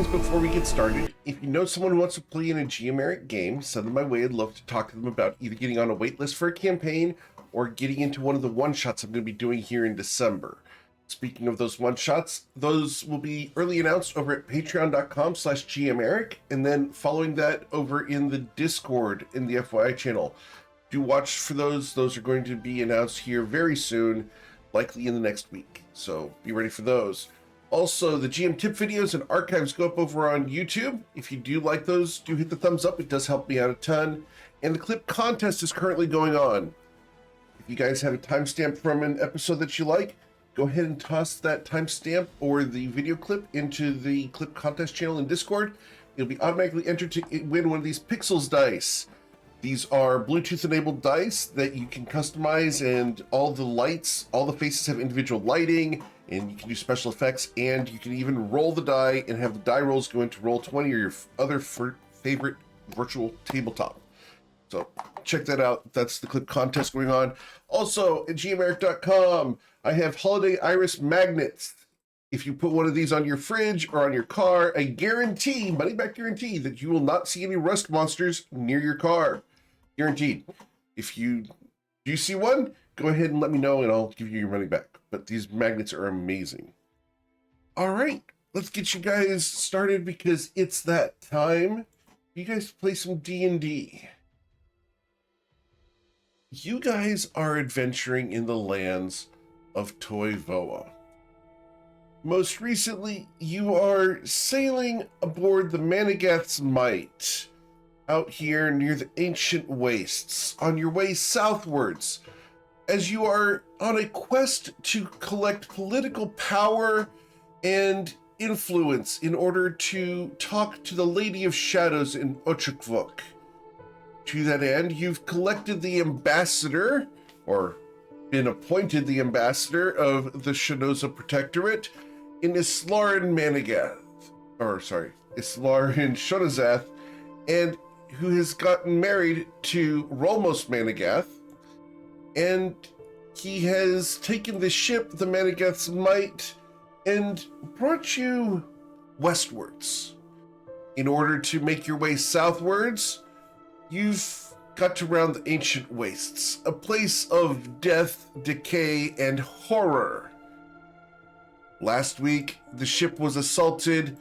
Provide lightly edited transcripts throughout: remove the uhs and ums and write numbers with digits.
things before we get started. If you know someone who wants to play in a Geomeric game, send them my way. I'd love to talk to them about either getting on a waitlist for a campaign or getting into one of the one-shots I'm going to be doing here in December. Speaking of those one-shots, those will be early announced over at patreon.com/Geomeric, and then following that over in the Discord in the FYI channel. Do watch for those. Those are going to be announced here very soon, likely in the next week. So be ready for those. Also, the GM tip videos and archives go up over on YouTube. If you do like those, do hit the thumbs up. It does help me out a ton. And the clip contest is currently going on. If you guys have a timestamp from an episode that you like, go ahead and toss that timestamp or the video clip into the clip contest channel in Discord. You'll be automatically entered to win one of these Pixels dice. These are Bluetooth-enabled dice that you can customize, and all the lights, all the faces have individual lighting, and you can do special effects, and you can even roll the die and have the die rolls go into Roll20 or your other favorite virtual tabletop. So check that out. That's the clip contest going on. Also, at geomeric.com, I have Holiday Iris magnets. If you put one of these on your fridge or on your car, I guarantee, money back guarantee, that you will not see any rust monsters near your car. Guaranteed. If you do see one, go ahead and let me know and I'll give you your money back. But these magnets are amazing. All right, let's get you guys started because it's that time. You guys play some D&D. You guys are adventuring in the lands of Toivoa. Most recently, you are sailing aboard the Manigath's Might out here near the ancient wastes on your way southwards as you are on a quest to collect political power and influence in order to talk to the Lady of Shadows in Ochukvuk. To that end, you've collected the ambassador, or been appointed the ambassador of the Shanoza Protectorate in Islarin Manigath, Islarin Shonazath, and who has gotten married to Rolmos Manigath, and he has taken the ship, the Manigath's Might, and brought you westwards. In order to make your way southwards, you've got to round the ancient wastes, a place of death, decay, and horror. Last week, the ship was assaulted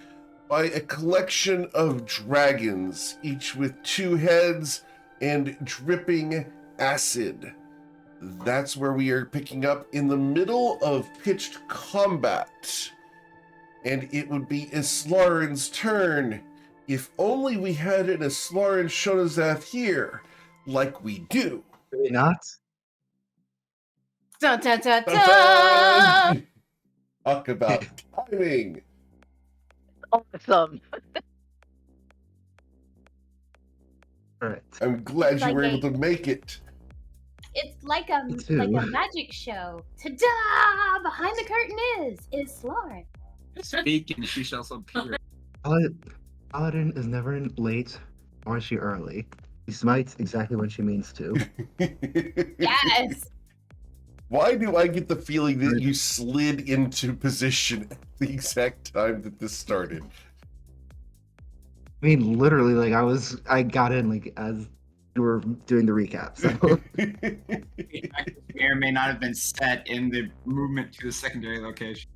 by a collection of dragons, each with 2 heads and dripping acid. That's where we are picking up in the middle of pitched combat. And it would be Islarin's turn. If only we had an Islarin Shonazath here, like we do. Do we not? Dun, dun, dun, dun. Talk about timing. Awesome. All right. I'm glad It's you like were a- able to make it. It's like a Me too. magic show. Ta-da! Behind the curtain is Lauren. Speak and she shall appear. Paladin is never late, or is she early? She smites exactly when she means to. Yes. Why do I get the feeling that you slid into position at the exact time that this started? I mean, literally, like I got in like as you were doing the recap. So May or may not have been set in the movement to the secondary location.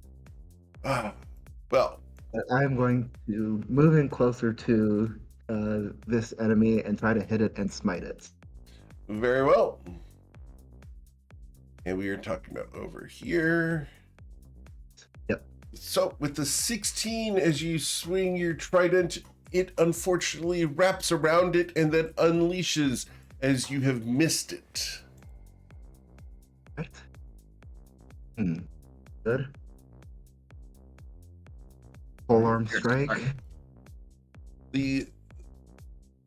Well, I'm going to move in closer to this enemy and try to hit it and smite it. very well. And we are talking about over here. Yep. So with the 16, as you swing your trident, it unfortunately wraps around it and then unleashes as you have missed it. Right. Good. Full arm strike. The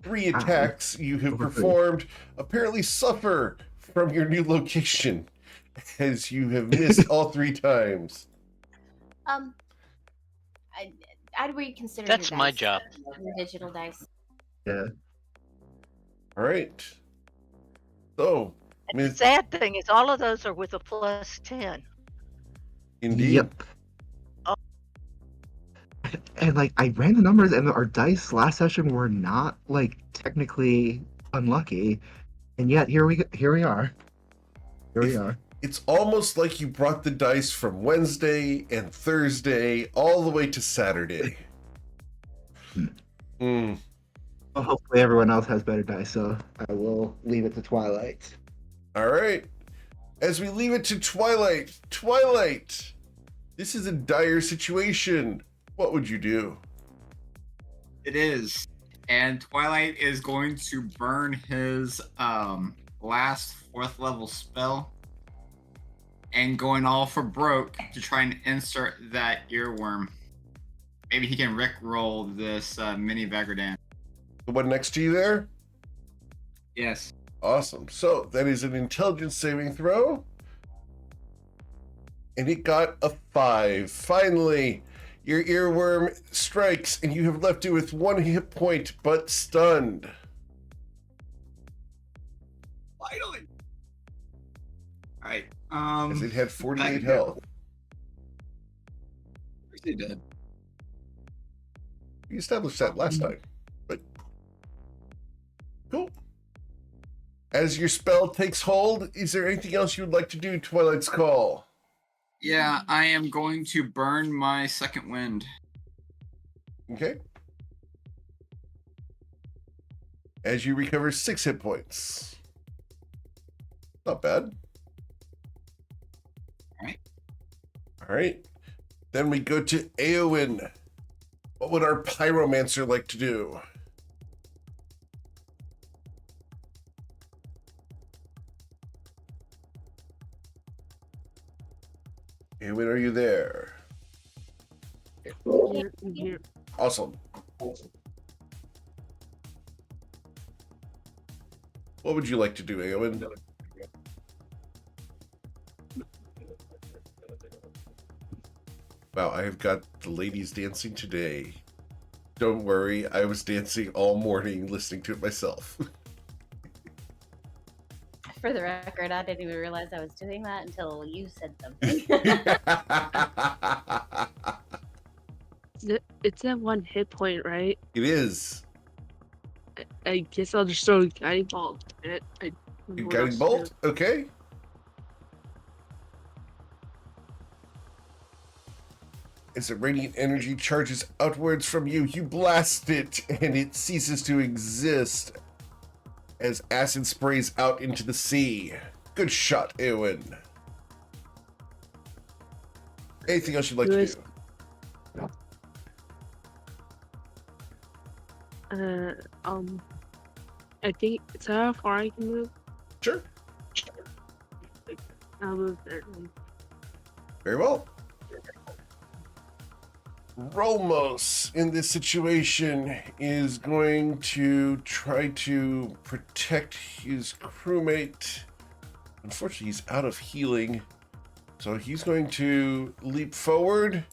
3 attacks you have performed apparently suffer from your new location as you have missed all 3 times. I'd reconsider. That's your my dice, job. your digital dice. Yeah. All right. So, And the sad thing is all of those are with a +10. indeed. Yep. And like I ran the numbers, and our dice last session were not like technically unlucky, and yet here we are. Here we are. It's almost like you brought the dice from Wednesday and Thursday all the way to Saturday. Well, hopefully everyone else has better dice, so I will leave it to Twilight. All right. As we leave it to Twilight, this is a dire situation. What would you do? It is. And Twilight is going to burn his last 4th level spell and going all for broke to try and insert that earworm. Maybe he can rickroll this mini Vagradan. The one next to you there? Yes. Awesome. So that is an intelligence saving throw. And it got a 5. Finally, your earworm strikes, and you have left it with 1 hit point, but stunned. Finally. All right. As it had 48 health. He did. We established that last time, but cool. As your spell takes hold, is there anything else you would like to do, Twilight's Call? Yeah, I am going to burn my second wind. Okay. As you recover 6 hit points. Not bad. All right. Then we go to Eowyn. What would our pyromancer like to do? Eowyn, are you there? Here. Awesome. What would you like to do, Eowyn? Wow, I have got the ladies dancing today. Don't worry, I was dancing all morning listening to it myself. For the record, I didn't even realize I was doing that until you said something. It's at 1 hit point, right? It is. I guess I'll just throw a guiding bolt at it. Guiding bolt? Okay. As a radiant energy charges outwards from you, you blast it, and it ceases to exist as acid sprays out into the sea. Good shot, Eowyn. Anything else you'd like to do? I think it's how far I can move. Sure. I'll move there. Very well. Romos, in this situation, is going to try to protect his crewmate. Unfortunately, he's out of healing, so he's going to leap forward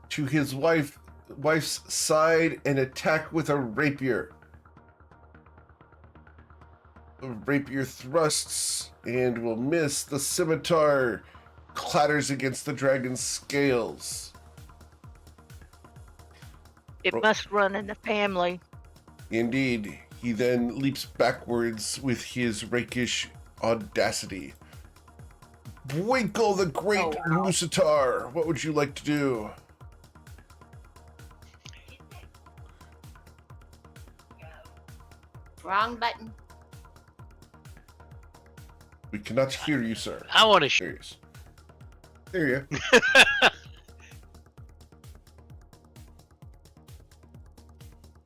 to his wife's side and attack with a rapier. The rapier thrusts and will miss. The scimitar clatters against the dragon's scales. It must run in the family. Indeed. He then leaps backwards with his rakish audacity. Winkle the Great Lucitar, what would you like to do? Wrong button. We cannot hear you, sir. I want to There he is. There you go.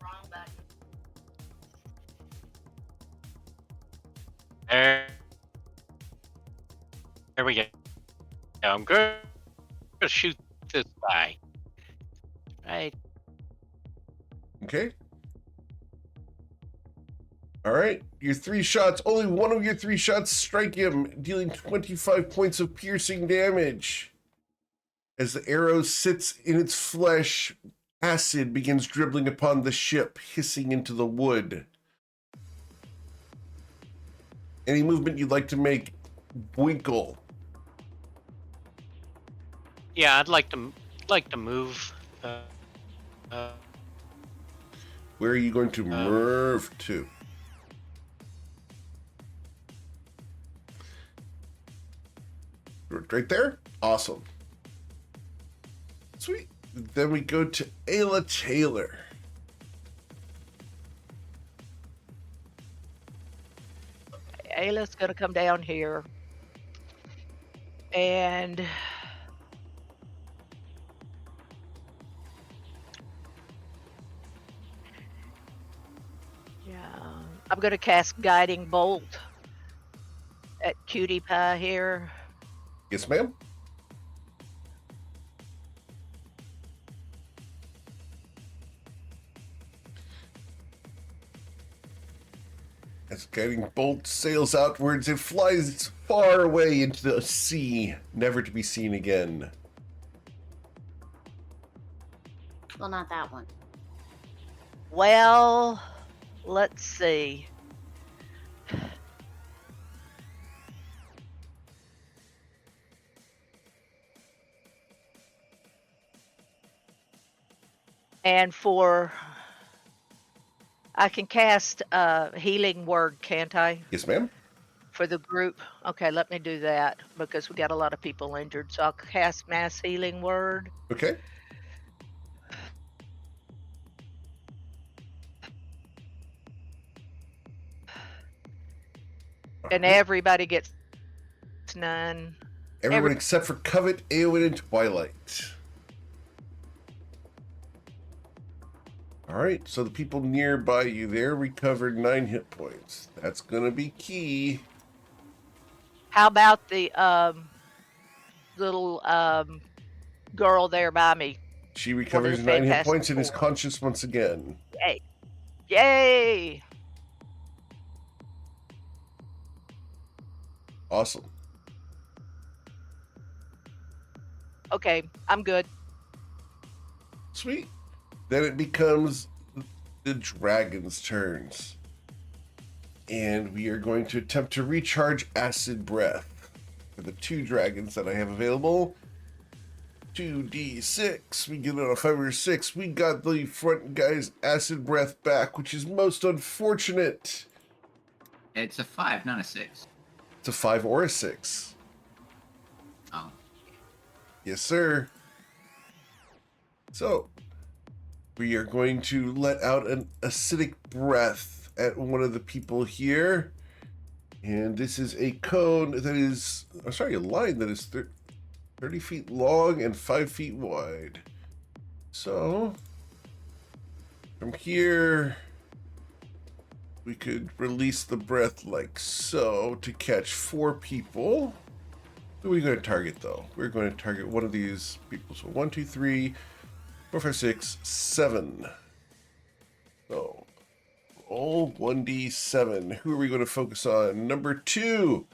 Wrong button. There we go. Now I'm going to shoot this guy. Right. Okay. All right. Your 3 shots, only one of your 3 shots strike him, dealing 25 points of piercing damage. As the arrow sits in its flesh, acid begins dribbling upon the ship, hissing into the wood. Any movement you'd like to make, Winkle? Yeah, I'd like to move Uh, Where are you going to move to? Right there? Awesome. Sweet. Then we go to Ayla Taylor. Ayla's gonna come down here. And yeah, I'm gonna cast Guiding Bolt at Cutie Pie here. Yes, ma'am. As guiding bolt sails outwards, it flies far away into the sea, never to be seen again. Well, not that one. Well, let's see. And I can cast Healing Word, can't I? Yes, ma'am. For the group? Okay, let me do that because we got a lot of people injured. So I'll cast Mass Healing Word. Okay. And everybody gets 9. Everyone except for Covet, Eowyn, and Twilight. Alright, so the people nearby you there recovered 9 hit points. That's gonna be key. How about the little girl there by me? She One of recovers the 9 hit Fantastic points and is Four. conscious once again. Yay! Yay! Awesome. Okay, I'm good. Sweet. Then it becomes the dragon's turns. And we are going to attempt to recharge Acid Breath for the 2 dragons that I have available. 2d6. We get on a 5 or 6. We got the front guy's Acid Breath back, which is most unfortunate. It's a 5, not a 6. It's a 5 or a 6. Oh. Yes, sir. So, we are going to let out an acidic breath at one of the people here. And this is a cone that is, I'm sorry, a line that is 30 feet long and 5 feet wide. So, from here, we could release the breath like so to catch 4 people. Who are we going to target, though? We're going to target one of these people. So 1, 2, 3, 4, 5, 6, 7. So roll 1d7. Who are we going to focus on? Number 2,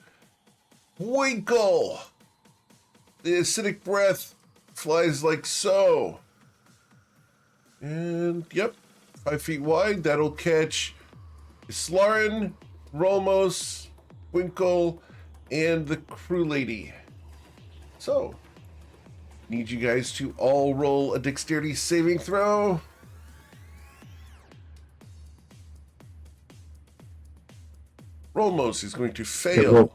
Winkle. The acidic breath flies like so. And yep, 5 feet wide. That'll catch Slarin, Rolmos, Winkle, and the crew lady. So, need you guys to all roll a dexterity saving throw. Rolmos is going to fail.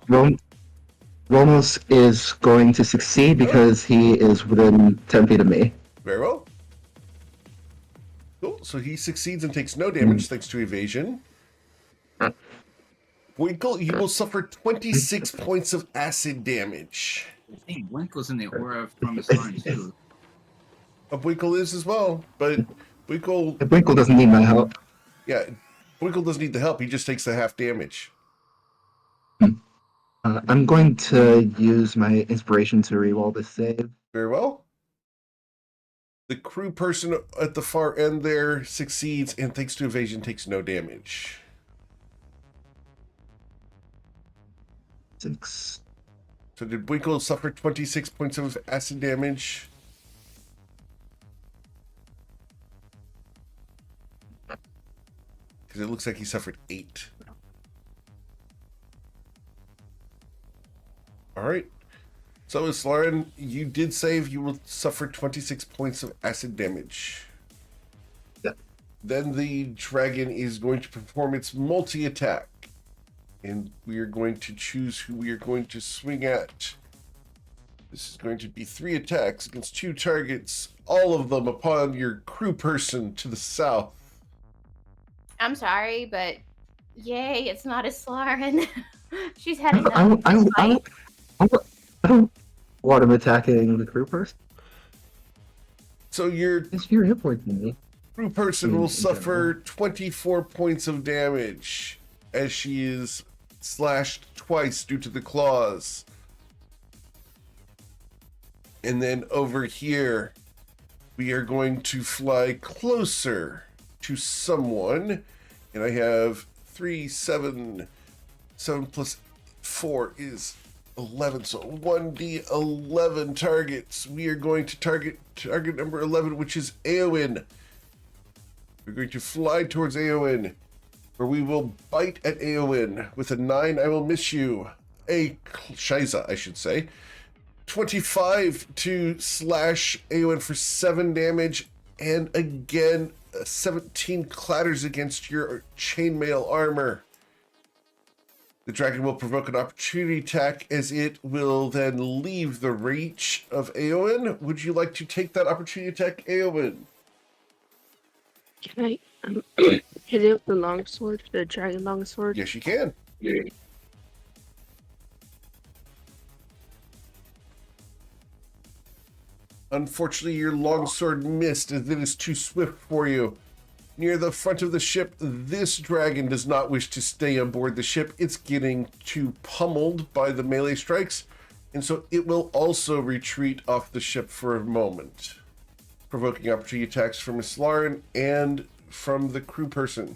Romos is going to succeed because he is within 10 feet of me. Very well. Cool. So he succeeds and takes no damage thanks to evasion. Winkle, you will suffer 26 points of acid damage. Hey, Winkle's in the aura from his line, too. Winkle is as well, but Winkle, Winkle doesn't need my help. yeah, Winkle doesn't need the help. He just takes the half damage. I'm going to use my inspiration to reroll this save. Very well. The crew person at the far end there succeeds and thanks to evasion takes no damage. 6. So did Winkle suffer 26 points of acid damage? Because it looks like he suffered 8. Alright. So, Slarin, you did save. You will suffer 26 points of acid damage. Then the dragon is going to perform its multi-attack. And we are going to choose who we are going to swing at. This is going to be 3 attacks against 2 targets, all of them upon your crew person to the south. I'm sorry, but yay, it's not a Slarin. She's had I enough. don't, I don't, I don't, I don't want him attacking the crew person. So your It's fewer hit points than me. crew person In will general. suffer 24 points of damage as she is slashed twice due to the claws. And then over here, we are going to fly closer to someone. And I have 3, 7 plus 4 is 11. So 1d11 targets. We are going to target number 11, which is Eowyn. We're going to fly towards Eowyn, where we will bite at Eowyn. With a 9, I will miss you. A Shiza, I should say. 25 to slash Eowyn for 7 damage, and again 17 clatters against your chainmail armor. The dragon will provoke an opportunity attack as it will then leave the reach of Eowyn. Would you like to take that opportunity attack, Eowyn? Can I hit it with the longsword, the dragon longsword? Yes, you can. Unfortunately, your longsword missed as it is too swift for you. Near the front of the ship, this dragon does not wish to stay aboard the ship. It's getting too pummeled by the melee strikes, and so it will also retreat off the ship for a moment, provoking opportunity attacks from Miss Lauren and from the crew person.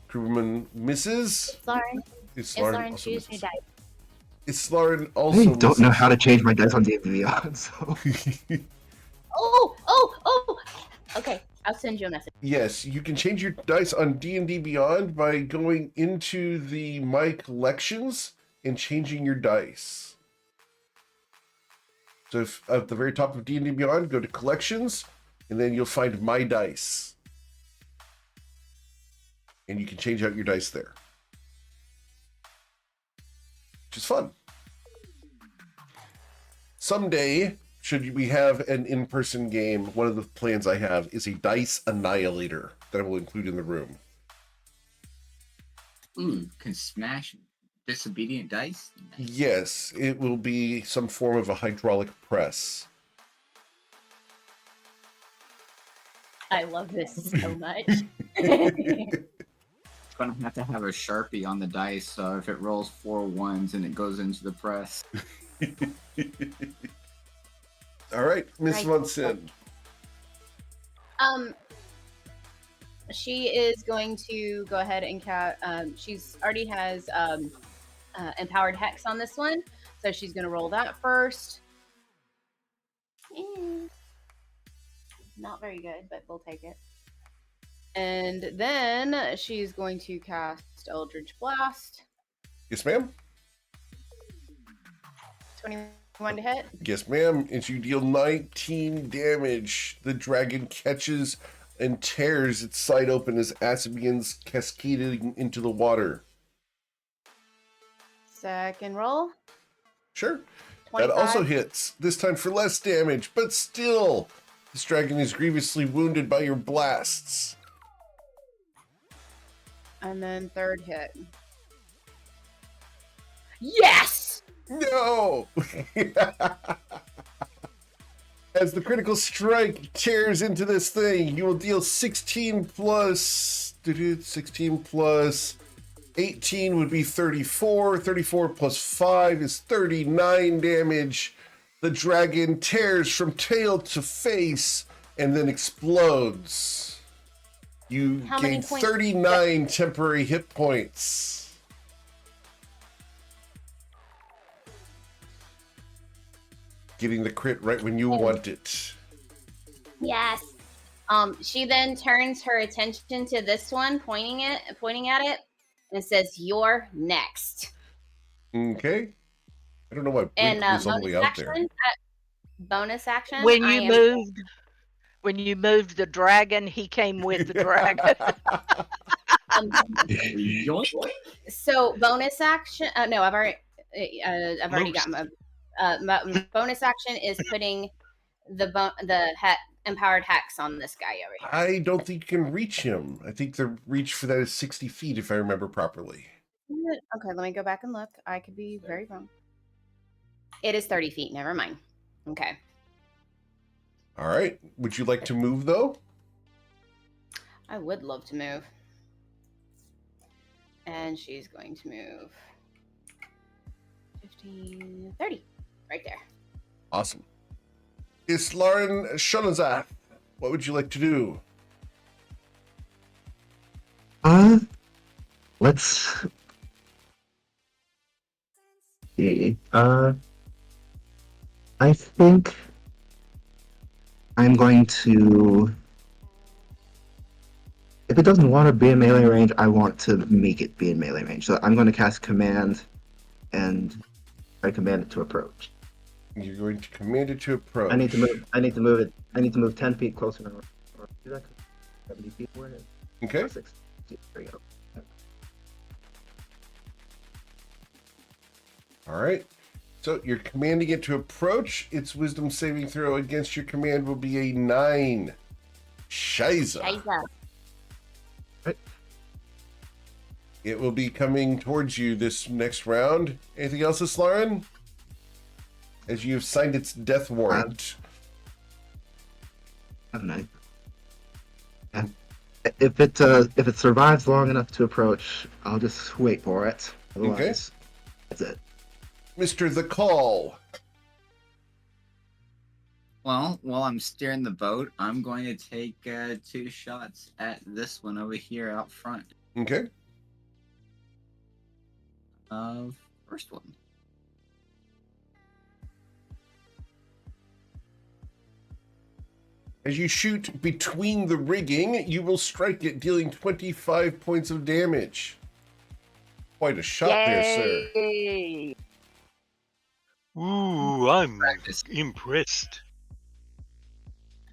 Crewman misses. Lauren, Is Lauren, also choose your misses. dice. Is Lauren also I don't know misses. how to change my dice on D&D Beyond, so... Oh! Okay, I'll send you a message. Yes, you can change your dice on D&D Beyond by going into the My Collections and changing your dice. So if at the very top of D&D Beyond, go to Collections, and then you'll find My Dice. And you can change out your dice there. Which is fun. Someday, should we have an in-person game, one of the plans I have is a dice annihilator that I will include in the room. Ooh, can smash disobedient dice? Yes, it will be some form of a hydraulic press. I love this so much. It's gonna have to have a Sharpie on the dice, so if it rolls 4 ones and it goes into the press. All right, Miss Right. Munson. She is going to go ahead and she's already has empowered hex on this one, so she's going to roll that first. Not very good, but we'll take it. And then she's going to cast Eldritch Blast. Yes, ma'am. 21 to hit. Yes, ma'am. And you deal 19 damage. The dragon catches and tears its side open as acid begins cascading into the water. Second roll. Sure. 25. That also hits, this time for less damage, but still, this dragon is grievously wounded by your blasts. And then third hit. Yes! No! As the critical strike tears into this thing, you will deal 16 plus 18 would be 34. 34 plus 5 is 39 damage. The dragon tears from tail to face and then explodes. You How many gain points? 39 temporary hit points. Getting the crit right when you want it. Yes. She then turns her attention to this one, pointing at it, and says, "You're next." Okay. I don't know why And Blink is all the way out there. bonus action. When I you am- moved, When you moved the dragon, he came with the dragon. Um, Yoink. so bonus action. No, I've already Moves. got my bonus action is putting the empowered hex on this guy over here. I don't think you can reach him. I think the reach for that is 60 feet, if I remember properly. Okay, let me go back and look. I could be very wrong. It is 30 feet. Never mind. Okay. All right. Would you like to move, though? I would love to move. And she's going to move 15, 30. Right there. Awesome. Islaren Shonazath, what would you like to do? Let's see. I think I'm going to. If it doesn't want to be in melee range, I want to make it be in melee range. So I'm going to cast command, and I command it to approach. You're going to command it to approach. I need to move. I need to move it. I need to move 10 feet closer now. Or do that? 70 feet away. Okay. Or 60. There we go. All right. So you're commanding it to approach. Its wisdom saving throw against your command will be a 9. Shiza. Shiza. It will be coming towards you this next round. Anything else, Islaren? As you have signed its death warrant. Haven't I? And if it survives long enough to approach, I'll just wait for it. Otherwise, that's it. Mr. The Call. Well, while I'm steering the boat, I'm going to take 2 shots at this one over here out front. Okay. First one. As you shoot between the rigging, you will strike it, dealing 25 points of damage. Quite a shot there, sir. Yay! Ooh, I'm Practice. impressed.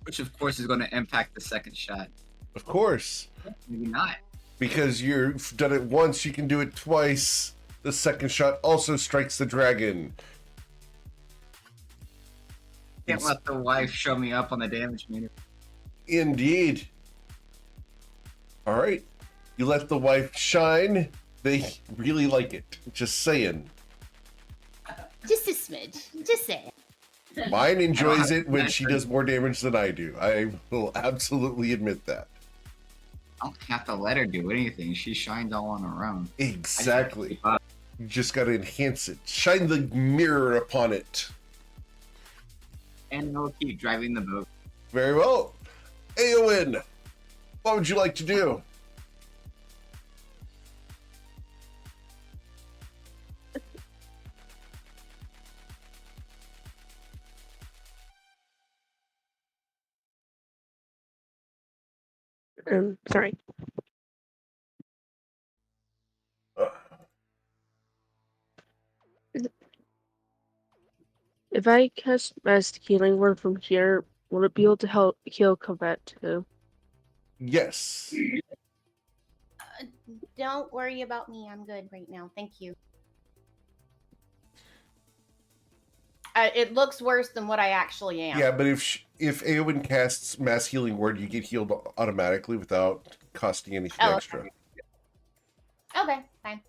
Which, of course, is going to impact the second shot. Of course. Maybe not. Because you've done it once, you can do it twice. The second shot also strikes the dragon. Can't let the wife show me up on the damage meter. Indeed. All right. You let the wife shine. They really like it. Just saying. Just a smidge. Just say it. Mine enjoys it when she does more damage than I do. I will absolutely admit that. I don't have to let her do anything. She shines all on her own. Exactly. You just got to enhance it. Shine the mirror upon it. And I'll keep driving the boat. Very well. Eowyn, what would you like to do? Sorry. If I cast Mass Healing Word from here, will it be able to help heal combat too? Yes. Don't worry about me. I'm good right now. Thank you. It looks worse than what I actually am. Yeah, but if Eowyn casts Mass Healing Word, you get healed automatically without costing anything Oh, extra. Okay, fine.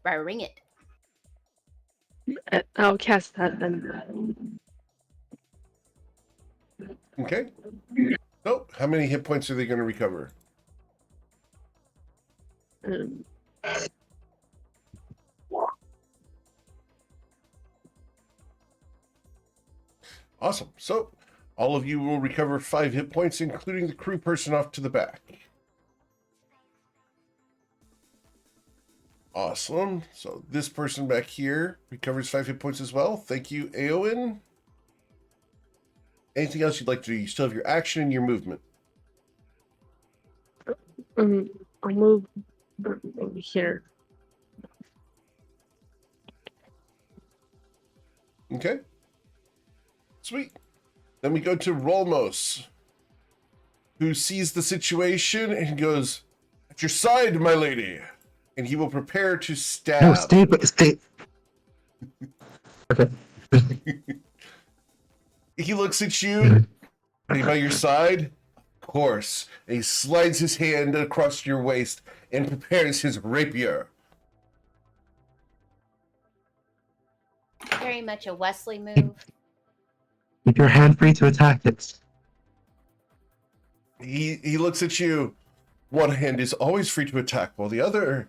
Bring it. I'll cast that then. Okay. So, how many hit points are they going to recover? Um, Awesome. So, all of you will recover 5 hit points, including the crew person off to the back. Awesome. So, this person back here recovers 5 hit points as well. Thank you, Eowyn. Anything else you'd like to do? You still have your action and your movement. I'll move over here. Okay. Sweet. Then we go to Rolmos. who sees the situation and goes, "At your side, my lady," and he will prepare to stab. No, stay. Okay. He looks at you. Are you by your side? Of course. And he slides his hand across your waist and prepares his rapier. Very much a Wesley move. Keep your hand free to attack it. He looks at you. One hand is always free to attack, while the other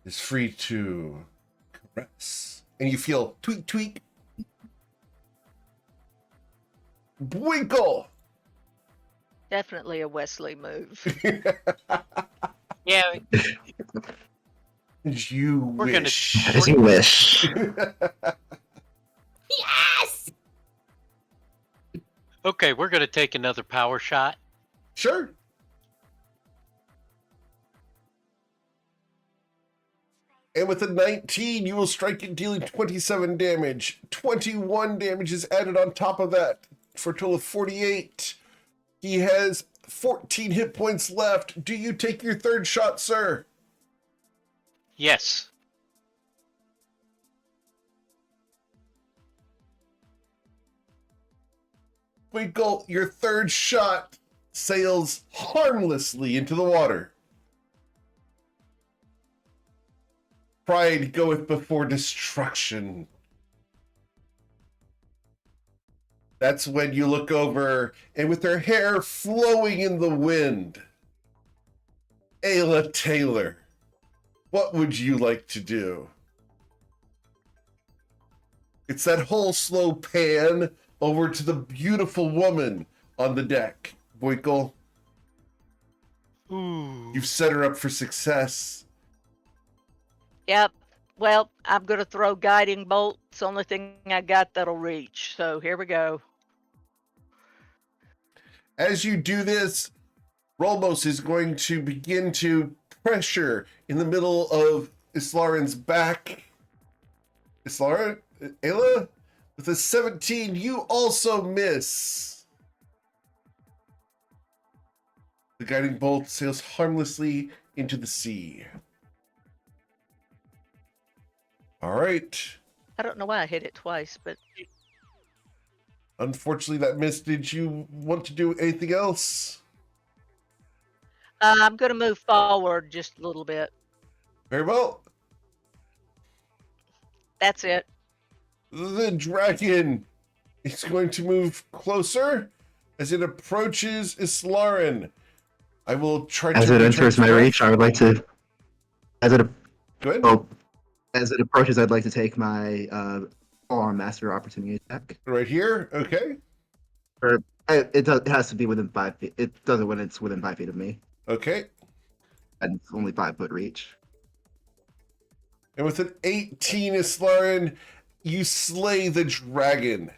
is free to caress. And you feel tweak, tweak. Winkle! Definitely a Wesley move. Yeah, You We're gonna- wish. As you wish. Yes! okay, we're gonna take another power shot. Sure. And with a 19, you will strike it, dealing 27 damage. 21 damage is added on top of that for a total of 48. He has 14 hit points left. Do you take your third shot, sir? Yes. Winkle, your third shot sails harmlessly into the water. Pride goeth before destruction. That's when you look over, and with her hair flowing in the wind, Ayla Taylor, what would you like to do? It's that whole slow pan over to the beautiful woman on the deck. Boykle, Ooh. you've set her up for success. Yep. Well, I'm going to throw guiding bolt. It's the only thing I got that'll reach. So here we go. As you do this, Rolmos is going to begin to pressure in the middle of Islarin's back. Islarin? Ayla? With a 17, you also miss. The guiding bolt sails harmlessly into the sea. All right. I don't know why I hit it twice, but Unfortunately, that missed. Did you want to do anything else? I'm going to move forward just a little bit. Very well. That's it. The dragon is going to move closer as it approaches Islarin. I will try to. As it enters my reach, I would like to. As it Good. oh, as it approaches, I'd like to take my full-arm master opportunity attack. Right here. Okay. It has to be within 5 feet. It does it when it's within 5 feet of me, Okay. and it's only 5-foot reach. And with an 18, Islarin, you slay the dragon.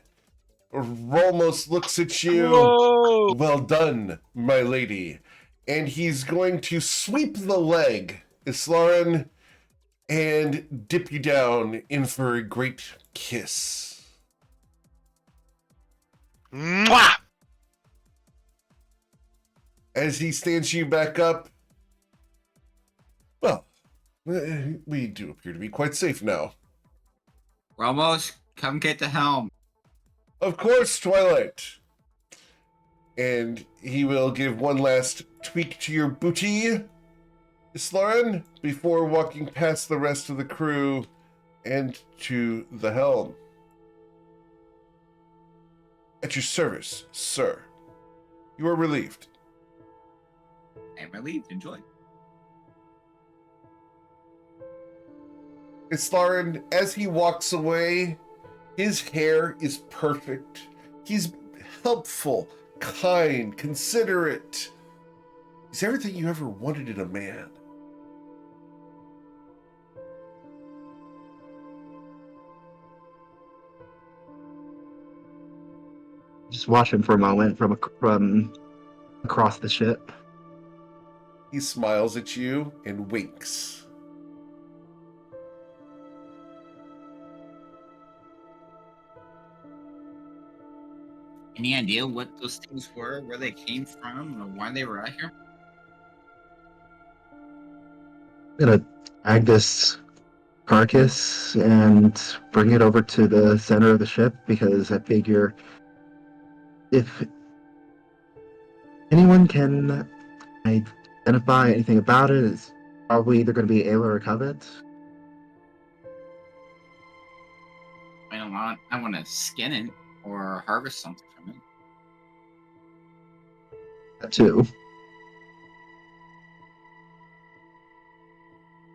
Rolmos looks at you. Whoa! Well done, my lady. And he's going to sweep the leg, Islarin, and dip you down in for a great kiss. Mwah! As he stands you back up, well, we do appear to be quite safe now. Ramos, come get the helm. Of course, Twilight. And he will give one last tweak to your booty, Islarin, before walking past the rest of the crew and to the helm. At your service, sir. You are relieved. I'm relieved. Enjoy. Islarin, as he walks away, his hair is perfect. He's helpful, kind, considerate. He's everything you ever wanted in a man. Just watch him for a moment from across the ship. He smiles at you and winks. Any idea what those things were, where they came from, or why they were out here? I'm gonna drag this carcass and bring it over to the center of the ship because I figure if anyone can identify anything about it, it's probably either going to be Ayla or Covet. I want to skin it or harvest something from it. That too.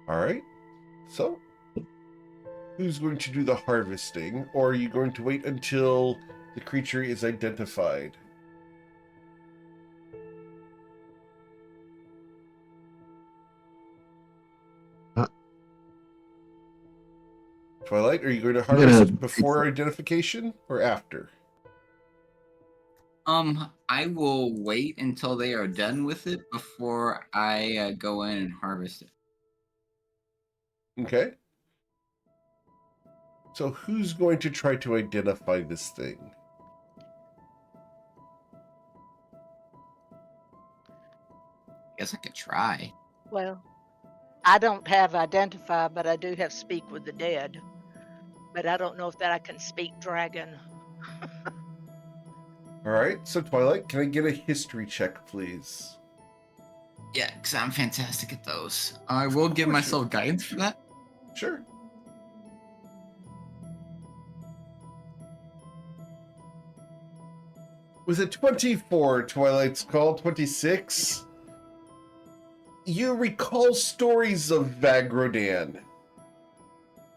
All right. So, who's going to do the harvesting, or are you going to wait until the creature is identified? Twilight, are you going to I'm harvest gonna- before identification or after? I will wait until they are done with it before I go in and harvest it. Okay. So who's going to try to identify this thing? Guess I could try. Well, I don't have identify, but I do have speak with the dead. But I don't know if that I can speak dragon. All right. So Twilight, can I get a history check, please? Yeah, because I'm fantastic at those. I will give course myself guidance for that. Sure. With a 24, Twilight's call, 26. You recall stories of Vagrodan.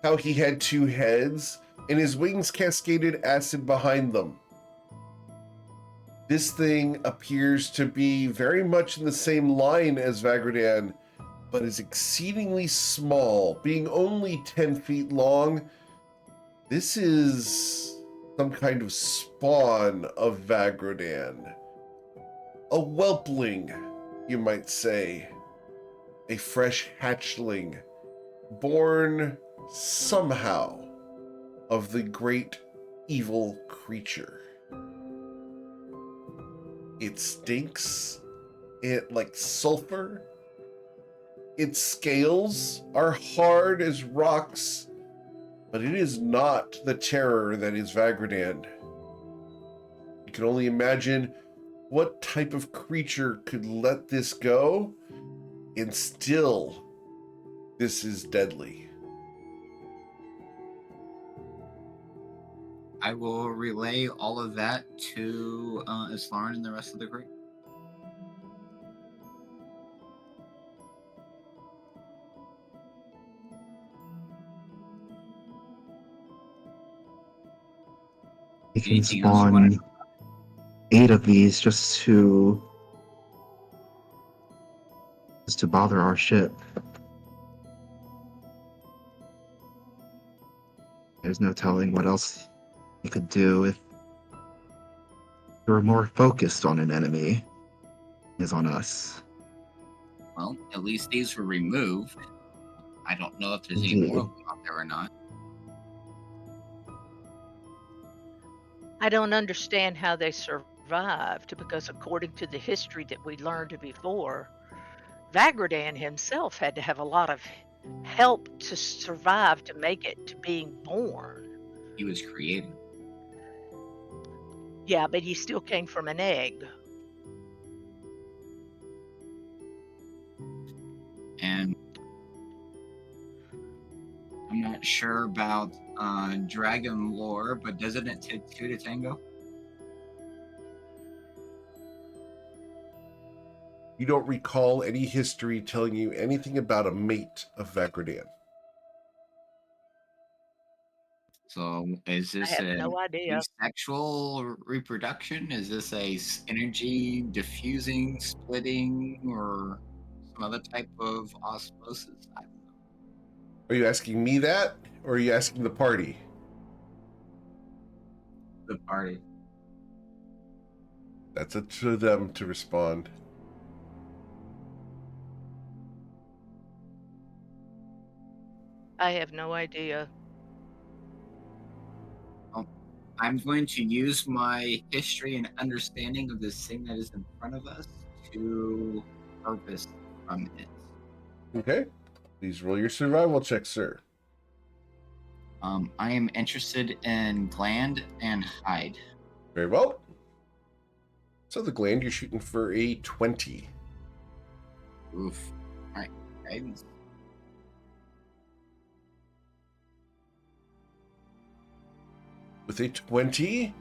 How he had two heads, and his wings cascaded acid behind them. This thing appears to be very much in the same line as Vagrodan, but is exceedingly small, being only 10 feet long. This is some kind of spawn of Vagrodan. A whelpling, you might say. A fresh hatchling, born somehow of the great evil creature. It stinks. It like sulfur. Its scales are hard as rocks, but it is not the terror that is Vagrodan. You can only imagine what type of creature could let this go, and still, this is deadly. I will relay all of that to Islarn and the rest of the group. We can Anything else you wanna- spawn 8 of these just to bother our ship. There's no telling what else you could do if you were more focused on an enemy is on us. Well, at least these were removed. I don't know if there's any more of them out there or not. I don't understand how they survived because according to the history that we learned before, Vagrodan himself had to have a lot of help to survive to make it to being born. He was created. Yeah, but he still came from an egg. And I'm not sure about dragon lore, but doesn't it take 2 to tango? You don't recall any history telling you anything about a mate of Vagrodan. So is I this have an no idea. asexual reproduction? Is this a energy diffusing, splitting, or some other type of osmosis? I don't know. Are you asking me that, or are you asking the party? The party. That's up to them to respond. I have no idea. I'm going to use my history and understanding of this thing that is in front of us to harvest from it. Okay. Please roll your survival check, sir. I am interested in gland and hide. Very well. So the gland, you're shooting for a 20. Oof. All right, guidance. With a 23,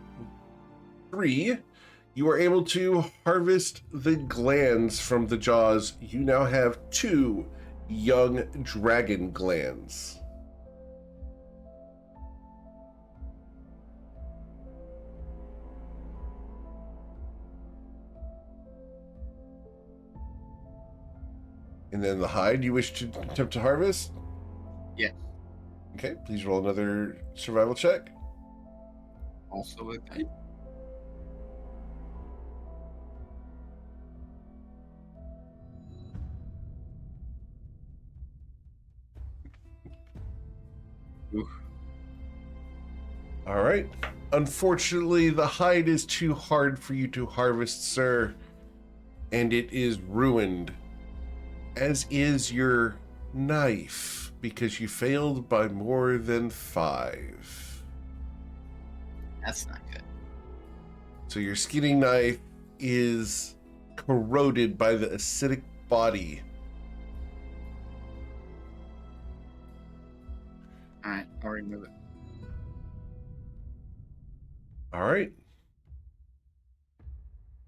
you are able to harvest the glands from the jaws. You now have 2 young dragon glands. And then the hide you wish to attempt to harvest? Yes. Okay, please roll another survival check. Also a guide. Oof. All right. Unfortunately, the hide is too hard for you to harvest, sir, and it is ruined, as is your knife, because you failed by more than 5. That's not good. So your skinning knife is corroded by the acidic body. All right, I'll remove it. All right.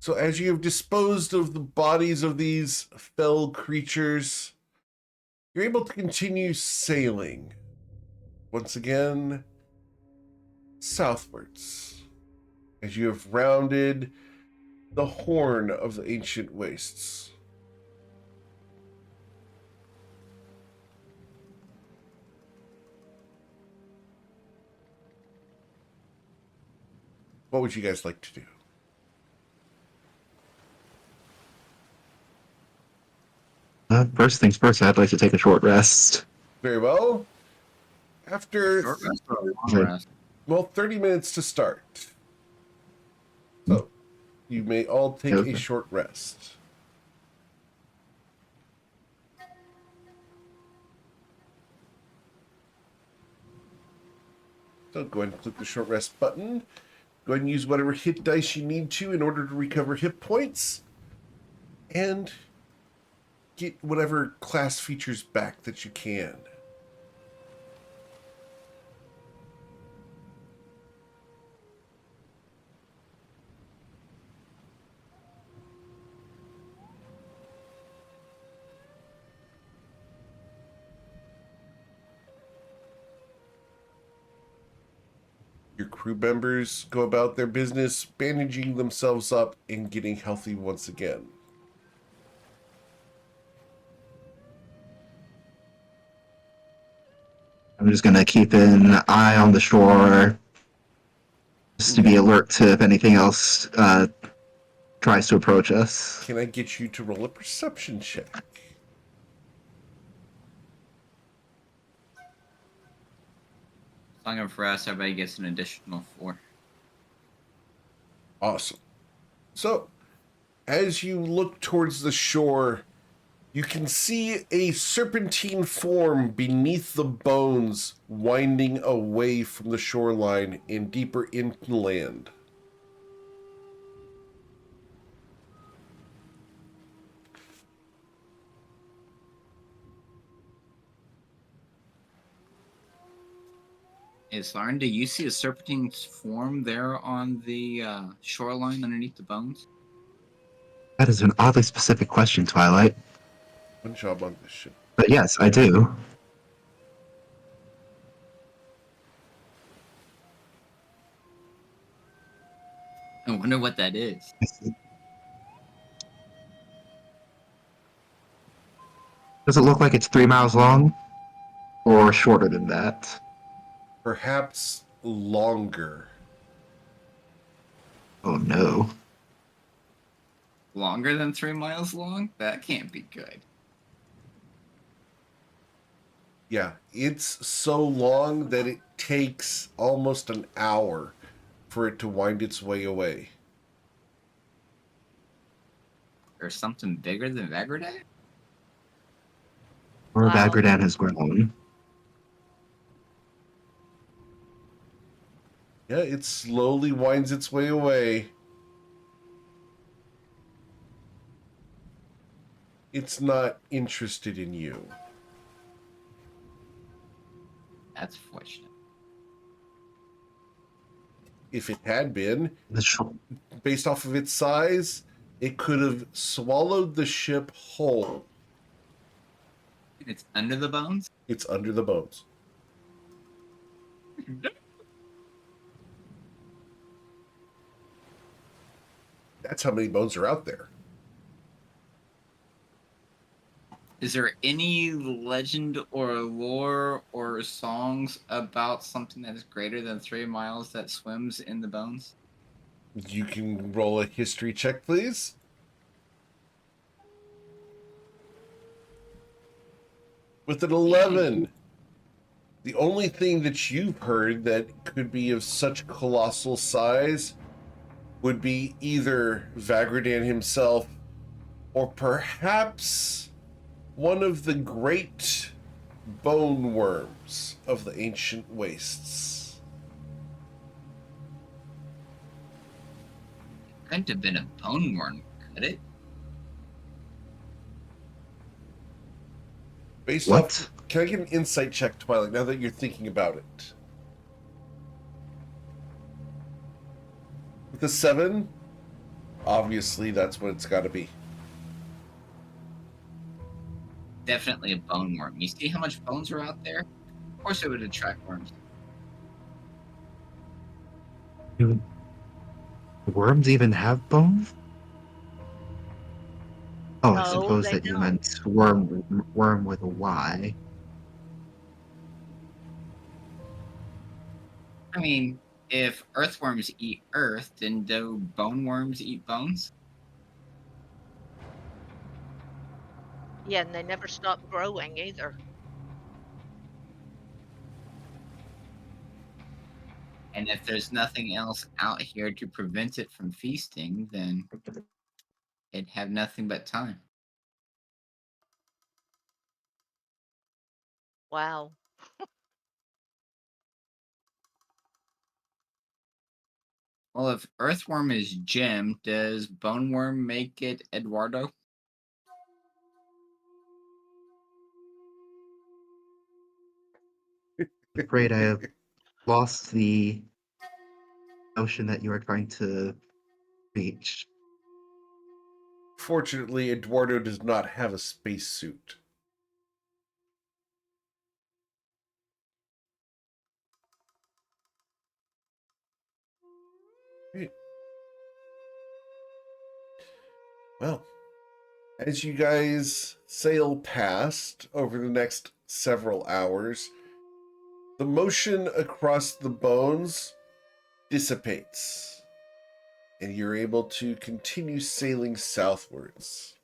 So as you have disposed of the bodies of these fell creatures, you're able to continue sailing once again southwards as you have rounded the horn of the ancient wastes. What would you guys like to do? First things first, I'd like to take a short rest. Very well. After, Short rest or a long Okay. rest? well, 30 minutes to start. So you may all take Okay. a short rest. So go ahead and click the short rest button. Go ahead and use whatever hit dice you need to in order to recover hit points. And get whatever class features back that you can. Your crew members go about their business, bandaging themselves up and getting healthy once again. I'm just gonna keep an eye on the shore, just to be alert to if anything else tries to approach us. Can I get you to roll a perception check? Song of Rest, everybody gets an additional 4. Awesome. So, as you look towards the shore, you can see a serpentine form beneath the bones winding away from the shoreline and deeper inland. Hey, Lauren, do you see a serpentine form there on the shoreline underneath the bones? That is an oddly specific question, Twilight. One job on this ship. But yes, I do. I wonder what that is. Does it look like it's 3 miles long? Or shorter than that? Perhaps longer. Oh no. Longer than 3 miles long? That can't be good. Yeah, it's so long that it takes almost an hour for it to wind its way away. There's something bigger than Vagradan? Or Wow. Vagradan has grown. Yeah, it slowly winds its way away. It's not interested in you. That's fortunate. If it had been, The sh- based off of its size, it could have swallowed the ship whole. It's under the bones? It's under the bones. That's how many bones are out there. Is there any legend or lore or songs about something that is greater than 3 miles that swims in the bones? You can roll a history check, please. With an 11. The only thing that you've heard that could be of such colossal size would be either Vagradan himself or perhaps one of the great bone worms of the ancient wastes. Couldn't have been a bone worm, could it? Based What? off, can I get an insight check, Twilight, now that you're thinking about it? With a 7, obviously that's what it's got to be. Definitely a bone worm. You see how much bones are out there? Of course it would attract worms. Do worms even have bones? Oh, I No, suppose they that you don't. meant worm with a Y. I mean, if earthworms eat earth, then do bone worms eat bones? Yeah, and they never stop growing either. And if there's nothing else out here to prevent it from feasting, then it'd have nothing but time. Wow. Well, if earthworm is Jim, does boneworm make it Eduardo? Afraid I have lost the notion that you are trying to reach. Fortunately, Eduardo does not have a spacesuit. Great. Well, as you guys sail past over the next several hours, the motion across the bones dissipates, and you're able to continue sailing southwards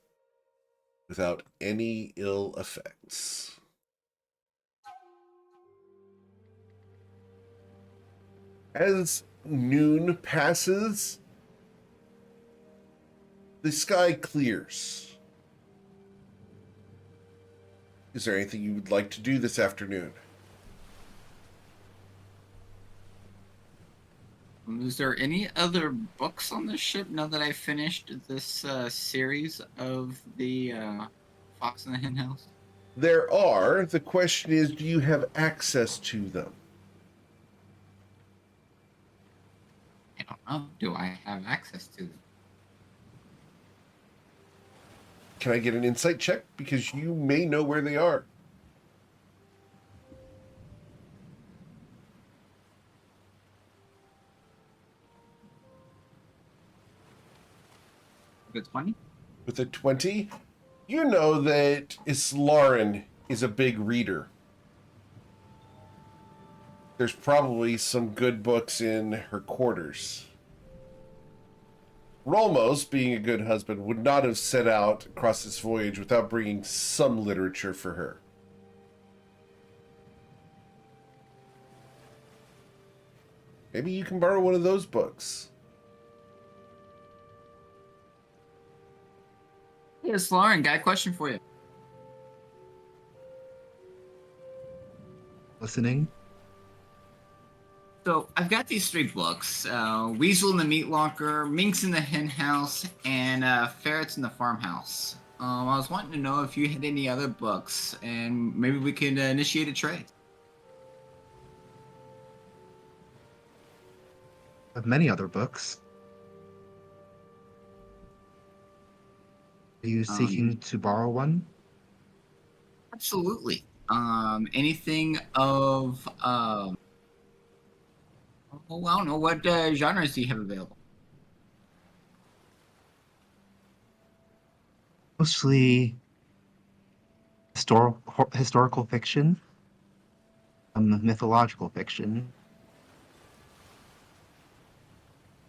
without any ill effects. As noon passes, the sky clears. Is there anything you would like to do this afternoon? Is there any other books on the ship now that I finished this series of the Fox in the Hen House? There are. The question is, do you have access to them? I don't know. Do I have access to them? Can I get an insight check? Because you may know where they are. Good 20? With a 20, you know that Islarin is a big reader. There's probably some good books in her quarters. Rolmos, being a good husband, would not have set out across this voyage without bringing some literature for her. Maybe you can borrow one of those books. Yes, Lauren, got a question for you. Listening. So I've got these 3 books: Weasel in the Meat Locker, Minx in the Hen House, and Ferrets in the Farmhouse. I was wanting to know if you had any other books, and maybe we could initiate a trade. Of many other books. Are you seeking to borrow one? Absolutely. Anything of oh, I don't know, what genres do you have available? Mostly historical fiction, mythological fiction.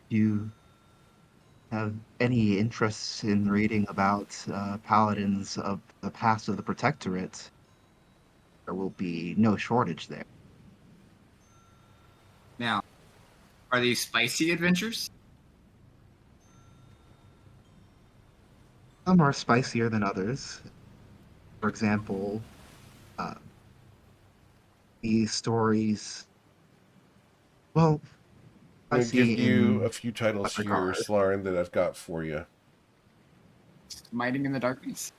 You have any interest in reading about paladins of the past of the Protectorate, there will be no shortage there. Now, are these spicy adventures? Some are spicier than others. For example, uh, these stories, well, I'm I going to give see you a in few titles what here, regard. Slaren, that I've got for you. Smiting in the Darkness.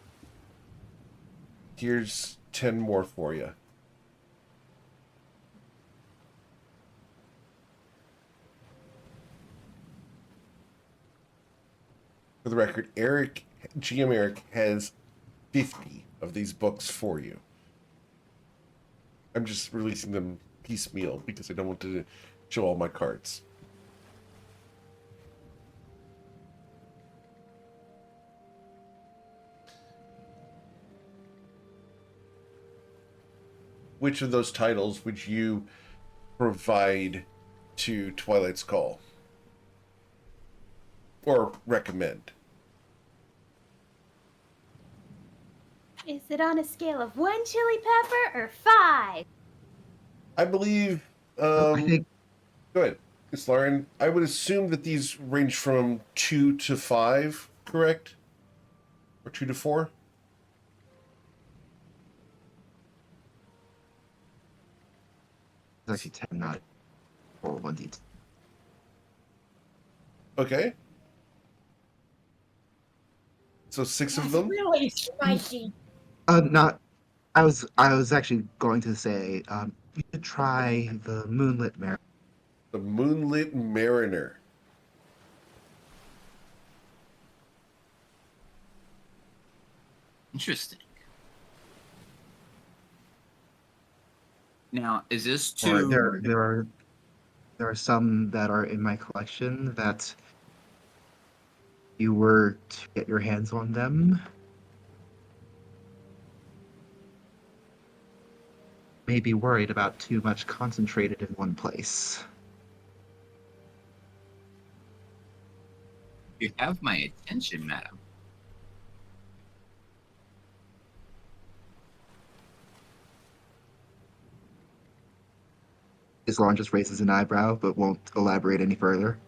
Here's 10 more for you. For the record, GM Eric has 50 of these books for you. I'm just releasing them piecemeal because I don't want to show all my cards. Which of those titles would you provide to Twilight's Call? Or recommend? Is it on a scale of 1 chili pepper or 5? I believe. I think Go ahead, Lauren. I would assume that these range from 2 to 5, correct? Or 2 to 4? it's actually 10, not 4, 1d10. Okay. So 6 of That's them. really spicy. Not. I was actually going to say you should try the Moonlit Mariner. The Moonlit Mariner. Interesting. Now, is this Or to there are some that are in my collection that you were to get your hands on them, may be worried about too much concentrated in one place. you have my attention, madam? Islam just raises an eyebrow but won't elaborate any further.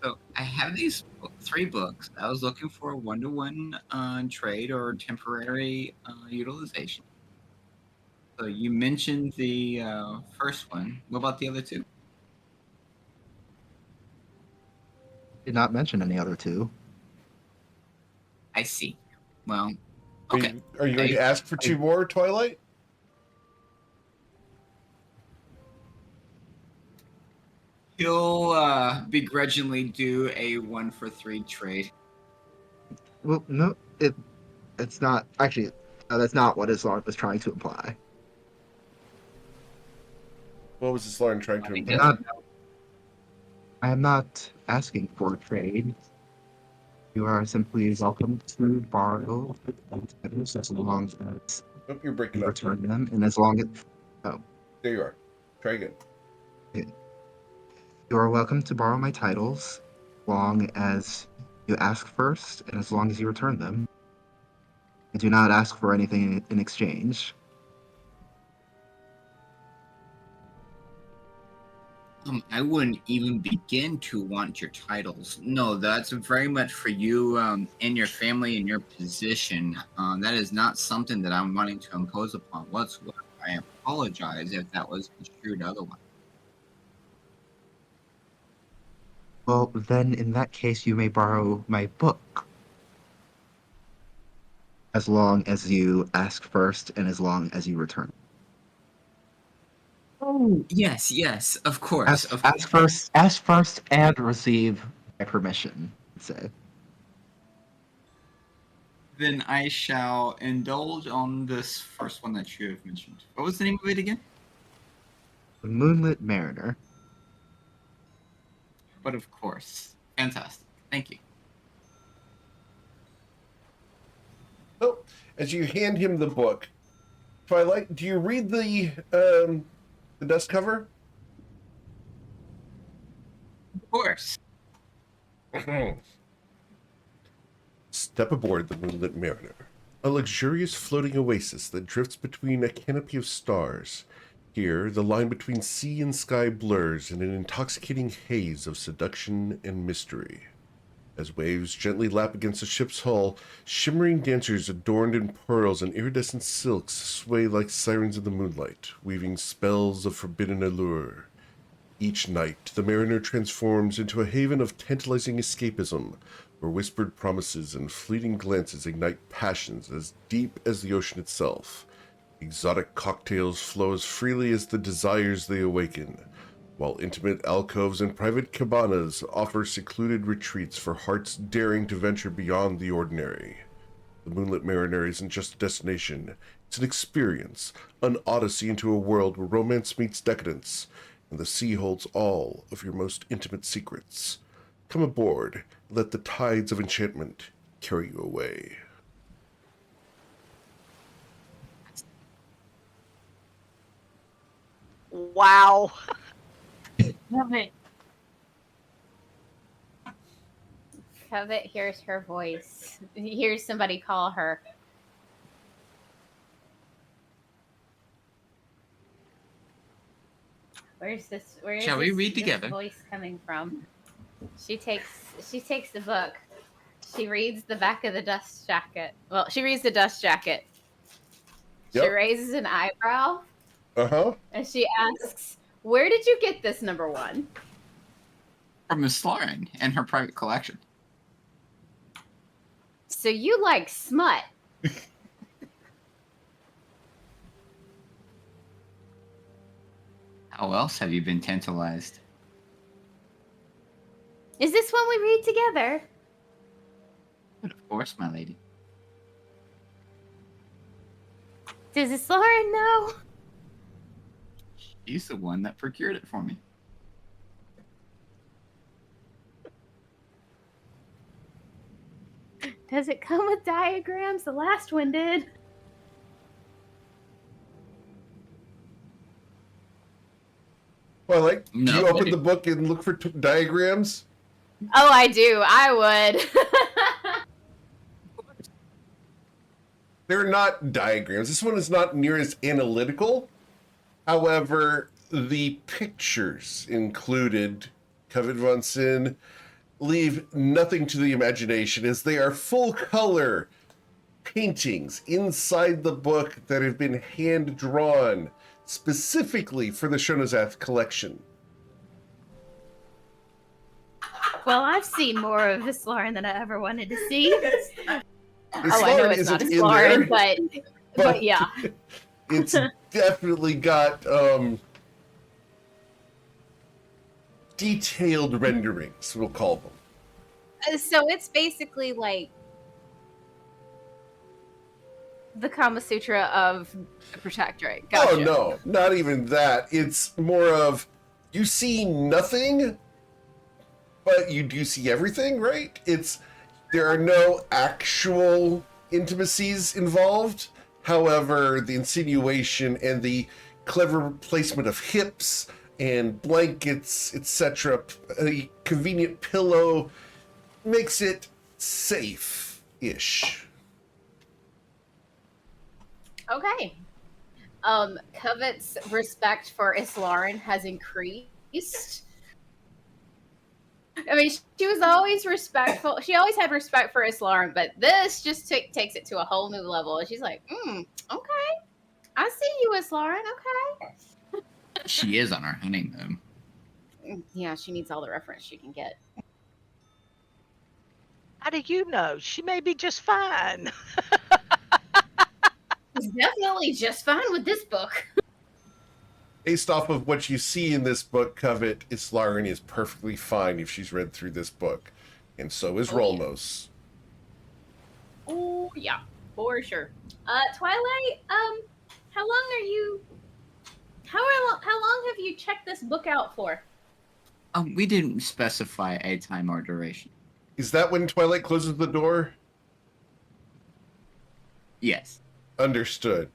So I have these 3 books. I was looking for a 1-to-1 trade or temporary utilization. So you mentioned the first one. What about the other 2? Did not mention any other two. I see. Well, Are okay. you going to ask for 2 more, Twilight? He'll begrudgingly do a 1-for-3 trade. Well, no, it's not actually. That's not what Islam was trying to imply. What was Lauren trying to I mean, imply? I am not asking for a trade. You are simply welcome to borrow items as long as Oh, you're breaking you up. return them, and as long as There you are. Try again. you are welcome to borrow my titles, as long as you ask first, and as long as you return them. I do not ask for anything in exchange. I wouldn't even begin to want your titles. No, that's very much for you and your family and your position. That is not something that I'm wanting to impose upon whatsoever. I apologize if that was construed otherwise. Well, then in that case, you may borrow my book. As long as you ask first and as long as you return. Oh, yes, of course. Ask first and receive my permission, say. Then I shall indulge on this first one that you have mentioned. What was the name of it again? The Moonlit Mariner. But of course. Fantastic. Thank you. So, as you hand him the book, Twilight, do you read the dust cover? Of course. Step aboard the Moonlit Mariner, a luxurious floating oasis that drifts between a canopy of stars. Here, the line between sea and sky blurs in an intoxicating haze of seduction and mystery. As waves gently lap against the ship's hull, shimmering dancers adorned in pearls and iridescent silks sway like sirens in the moonlight, weaving spells of forbidden allure. Each night, the mariner transforms into a haven of tantalizing escapism, where whispered promises and fleeting glances ignite passions as deep as the ocean itself. Exotic cocktails flow as freely as the desires they awaken, while intimate alcoves and private cabanas offer secluded retreats for hearts daring to venture beyond the ordinary. The Moonlit Mariner isn't just a destination, it's an experience, an odyssey into a world where romance meets decadence, and the sea holds all of your most intimate secrets. Come aboard, and let the tides of enchantment carry you away. Wow. Love it. Covet hears her voice. He hears somebody call her. Where's Shall we read this together? voice coming from? She takes the book. She reads the back of the dust jacket. Well, she reads the dust jacket. She Yep. raises an eyebrow Uh-huh. and she asks, "Where did you get this number one?" From Miss Lauren and her private collection. So you like smut. How else have you been tantalized? Is this one we read together? But of course, my lady. Does this Lauren know? She's the one that procured it for me. Does it come with diagrams? The last one did. Well, do No. you open the book and look for diagrams? Oh, I do. I would. They're not diagrams. This one is not near as analytical. However, the pictures included, Covet von Sin, leave nothing to the imagination, as they are full color paintings inside the book that have been hand drawn specifically for the Shonozath collection. Well, I've seen more of this Lauren than I ever wanted to see. I know it's not as Lauren, but yeah. It's definitely got detailed renderings, we'll call them. So it's basically like the Kama Sutra of a protectorate. Gotcha. Oh no, not even that. It's more of you see nothing, but you do see everything, right? There are no actual intimacies involved. However, the insinuation and the clever placement of hips and blankets, etc., a convenient pillow makes it safe-ish. Okay. Covet's respect for Islaren has increased least. I mean, she was always respectful. She always had respect for Islarum, but this just takes it to a whole new level. She's like, okay, I see you, Islarum. Okay. She is on her honeymoon. Yeah, she needs all the reference she can get. How do you know? She may be just fine. She's definitely just fine with this book. Based off of what you see in this book, Covet, Islarin is perfectly fine if she's read through this book. And so is Rolmos. Oh, yeah, for sure. Twilight, how long are you... How long have you checked this book out for? We didn't specify a time or duration. Is that when Twilight closes the door? Yes. Understood.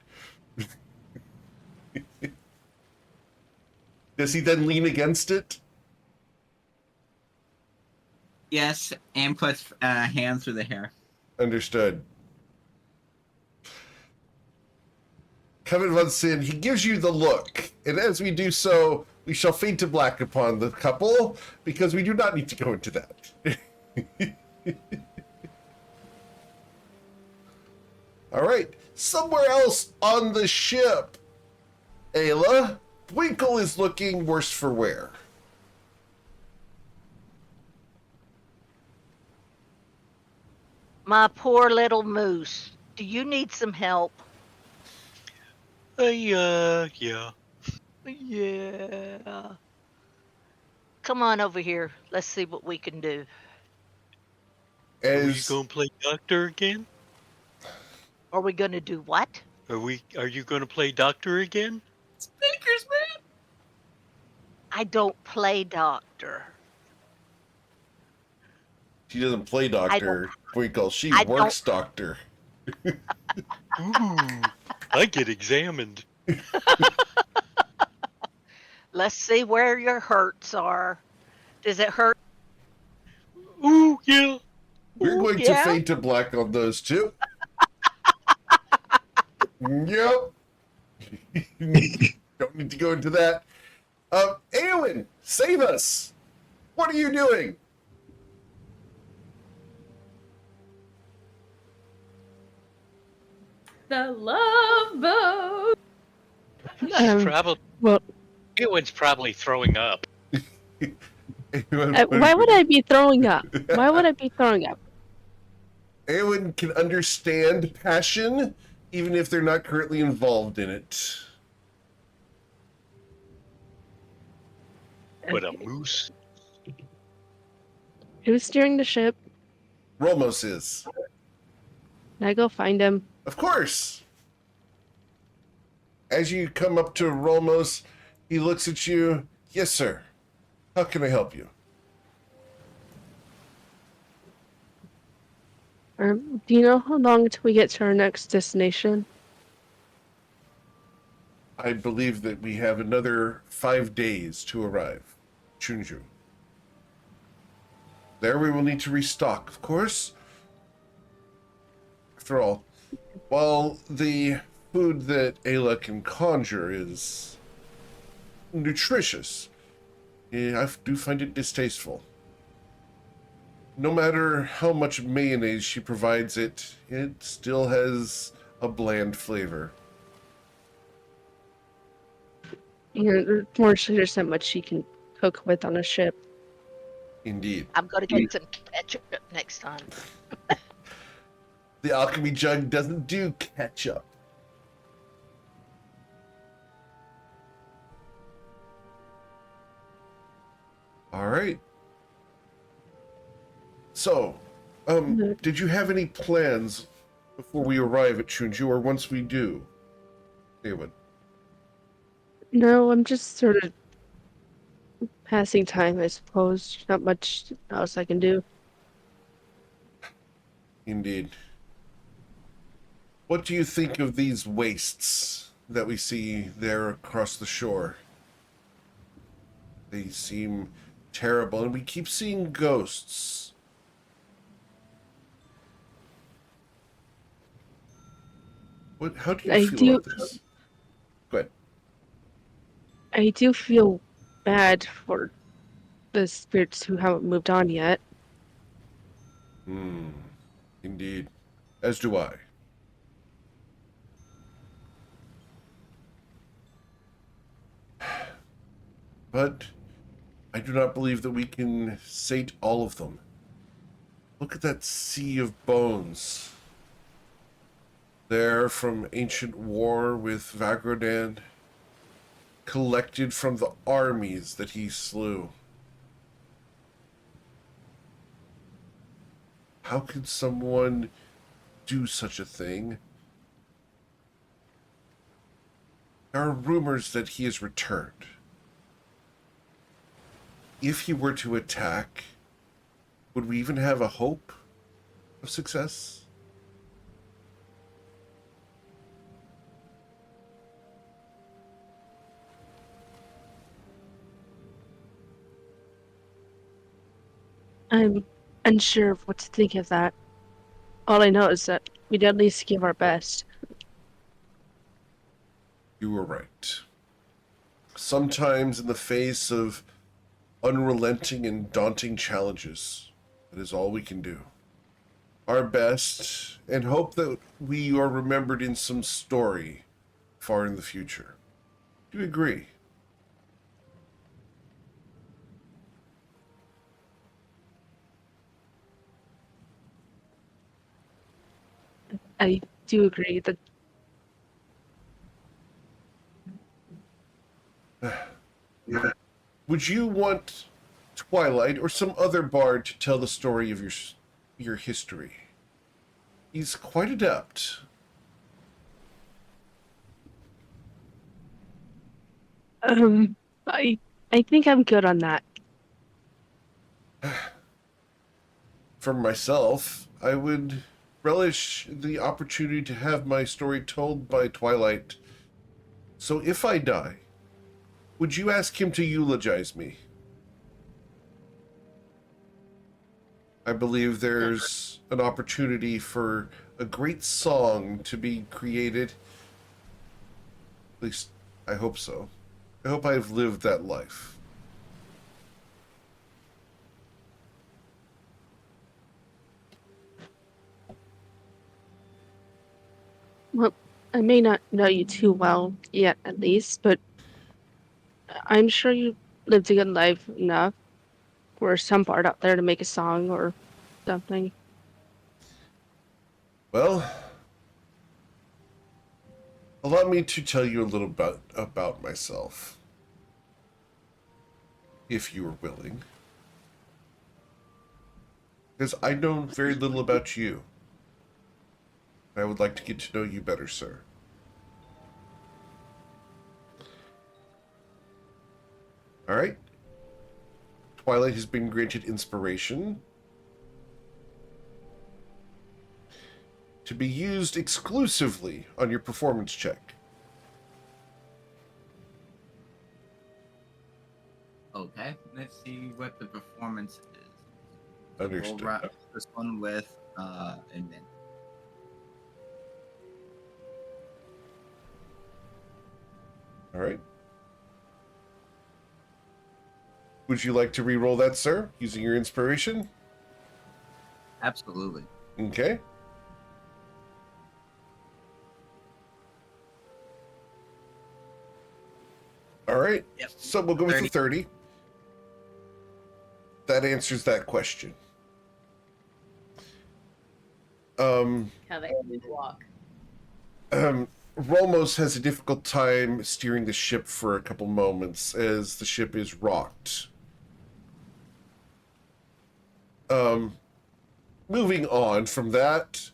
Does he then lean against it? Yes, and puts hands through the hair. Understood. Covet von Sin, he gives you the look, and as we do so, we shall fade to black upon the couple, because we do not need to go into that. All right, somewhere else on the ship, Ayla, Winkle is looking worse for wear. My poor little moose. Do you need some help? Yeah. Yeah. Come on over here. Let's see what we can do. Are we As gonna play doctor again? Are we gonna do what? Are you gonna play doctor again? Speakers, man! I don't play doctor. she doesn't play doctor, Winkle, she I works doctor. Ooh, I get examined. Let's see where your hurts are. Does it hurt? Ooh, yeah. We're Ooh, going to yeah? fade to black on those two. Yep. Don't need to go into that. Eowyn, save us. What are you doing? The Love Boat. She's probably. well- Eowyn's probably throwing up. Why would I be throwing up? Why would I be throwing up? Eowyn can understand passion, even if they're not currently involved in it. But a moose? Who's steering the ship? Rolmos is. Can I go find him? Of course. As you come up to Rolmos, he looks at you. Yes, sir. How can I help you? Do you know how long until we get to our next destination? I believe that we have another 5 days to arrive. Chunju. There we will need to restock, of course. After all, while the food that Ayla can conjure is nutritious, I do find it distasteful. No matter how much mayonnaise she provides it, it still has a bland flavor. You know, unfortunately, there's not much she can cook with on a ship. Indeed. I'm gonna get some ketchup next time. The alchemy jug doesn't do ketchup. All right. So, did you have any plans before we arrive at Chunju, or once we do? Eowyn? No, I'm just sort of passing time, I suppose. Not much else I can do. Indeed. What do you think of these wastes that we see there across the shore? They seem terrible, and we keep seeing ghosts. How do you feel about this? Go ahead. I do feel bad for the spirits who haven't moved on yet. Indeed. As do I. But I do not believe that we can sate all of them. Look at that sea of bones. There from ancient war with Vagrodan, collected from the armies that he slew. How could someone do such a thing? There are rumors that he has returned. If he were to attack, would we even have a hope of success? I'm unsure of what to think of that. All I know is that we'd at least give our best. You were right. Sometimes in the face of unrelenting and daunting challenges, that is all we can do. Our best, and hope that we are remembered in some story far in the future. Do you agree? I do agree that Would you want Twilight or some other bard to tell the story of your history? He's quite adept. I think I'm good on that. For myself, I would relish the opportunity to have my story told by Twilight. So if I die, would you ask him to eulogize me? I believe there's an opportunity for a great song to be created. At least, I hope so. I hope I've lived that life. Well, I may not know you too well yet, at least, but I'm sure you lived a good life enough for some bard out there to make a song or something. Well, allow me to tell you a little bit about myself, if you are willing. Because I know very little about you. I would like to get to know you better, sir. All right. Twilight has been granted inspiration to be used exclusively on your performance check. Okay, let's see what the performance is. Understood. We'll wrap this one with advantage. All right. Would you like to re-roll that, sir, using your inspiration? Absolutely. Okay. All right. Yep. So we'll go with 30. the 30. That answers that question. How they walk. Rolmos has a difficult time steering the ship for a couple moments as the ship is rocked. Moving on from that,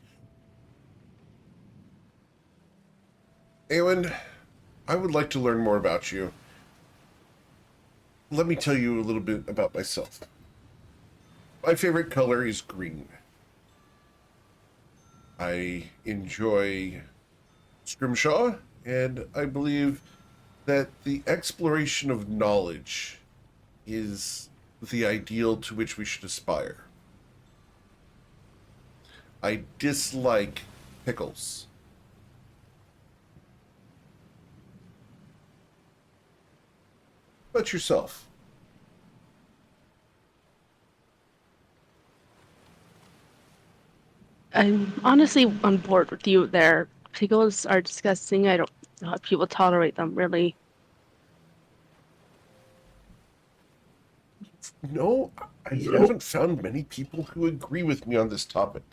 Eowyn, I would like to learn more about you. Let me tell you a little bit about myself. My favorite color is green. I enjoy Scrimshaw, and I believe that the exploration of knowledge is the ideal to which we should aspire. I dislike pickles. about yourself? I'm honestly on board with you there. Pickles are disgusting. I don't know if people tolerate them, really. No, I haven't found many people who agree with me on this topic.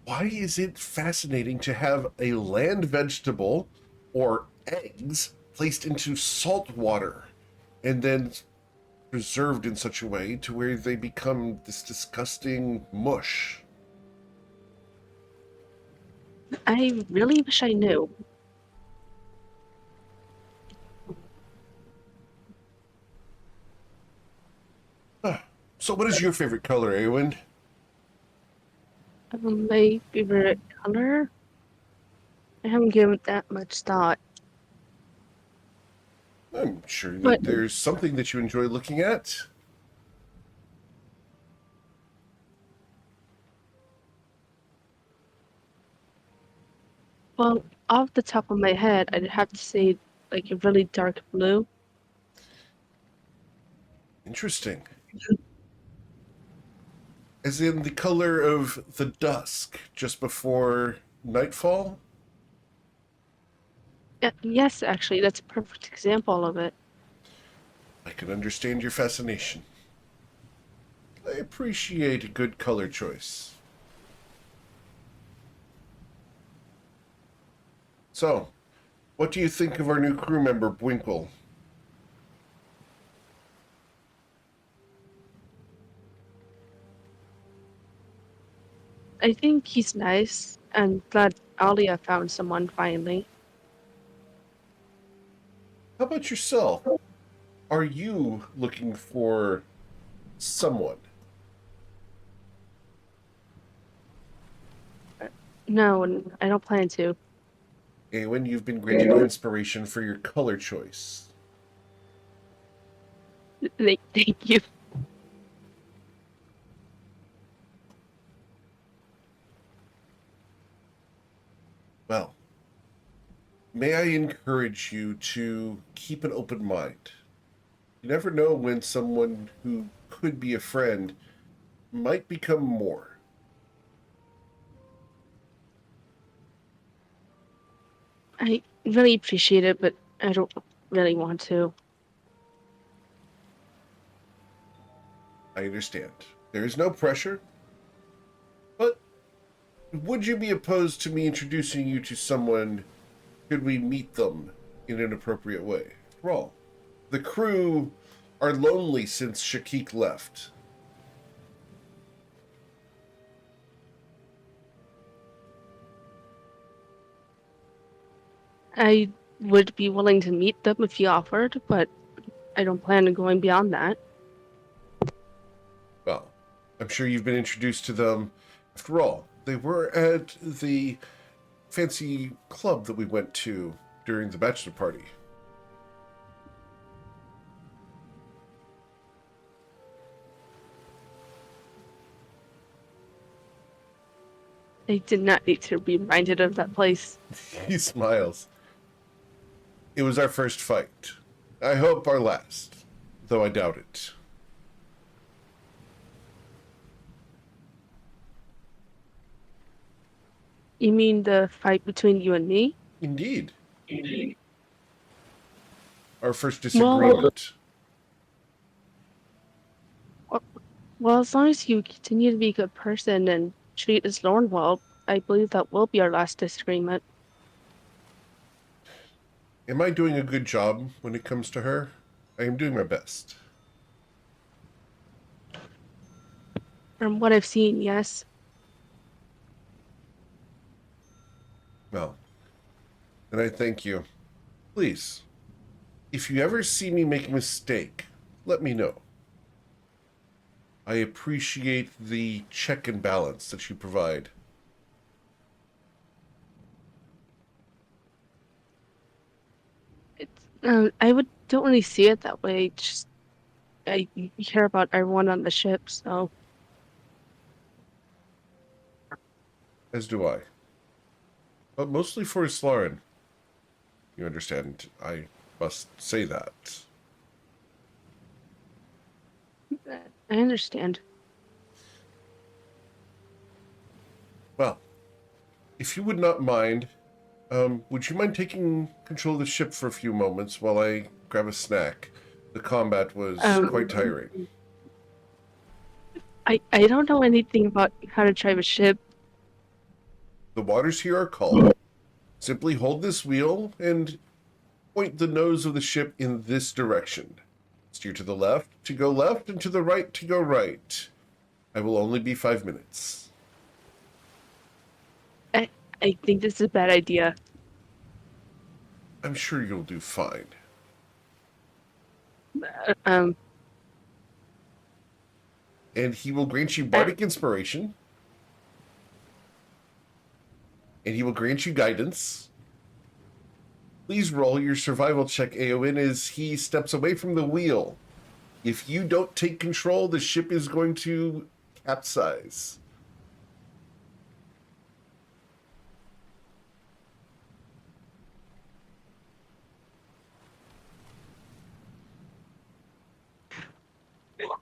Why is it fascinating to have a land vegetable or eggs placed into salt water and then preserved in such a way to where they become this disgusting mush? I really wish I knew. So what is your favorite color, Awen? My favorite color? I haven't given it that much thought. I'm sure But, that there's something that you enjoy looking at. well, off the top of my head, I'd have to say like a really dark blue. Interesting. As in the color of the dusk just before nightfall? Yes, actually, that's a perfect example of it. I can understand your fascination. I appreciate a good color choice. So, what do you think of our new crew member, Bwinkle? I think he's nice. I'm glad Alia found someone finally. How about yourself? Are you looking for someone? No, and I don't plan to. Awen, you've been granted inspiration for your color choice. Thank you. Well, may I encourage you to keep an open mind. You never know when someone who could be a friend might become more. I really appreciate it, but I don't really want to. I understand. There is no pressure, but would you be opposed to me introducing you to someone could we meet them in an appropriate way? After all, the crew are lonely since Shakik left. I would be willing to meet them if you offered, but I don't plan on going beyond that. Well, I'm sure you've been introduced to them. After all, they were at the fancy club that we went to during the bachelor party. I did not need to be reminded of that place. He smiles. It was our first fight. I hope our last, though I doubt it. You mean the fight between you and me? Indeed. Our first Well, disagreement. well, as long as you continue to be a good person and treat us Lauren well, I believe that will be our last disagreement. Am I doing a good job when it comes to her? I am doing my best. From what I've seen, yes. Well, and I thank you. Please, if you ever see me make a mistake, let me know. I appreciate the check and balance that you provide. I would don't really see it that way. Just I care about everyone on the ship, so As do I. But mostly for Slaren. You understand, I must say that. I understand. Well, if you would not mind, would you mind taking control of the ship for a few moments while I grab a snack? The combat was quite tiring. I don't know anything about how to drive a ship. The waters here are calm. Simply hold this wheel and point the nose of the ship in this direction. Steer to the left to go left and to the right to go right. I will only be 5 minutes. I think this is a bad idea. I'm sure you'll do fine. Um, And he will grant you bardic inspiration. And he will grant you guidance. Please roll your survival check, Aowen, as he steps away from the wheel. If you don't take control, the ship is going to capsize.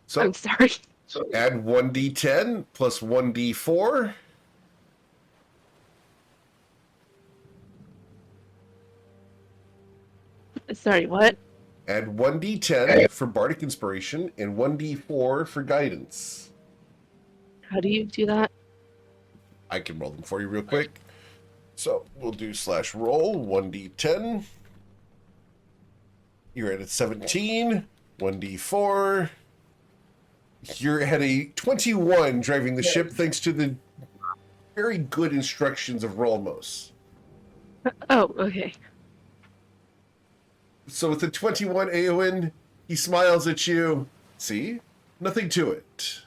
So I'm sorry. add 1d10 plus 1d4. Sorry, what? Add 1d10 for bardic inspiration and 1d4 for guidance. How do you do that? I can roll them for you real quick. So we'll do /roll 1d10. You're at a 17, 1d4. You're at a 21 driving the ship thanks to the very good instructions of Rolmos. Oh, okay. So with the 21 Aowen, he smiles at you. See? Nothing to it.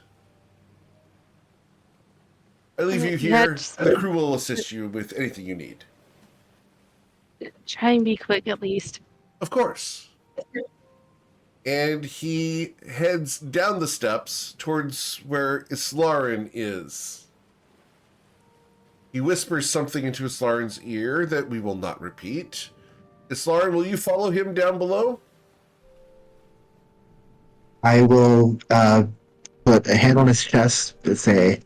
I leave you here. That's- The crew will assist you with anything you need. Try and be quick at least. Of course. And he heads down the steps towards where Islarin is. He whispers something into Islarin's ear that we will not repeat. Islarin, will you follow him down below? I will put a hand on his chest and say,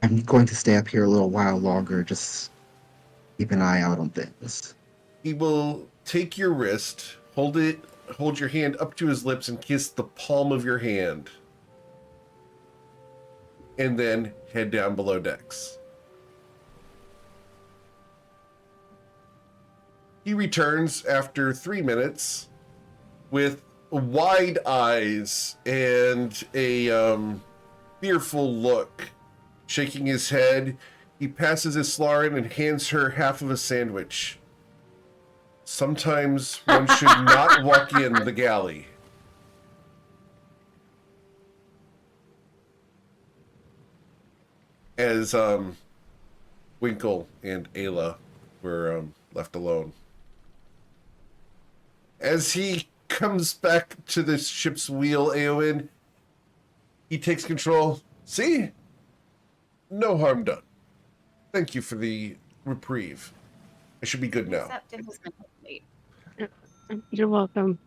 I'm going to stay up here a little while longer, just keep an eye out on things. He will take your wrist, hold your hand up to his lips and kiss the palm of your hand. And then head down below decks. He returns after 3 minutes with wide eyes and a fearful look. Shaking his head, he passes Islarin and hands her half of a sandwich. Sometimes one should not walk in the galley. As Winkle and Ayla were left alone. As he comes back to the ship's wheel, Aowen, he takes control. See? No harm done. Thank you for the reprieve. I should be good now. Except in his mental state. You're welcome.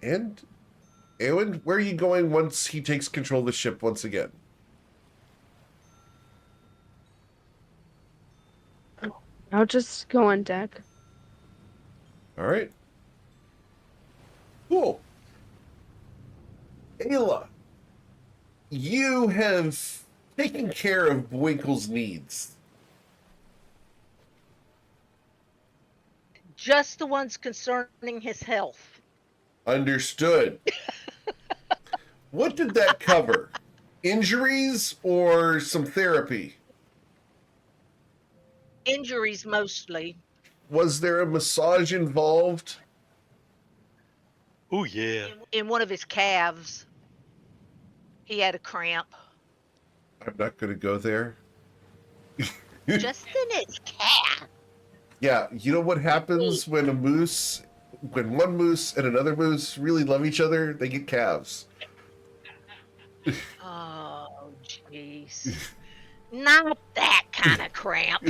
And, Aowen, where are you going once he takes control of the ship once again? I'll just go on deck. All right. Cool. Ayla, you have taken care of Winkle's needs. Just the ones concerning his health. Understood. What did that cover? Injuries or some therapy? Injuries mostly. Was there a massage involved? Oh yeah. In one of his calves, he had a cramp. I'm not going to go there. Just in his calf. Yeah, you know what happens when one moose and another moose really love each other? They get calves. Oh, jeez. Not that kind of cramp.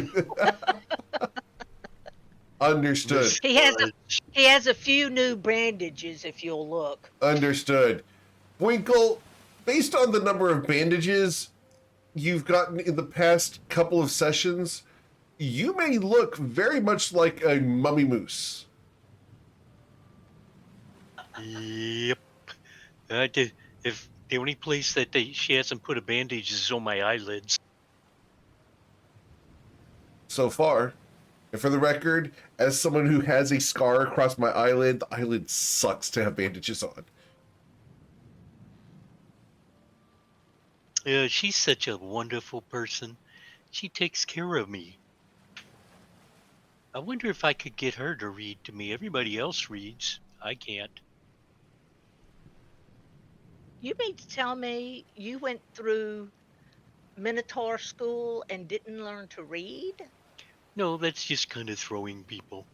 Understood. He has a few new bandages if you'll look. Understood. Winkle, based on the number of bandages you've gotten in the past couple of sessions, you may look very much like a mummy moose. Yep. If the only place that she hasn't put a bandage is on my eyelids. So far. And for the record, as someone who has a scar across my eyelid, the eyelid sucks to have bandages on. She's such a wonderful person. She takes care of me. I wonder if I could get her to read to me. Everybody else reads. I can't. You mean to tell me you went through Minotaur school and didn't learn to read? No, that's just kind of throwing people.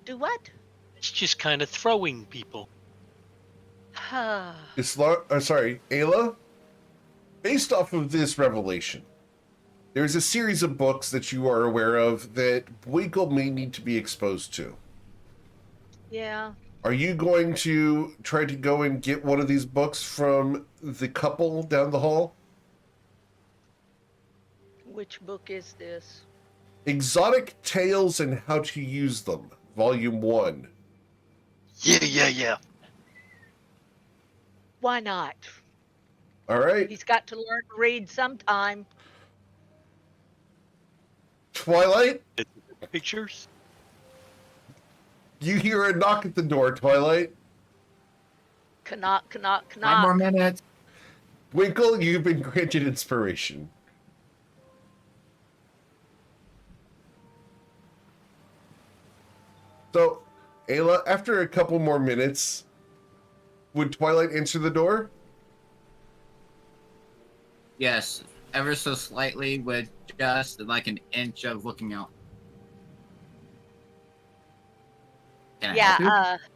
Do what? It's just kind of throwing people. Sorry, Ayla? Based off of this revelation, there's a series of books that you are aware of that Winkle may need to be exposed to. Yeah. Are you going to try to go and get one of these books from the couple down the hall? Which book is this? Exotic Tales and How to Use Them, Volume 1. Yeah. Why not? All right. He's got to learn to read sometime. Twilight, Pictures? you hear a knock at the door, Twilight. Knock. 5 more minutes. Winkle, you've been granted inspiration. So, Ayla, after a couple more minutes, would Twilight answer the door? Yes, ever so slightly with just like an inch of looking out. Can I help you?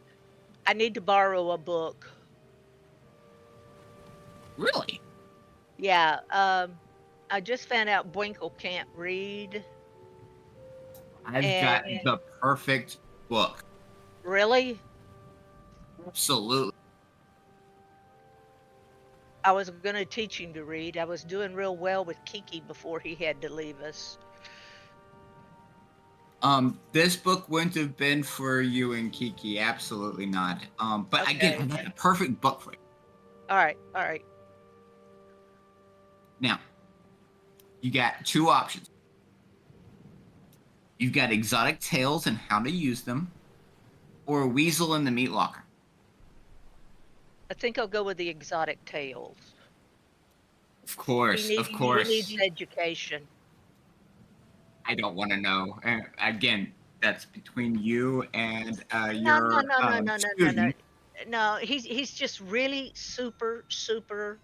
I need to borrow a book. Really? Yeah, I just found out Bwinkle can't read. I've got the perfect book. Really? Absolutely. I was going to teach him to read. I was doing real well with Kiki before he had to leave us. This book wouldn't have been for you and Kiki. Absolutely not. But Okay. again, I've got the perfect book for you. All right. Now, you got two options. You've got Exotic Tales and How to Use Them, or Weasel in the Meat Locker. I think I'll go with the Exotic Tales. Of course. He needs education. I don't want to know. Again, that's between you and No, your student. No, he's just really super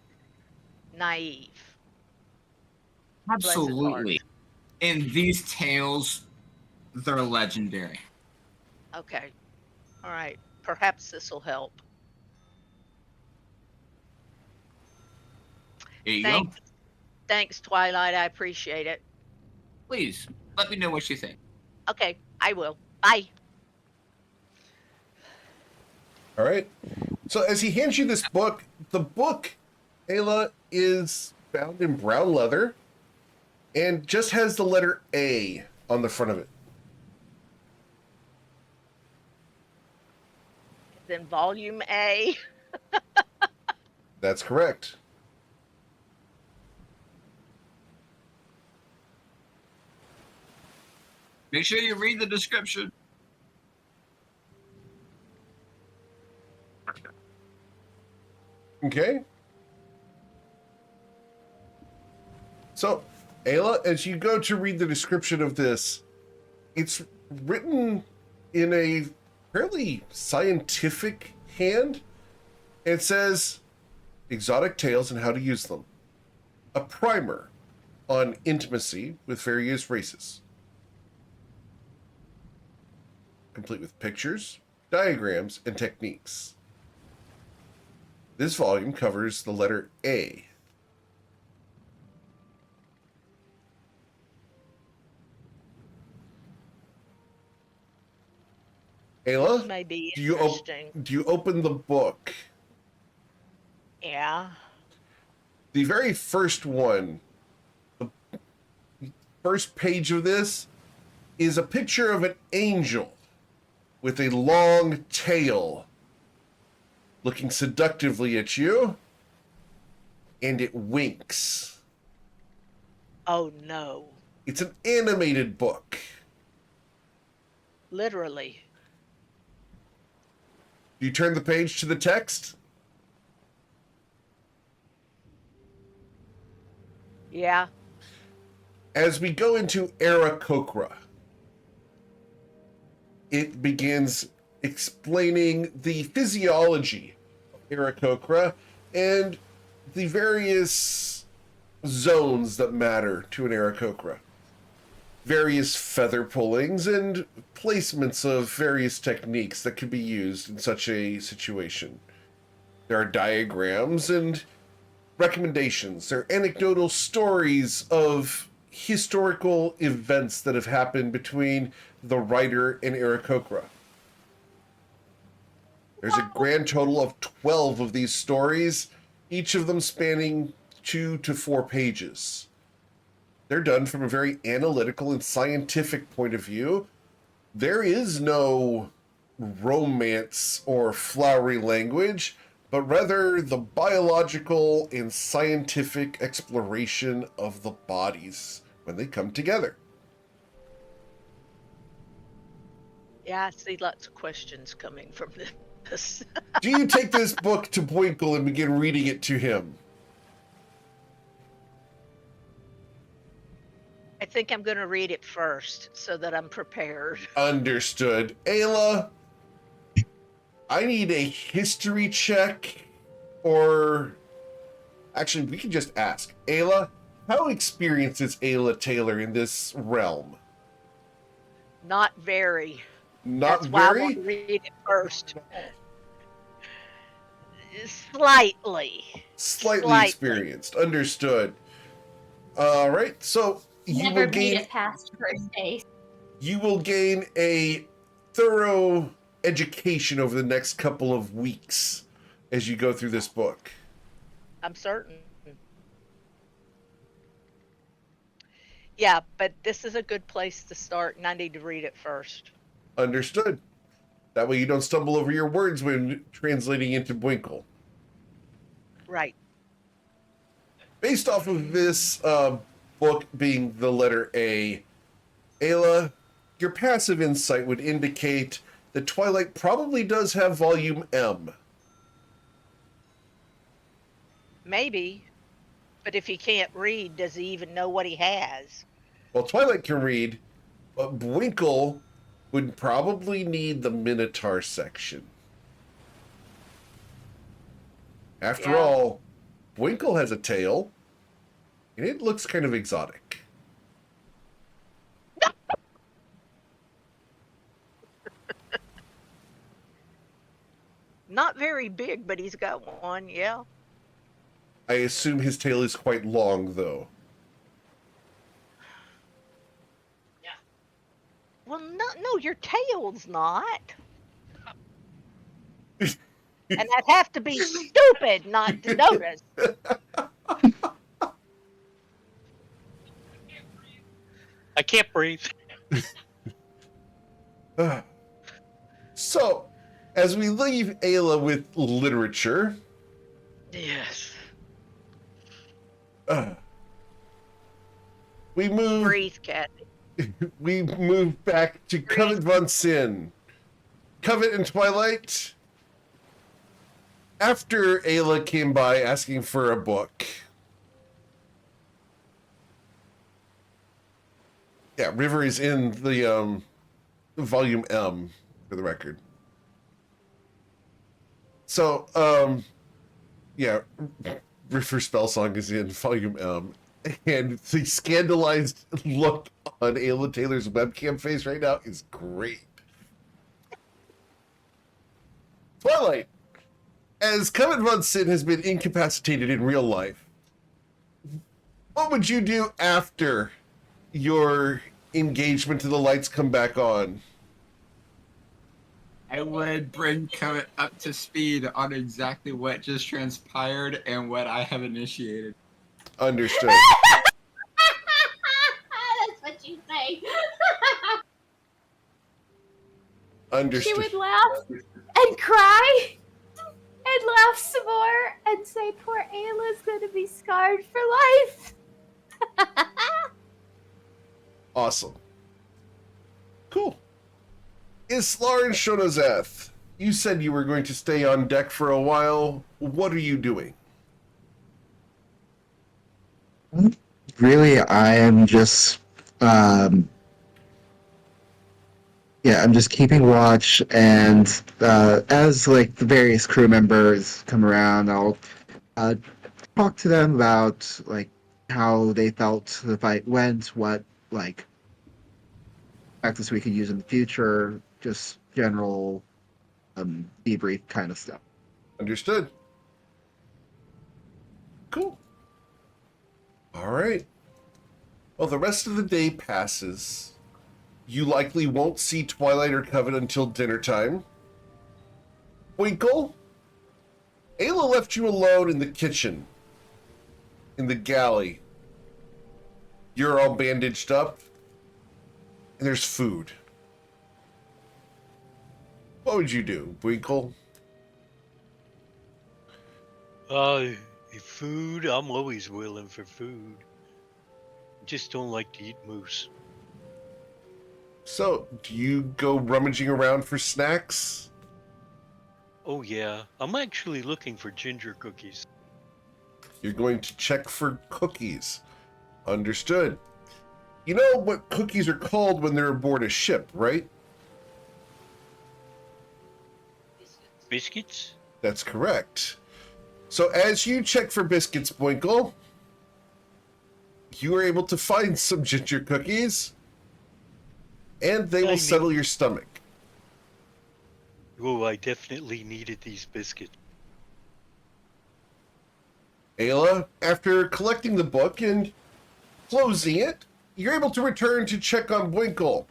naive. Bless his Absolutely. heart. And these tales, they're legendary. Okay. All right. Perhaps this will help. Here you go. Thanks, Twilight. I appreciate it. Please, let me know what you think. Okay, I will. Bye. All right. So as he hands you this book, the book, Ayla, is bound in brown leather and just has the letter A on the front of it. Then Volume A. That's correct. Make sure you read the description. Okay. So, Ayla, as you go to read the description of this, it's written in a fairly scientific hand. It says, Exotic Tales and How to Use Them. A primer on intimacy with various races. Complete with pictures, diagrams, and techniques. This volume covers the letter A. Ayla, This may be do you interesting. do you open the book? Yeah. The very first one, the first page of this, is a picture of an angel with a long tail looking seductively at you, and it winks. Oh no. It's an animated book. Literally. Do you turn the page to the text? Yeah. As we go into Era Kokra, it begins explaining the physiology of Era Kokra and the various zones that matter to an Era Kokra. Various feather pullings and placements of various techniques that could be used in such a situation. There are diagrams and recommendations. There are anecdotal stories of historical events that have happened between the writer and Aarakocra. There's a grand total of 12 of these stories, each of them spanning 2 to 4 pages. They're done from a very analytical and scientific point of view. There is no romance or flowery language, but rather the biological and scientific exploration of the bodies when they come together. Yeah, I see lots of questions coming from this. Do you take this book to Boinkle and begin reading it to him? I think I'm going to read it first so that I'm prepared. Understood. Ayla, I need a history check, or actually, we can just ask. Ayla, how experienced is Ayla Taylor in this realm? Not very. Not That's why I very? want to read it first. Slightly. Slightly experienced. Understood. All right, so you Never will made gain it past first base. you will gain a thorough education over the next couple of weeks as you go through this book. I'm certain. Yeah, but this is a good place to start, and I need to read it first. Understood. That way you don't stumble over your words when translating into Bwinkle. Right. Based off of this book being the letter A, Ayla, your passive insight would indicate that Twilight probably does have volume M. Maybe. But if he can't read, does he even know what he has? Well, Twilight can read, but Bwinkle would probably need the Minotaur section. After all, Bwinkle has a tail, and it looks kind of exotic. Not very big, but he's got one, yeah. I assume his tail is quite long, though. Well, no, your tail's not. And I'd have to be stupid not to notice. I can't breathe. So, as we leave Ayla with literature, Yes. we move Breathe, Kathy. we move back to Covet von Sin. Covet and Twilight. After Ayla came by asking for a book. Yeah, River is in the volume M, for the record. So, yeah, River Spellsong is in volume M. And the scandalized look on Ayla Taylor's webcam face right now is great. Twilight, as Covet von Sin has been incapacitated in real life, what would you do after your engagement to the lights come back on? I would bring Covet up to speed on exactly what just transpired and what I have initiated. Understood. That's what you say. She Understood. would laugh and cry and laugh some more and say, poor Ayla's gonna be scarred for life. Awesome. Cool. Islar and Shonozeth, you said you were going to stay on deck for a while. What are you doing? Really, I am just, yeah, I'm just keeping watch, and as like the various crew members come around, I'll uh, talk to them about like how they felt the fight went, what like practice we could use in the future, just general debrief kind of stuff. Understood. Cool. All right. Well, the rest of the day passes. You likely won't see Twilight or Covet until dinner time. Winkle, Ayla left you alone in the kitchen, in the galley. You're all bandaged up, and there's food. What would you do, Winkle? Food. I'm always willing for food. Just don't like to eat moose. So, do you go rummaging around for snacks? Oh yeah, I'm actually looking for ginger cookies. You're going to check for cookies. Understood. You know what cookies are called when they're aboard a ship, right? Biscuits? That's correct. So as you check for biscuits, Boinkle, you are able to find some ginger cookies, and they will settle your stomach. Oh, I definitely needed these biscuits. Ayla, after collecting the book and closing it, you're able to return to check on Winkle.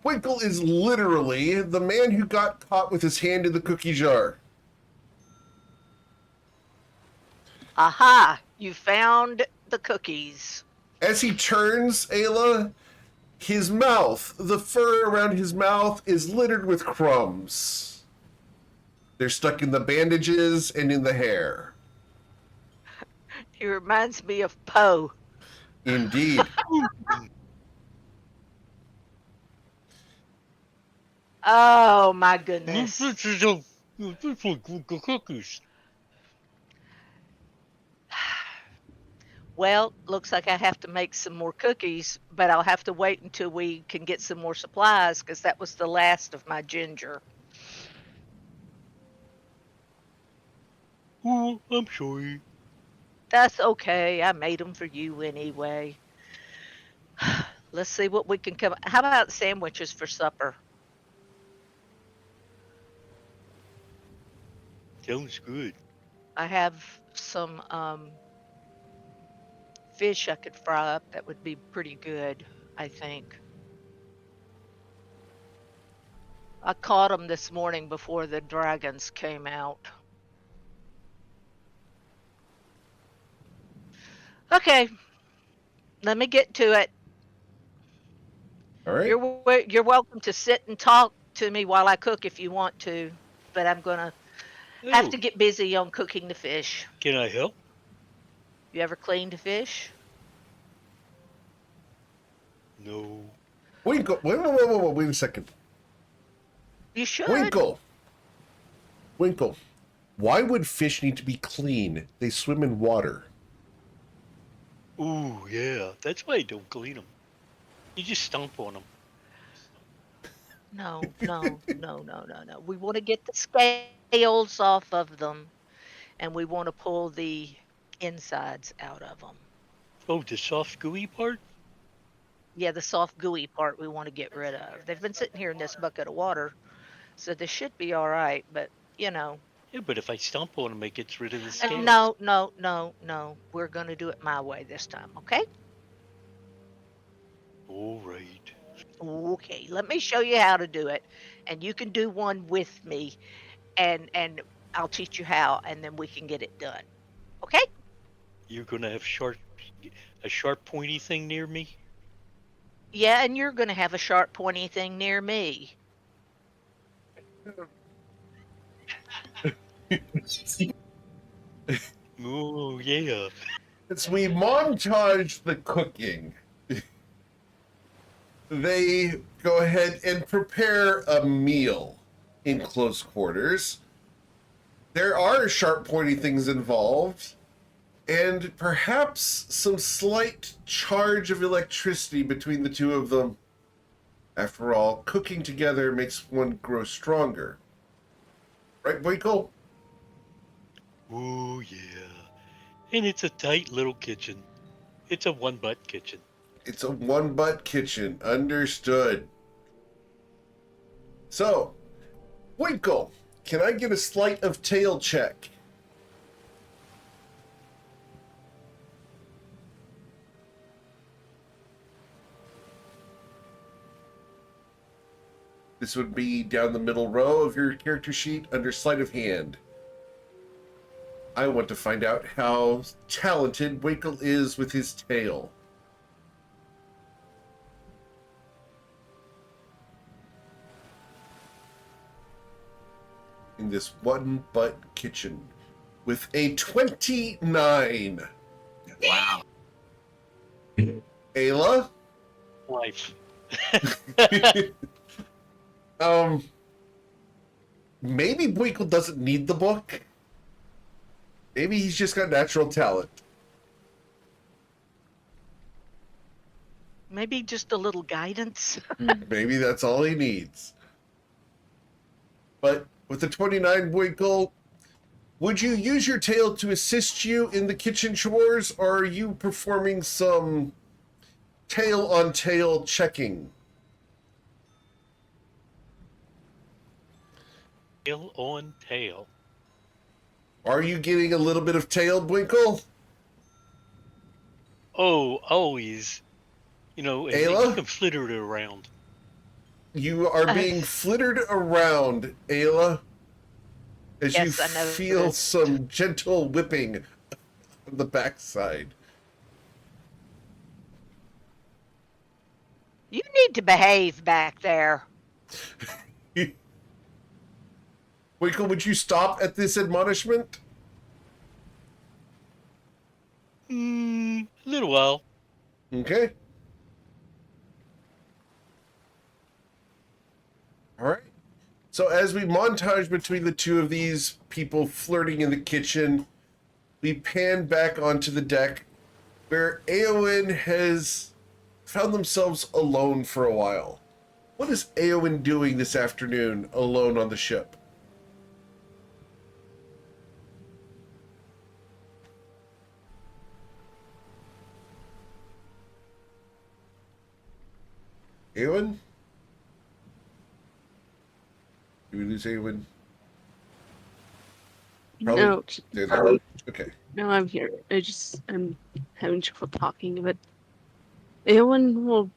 Winkle is literally the man who got caught with his hand in the cookie jar. Aha! You found the cookies. As he turns, Ayla, his mouth, the fur around his mouth is littered with crumbs. They're stuck in the bandages and in the hair. He reminds me of Poe. Indeed. Oh my goodness. Cookies. Well, looks like I have to make some more cookies, but I'll have to wait until we can get some more supplies because that was the last of my ginger. Oh, I'm sorry. That's okay. I made them for you anyway. Let's see what we can come. How about sandwiches for supper? Sounds good. I have some fish I could fry up that would be pretty good, I think. I caught them this morning before the dragons came out. Okay, let me get to it. All right. You're welcome to sit and talk to me while I cook if you want to, but I'm gonna have Oh, to get busy on cooking the fish. can I help? You ever cleaned a fish? No. Winkle, wait a second. You should. Winkle. Winkle. Why would fish need to be clean? They swim in water. Ooh, yeah. That's why I don't clean them. You just stomp on them. No. We want to get the scales off of them, and we want to pull the insides out of them. Oh, the soft gooey part? Yeah, the soft gooey part we want to get rid of. They've been sitting here in this bucket of water, so this should be all right. But you know, Yeah, but if I stomp on them, it gets rid of the scales. no. We're gonna do it my way this time, okay? All right. Okay, let me show you how to do it, and you can do one with me, and I'll teach you how, and then we can get it done. Okay? You're gonna have a sharp pointy thing near me? Yeah, and you're gonna have a sharp pointy thing near me. Oh, yeah. As we montage the cooking, they go ahead and prepare a meal in close quarters. There are sharp, pointy things involved, and perhaps some slight charge of electricity between the two of them. After all, cooking together makes one grow stronger. Right, Michael? Oh, yeah. And it's a tight little kitchen. It's a one-butt kitchen. It's a one-butt kitchen. Understood. So, Winkle, can I get a sleight of tail check? This would be down the middle row of your character sheet under sleight of hand. I want to find out how talented Winkle is with his tail. In this one butt kitchen with a 29. Wow. Ayla? Life. Maybe Winkle doesn't need the book. Maybe he's just got natural talent. Maybe just a little guidance. Maybe that's all he needs. But with the 29, Winkle, would you use your tail to assist you in the kitchen chores, or are you performing some tail-on-tail checking? Tail on tail. Are you getting a little bit of tail, Winkle? Oh, always. You know, and Ayla? you can flitter it around. You are being flittered around, Ayla, as you Yes, I know feel this. some gentle whipping on the backside. You need to behave back there. Winkle, would you stop at this admonishment? A little while. Okay. All right. So as we montage between the two of these people flirting in the kitchen, we pan back onto the deck where Eowyn has found themselves alone for a while. What is Eowyn doing this afternoon alone on the ship? Eowyn? Did we lose Eowyn? Probably. No, Okay. no, I'm here. I'm having trouble talking, but Eowyn will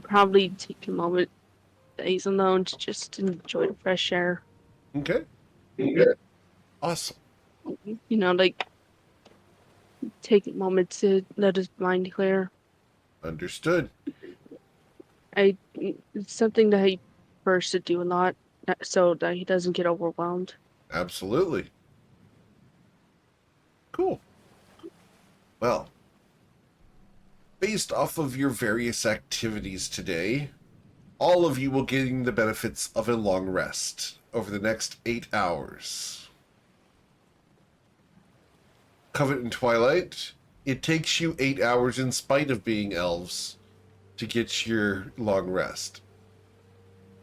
probably take a moment that he's alone to just enjoy the fresh air. Okay. Awesome. You know, like take a moment to let his mind clear. Understood. It's something that he prefers to do a lot, so that he doesn't get overwhelmed. Absolutely. Cool. Well, based off of your various activities today, all of you will gain the benefits of a long rest over the next 8 hours. Covet and Twilight, it takes you 8 hours in spite of being elves to get your long rest.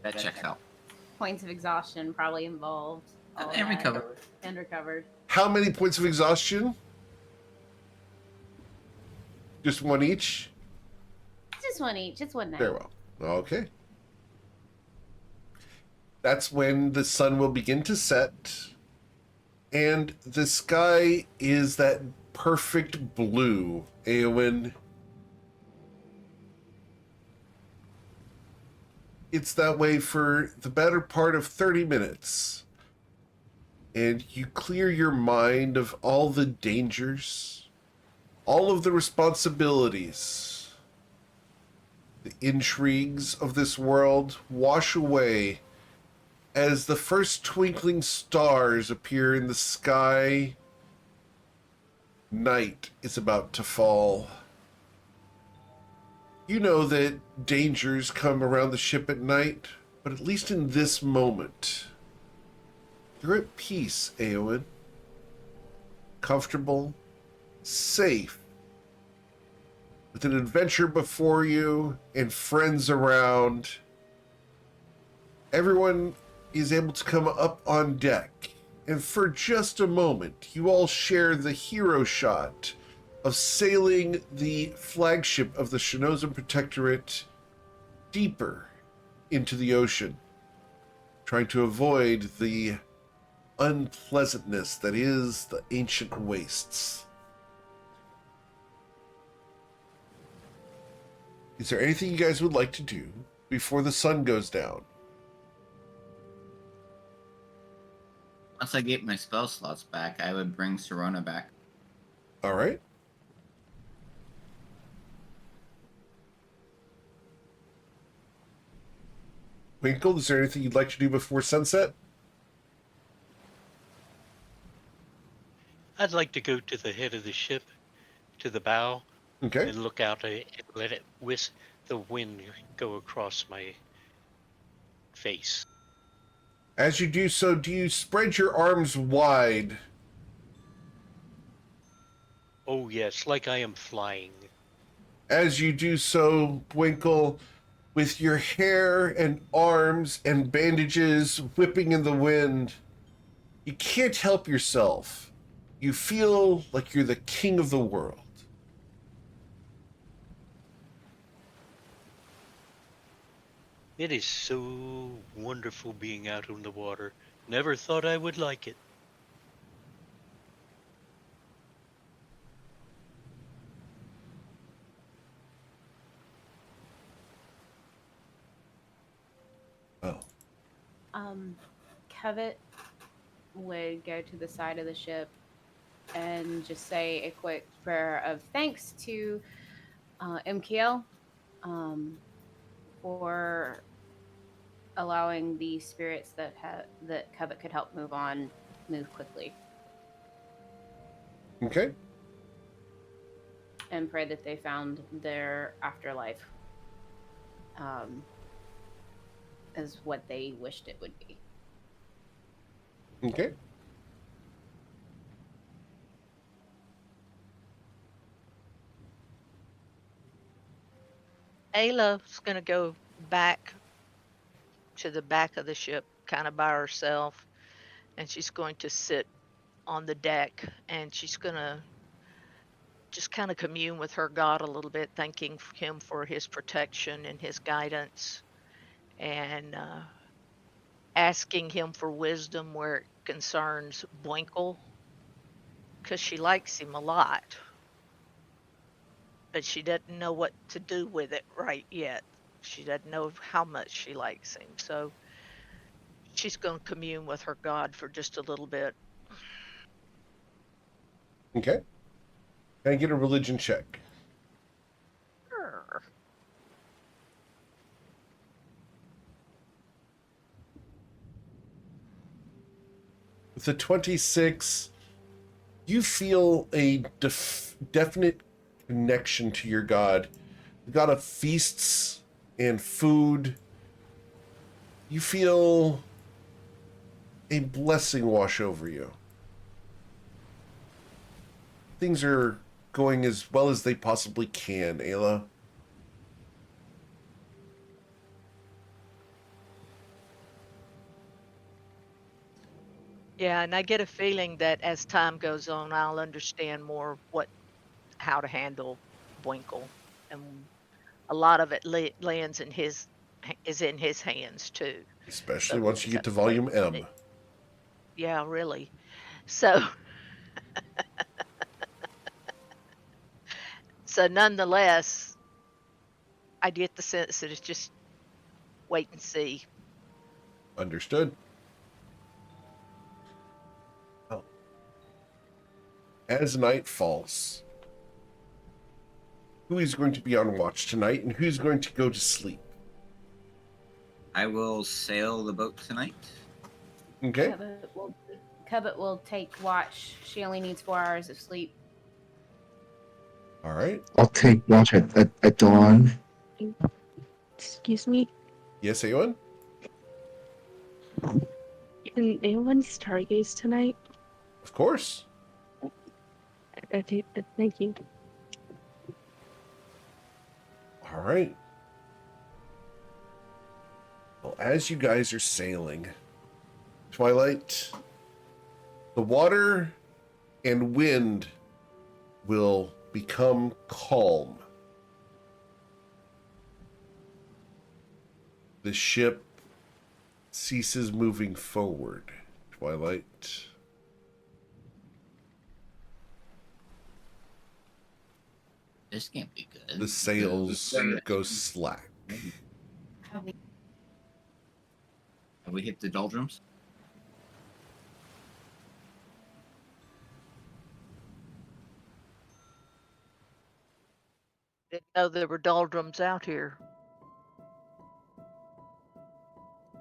That checks out. Points of exhaustion probably involved. all And that. recover. And recovered. How many points of exhaustion? Just one each? Just one each. Just one night. Very well. Okay. That's when the sun will begin to set, and the sky is that perfect blue, Eowyn, it's that way for the better part of 30 minutes. And you clear your mind of all the dangers, all of the responsibilities, the intrigues of this world wash away as the first twinkling stars appear in the sky. Night is about to fall. You know that dangers come around the ship at night, but at least in this moment, you're at peace, Eowyn. Comfortable, safe, with an adventure before you and friends around. Everyone is able to come up on deck, and for just a moment, you all share the hero shot of sailing the flagship of the Shinozan Protectorate deeper into the ocean, trying to avoid the unpleasantness that is the ancient wastes. Is there anything you guys would like to do before the sun goes down? Once I get my spell slots back, I would bring Serona back. All right. Winkle, is there anything you'd like to do before sunset? I'd like to go to the head of the ship, to the bow, Okay. and look out and let it whisk the wind go across my face. As you do so, do you spread your arms wide? Oh yes, like I am flying. As you do so, Winkle, with your hair and arms and bandages whipping in the wind, you can't help yourself. You feel like you're the king of the world. It is so wonderful being out on the water. Never thought I would like it. Oh. Covet would go to the side of the ship and just say a quick prayer of thanks to MKL for allowing the spirits that Covet could help move quickly, Okay. and pray that they found their afterlife as what they wished it would be. Okay. Ayla's going to go back to the back of the ship, kind of by herself, and she's going to sit on the deck, and she's going to just kind of commune with her God a little bit, thanking him for his protection and his guidance, and asking him for wisdom where it concerns Boinkle, because she likes him a lot, but she doesn't know what to do with it right yet. She doesn't know how much she likes him, so she's going to commune with her God for just a little bit. Okay. Can I get a religion check? Sure. With the 26, you feel a definite connection to your God. The God of feasts and food. You feel a blessing wash over you. Things are going as well as they possibly can, Ayla. Yeah, and I get a feeling that as time goes on, I'll understand more how to handle Boinkle, and a lot of it lands is in his hands too. Especially So we once you just get have to to wait volume and M. see. Yeah, really. So, so nonetheless, I get the sense that it's just wait and see. Understood. Well, as night falls, who is going to be on watch tonight and who's going to go to sleep? I will sail the boat tonight. Okay. Covet will take watch. She only needs 4 hours of sleep. All right. I'll take watch at dawn. Excuse me? Yes, Aowen? Can anyone stargaze tonight? Of course. Okay, thank you. All right. Well, as you guys are sailing, Twilight, the water and wind will become calm. The ship ceases moving forward. Twilight. This can't be good. The sails go slack. Have we hit the doldrums? Didn't know there were doldrums out here.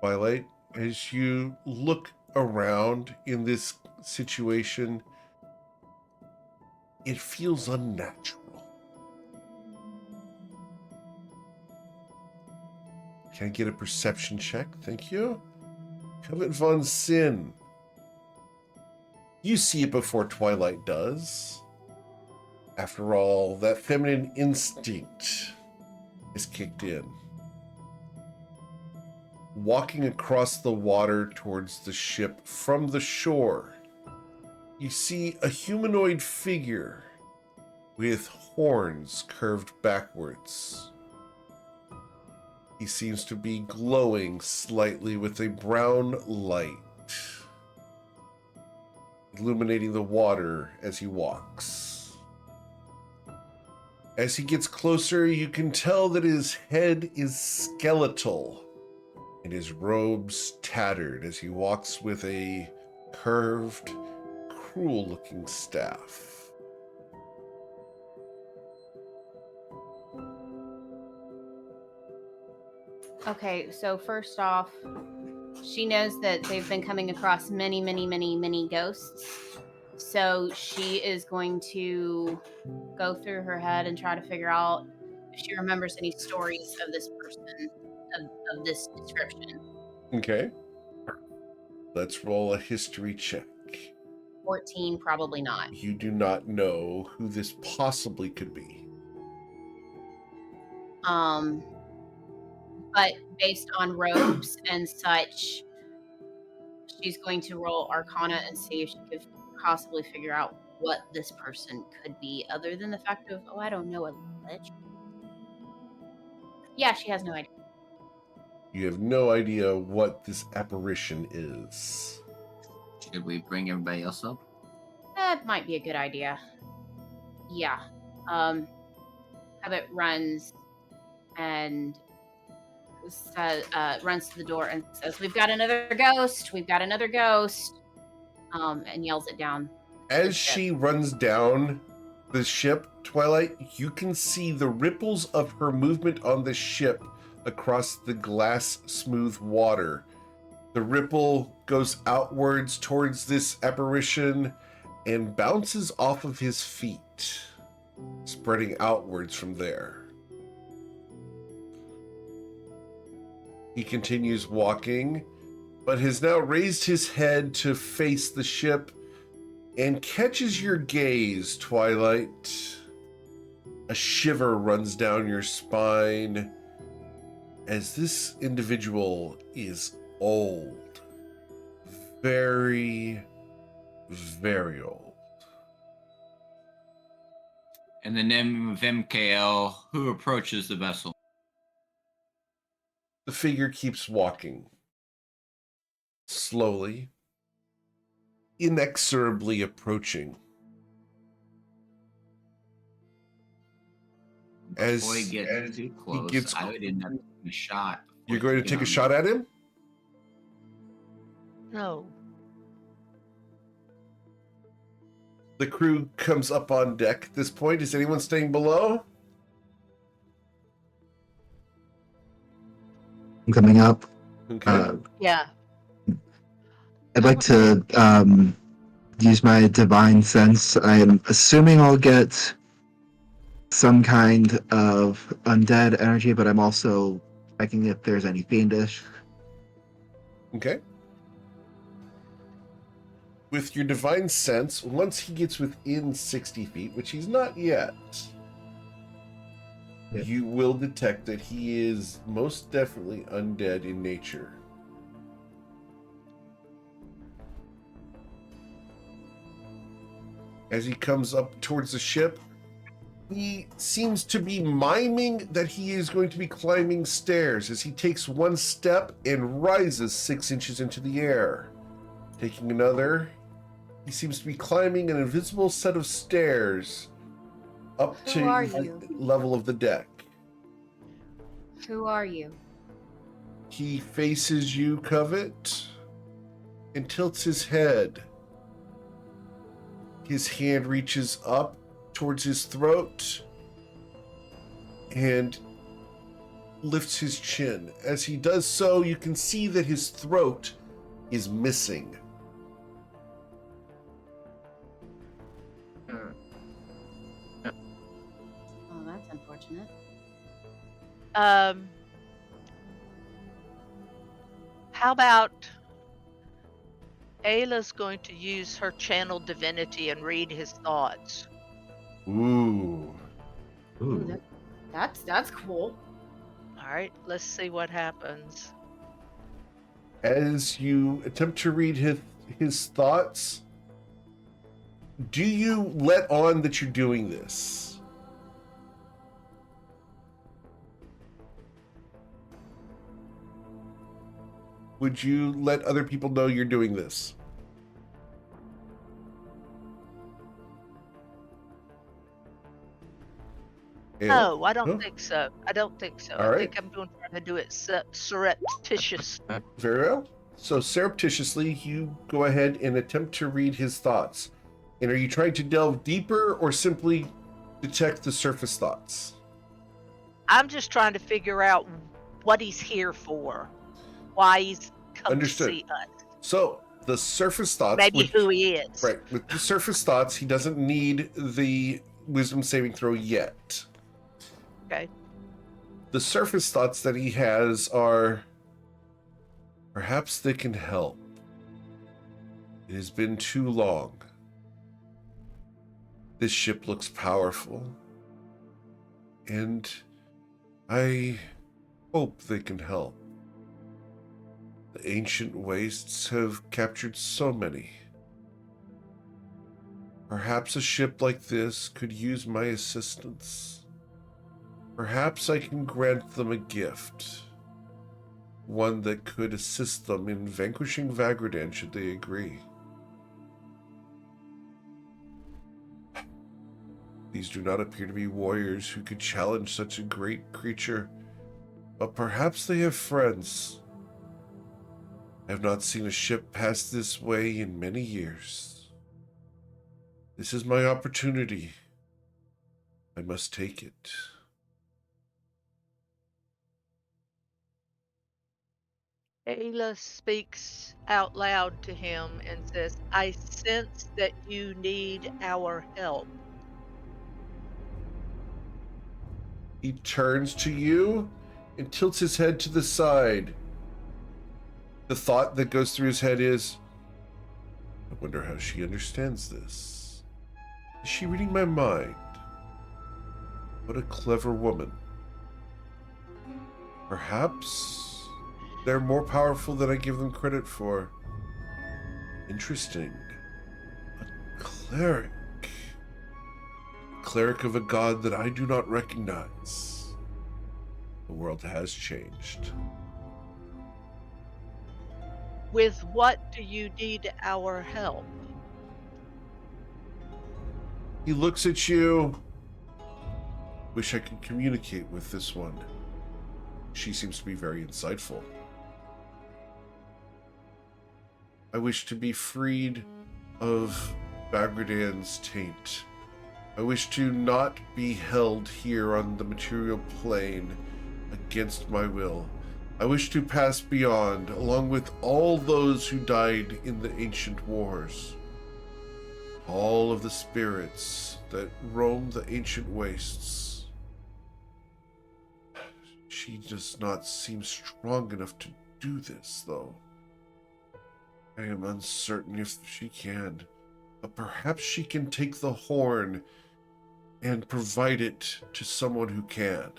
Twilight, as you look around in this situation, it feels unnatural. Can I get a perception check? Thank you. Covet von Sin. You see it before Twilight does. After all, that feminine instinct is kicked in. Walking across the water towards the ship from the shore, you see a humanoid figure with horns curved backwards. He seems to be glowing slightly with a brown light, illuminating the water as he walks. As he gets closer, you can tell that his head is skeletal and his robes tattered as he walks with a curved, cruel-looking staff. Okay, so first off, she knows that they've been coming across many, many, many, many ghosts. So she is going to go through her head and try to figure out if she remembers any stories of this person, of this description. Okay. Let's roll a history check. 14, probably not. You do not know who this possibly could be. But based on robes and such, she's going to roll Arcana and see if she could possibly figure out what this person could be, other than the fact of, I don't know, a lich. Yeah, she has no idea. You have no idea what this apparition is. Should we bring everybody else up? That might be a good idea. Yeah. Habit runs and runs to the door and says, "We've got another ghost. We've got another ghost." And yells it down. As she runs down the ship, Twilight, you can see the ripples of her movement on the ship across the glass smooth water. The ripple goes outwards towards this apparition and bounces off of his feet, spreading outwards from there. He continues walking, but has now raised his head to face the ship and catches your gaze, Twilight. A shiver runs down your spine as this individual is old. Very, very old. In the name of MKL, who approaches the vessel? The figure keeps walking. Slowly, inexorably approaching. Before he gets too close, gets I would end up getting a shot You're going to take a shot at him? No. The crew comes up on deck at this point. Is anyone staying below? I'm coming up. Okay. Yeah. I'd like to use my divine sense. I am assuming I'll get some kind of undead energy, but I'm also checking if there's any fiendish. Okay. With your divine sense, once he gets within 60 feet, which he's not yet, Yep. you will detect that he is most definitely undead in nature. As he comes up towards the ship, he seems to be miming that he is going to be climbing stairs as he takes one step and rises 6 inches into the air. Taking another, he seems to be climbing an invisible set of stairs up Who to are the you? level of the deck. Who are you? He faces you, Covet, and tilts his head. His hand reaches up towards his throat and lifts his chin. As he does so, you can see that his throat is missing. Oh, that's unfortunate. How about Ayla's going to use her channel divinity and read his thoughts? Ooh. Ooh. That's cool. All right, let's see what happens. As you attempt to read his thoughts, do you let on that you're doing this? Would you let other people know you're doing this? Ayla? No, I don't No? think so. I don't think so. All I right. think I'm going to try to do it surreptitious. Very well. So surreptitiously, you go ahead and attempt to read his thoughts. And are you trying to delve deeper or simply detect the surface thoughts? I'm just trying to figure out what he's here for, why he's come Understood. to see us, So the surface thoughts, maybe who he is. right? With the surface thoughts, he doesn't need the wisdom saving throw yet. Okay. The surface thoughts that he has are, perhaps they can help. It has been too long. This ship looks powerful, and I hope they can help. The ancient wastes have captured so many. Perhaps a ship like this could use my assistance. Perhaps I can grant them a gift. One that could assist them in vanquishing Vagradan should they agree. These do not appear to be warriors who could challenge such a great creature, but perhaps they have friends. I have not seen a ship pass this way in many years. This is my opportunity. I must take it. Ayla speaks out loud to him and says, I sense that you need our help. He turns to you and tilts his head to the side. The thought that goes through his head is, I wonder how she understands this. Is she reading my mind? What a clever woman. Perhaps they're more powerful than I give them credit for. Interesting. A cleric. Cleric of a god that I do not recognize. The world has changed. With what do you need our help? He looks at you. Wish I could communicate with this one. She seems to be very insightful. I wish to be freed of Bagridan's taint. I wish to not be held here on the material plane against my will. I wish to pass beyond, along with all those who died in the ancient wars. All of the spirits that roam the ancient wastes. She does not seem strong enough to do this, though. I am uncertain if she can, but perhaps she can take the horn and provide it to someone who can.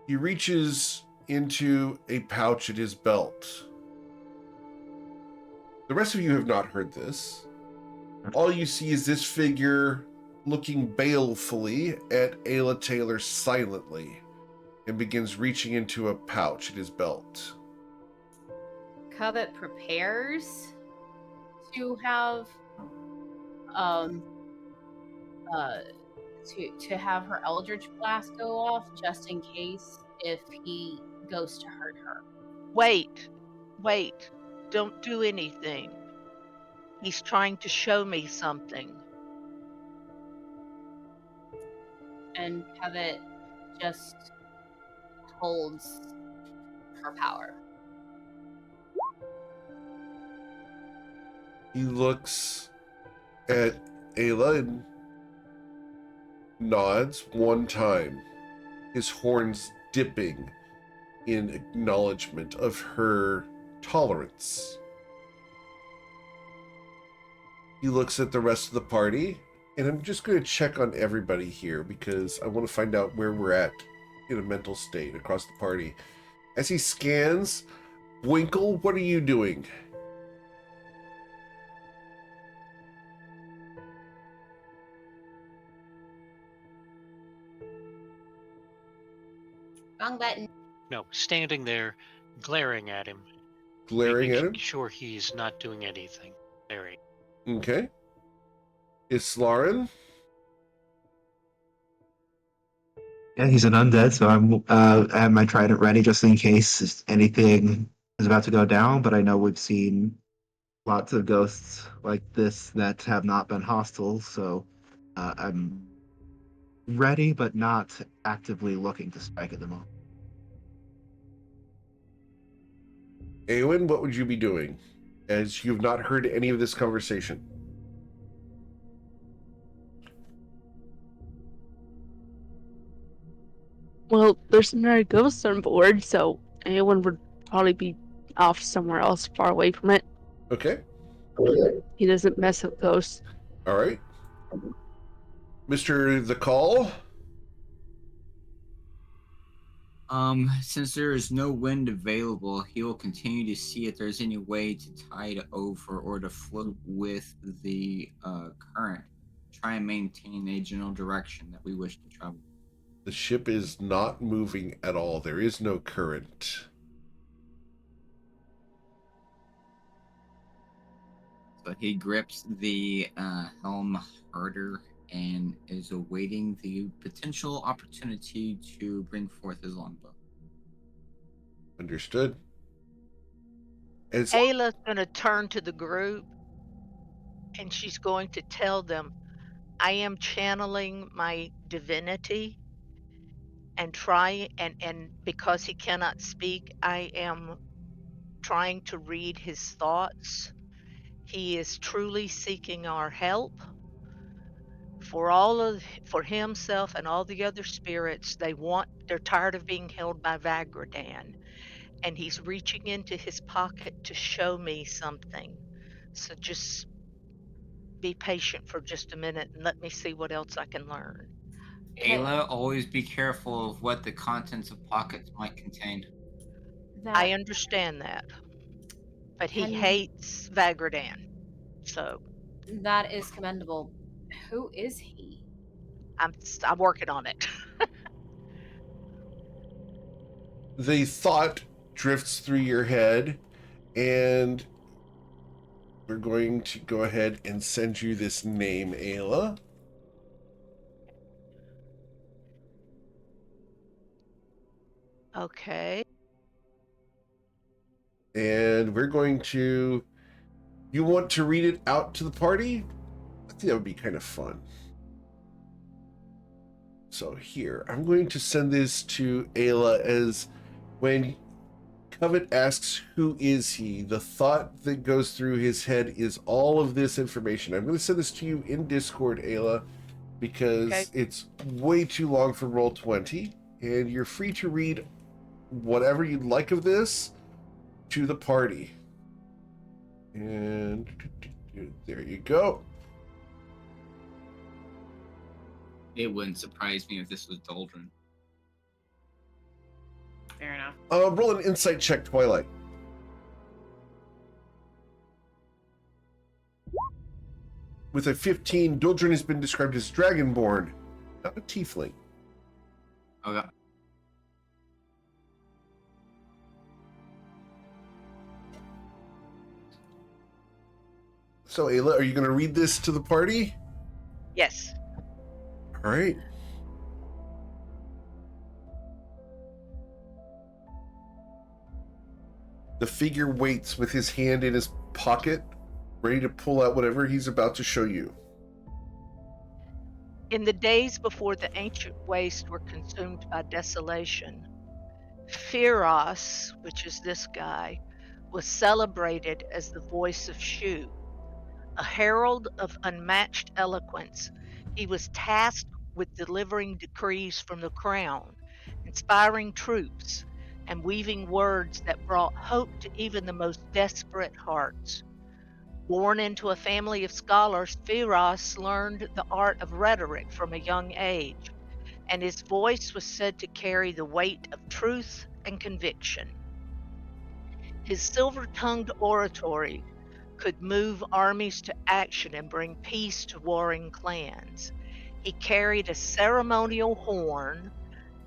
He reaches into a pouch at his belt. The rest of you have not heard this. All you see is this figure looking balefully at Ayla Taylor silently and begins reaching into a pouch at his belt. Covet prepares to have to have her Eldritch Blast go off just in case if he goes to hurt her. Wait. Don't do anything. He's trying to show me something. And Covet just holds her power. He looks at Ayla and nods one time, his horns dipping in acknowledgement of her tolerance. He looks at the rest of the party, and I'm just going to check on everybody here because I want to find out where we're at in a mental state across the party. As he scans, Winkle, what are you doing? Wrong button. No, standing there, glaring at him. Glaring at him? Making sure he's not doing anything. Glaring. Okay. Islaren? Yeah, he's an undead, so I have my trident ready just in case anything is about to go down. But I know we've seen lots of ghosts like this that have not been hostile, so I'm ready, but not actively looking to strike at the moment. Eowyn, what would you be doing as you've not heard any of this conversation? Well, there's no ghosts on board, so anyone would probably be off somewhere else far away from it. Okay. He doesn't mess with ghosts. All right. Mr. The Call? Since there is no wind available, he will continue to see if there's any way to tide over or to float with the current. Try and maintain a general direction that we wish to travel. The ship is not moving at all. There is no current. So he grips the helm harder and is awaiting the potential opportunity to bring forth his longbow. Understood. As Ayla's going to turn to the group and she's going to tell them, I am channeling my divinity and and because he cannot speak, I am trying to read his thoughts. He is truly seeking our help. For himself and all the other spirits, they're tired of being held by Vagradan, and he's reaching into his pocket to show me something. So just be patient for just a minute and let me see what else I can learn. Ayla, always be careful of what the contents of pockets might contain. I understand that, but he hates Vagradan, so That is commendable. Who is he? I'm working on it. the thought drifts through your head, and we're going to go ahead and send you this name, Ayla. Okay. And we're going to. You want to read it out to the party? I think that would be kind of fun. So here, I'm going to send this to Ayla as when Covet asks, who is he? The thought that goes through his head is all of this information. I'm going to send this to you in Discord, Ayla, because Okay. it's way too long for Roll20, and you're free to read whatever you'd like of this to the party. And there you go. It wouldn't surprise me if this was Doldrin. Fair enough. Roll an insight check, Twilight. With a 15, Doldrin has been described as Dragonborn, not a tiefling. Okay. So, Ayla, are you going to read this to the party? Yes. All right. The figure waits with his hand in his pocket, ready to pull out whatever he's about to show you. In the days before the ancient wastes were consumed by desolation, Firos, which is this guy, was celebrated as the voice of Shu. A herald of unmatched eloquence, he was tasked with delivering decrees from the crown, inspiring troops, and weaving words that brought hope to even the most desperate hearts. Born into a family of scholars, Firas learned the art of rhetoric from a young age, and his voice was said to carry the weight of truth and conviction. His silver-tongued oratory could move armies to action and bring peace to warring clans. He carried a ceremonial horn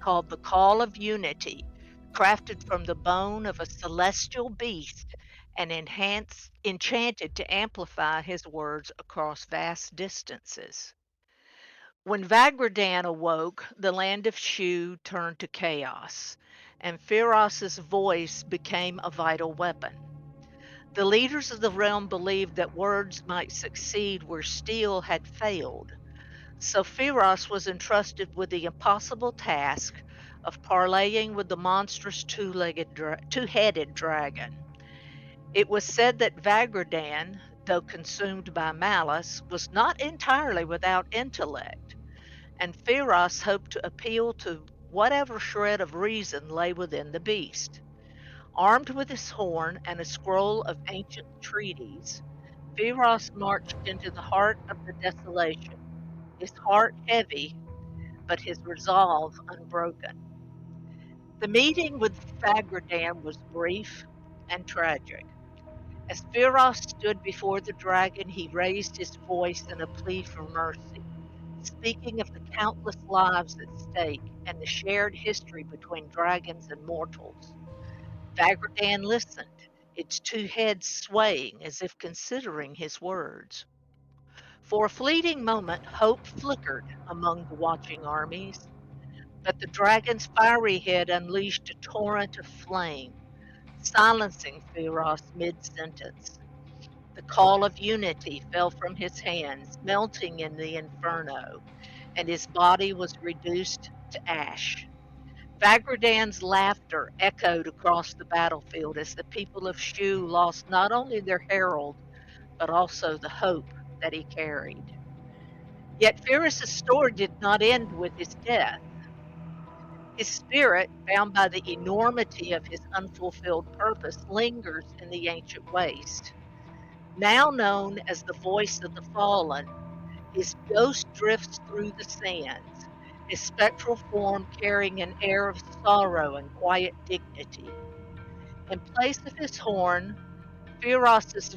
called the Call of Unity, crafted from the bone of a celestial beast and enchanted to amplify his words across vast distances. When Vagradan awoke, the land of Shu turned to chaos, and Firas's voice became a vital weapon. The leaders of the realm believed that words might succeed where steel had failed, so Firas was entrusted with the impossible task of parleying with the monstrous two-headed dragon. It was said that Vagradan, though consumed by malice, was not entirely without intellect, and Firas hoped to appeal to whatever shred of reason lay within the beast. Armed with his horn and a scroll of ancient treaties, Firas marched into the heart of the desolation, his heart heavy, but his resolve unbroken. The meeting with Fagradan was brief and tragic. As Firas stood before the dragon, he raised his voice in a plea for mercy, speaking of the countless lives at stake and the shared history between dragons and mortals. Fagradan listened, its two heads swaying as if considering his words. For a fleeting moment, hope flickered among the watching armies, but the dragon's fiery head unleashed a torrent of flame, silencing Firas mid-sentence. The call of unity fell from his hands, melting in the inferno, and his body was reduced to ash. Vagradan's laughter echoed across the battlefield as the people of Shu lost not only their herald, but also the hope that he carried. Yet Pyrrhus' story did not end with his death. His spirit, bound by the enormity of his unfulfilled purpose, lingers in the ancient waste. Now known as the voice of the fallen, his ghost drifts through the sands, his spectral form carrying an air of sorrow and quiet dignity. In place of his horn, Firas'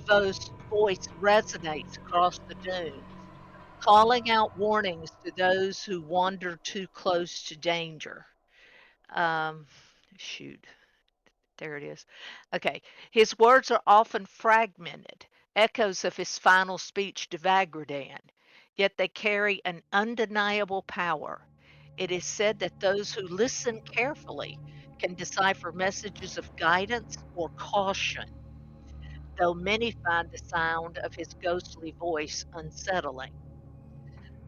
voice resonates across the dunes, calling out warnings to those who wander too close to danger. Um, shoot, there it is. Okay, his words are often fragmented, echoes of his final speech to Vagradan, yet they carry an undeniable power. It is said that those who listen carefully can decipher messages of guidance or caution, though many find the sound of his ghostly voice unsettling.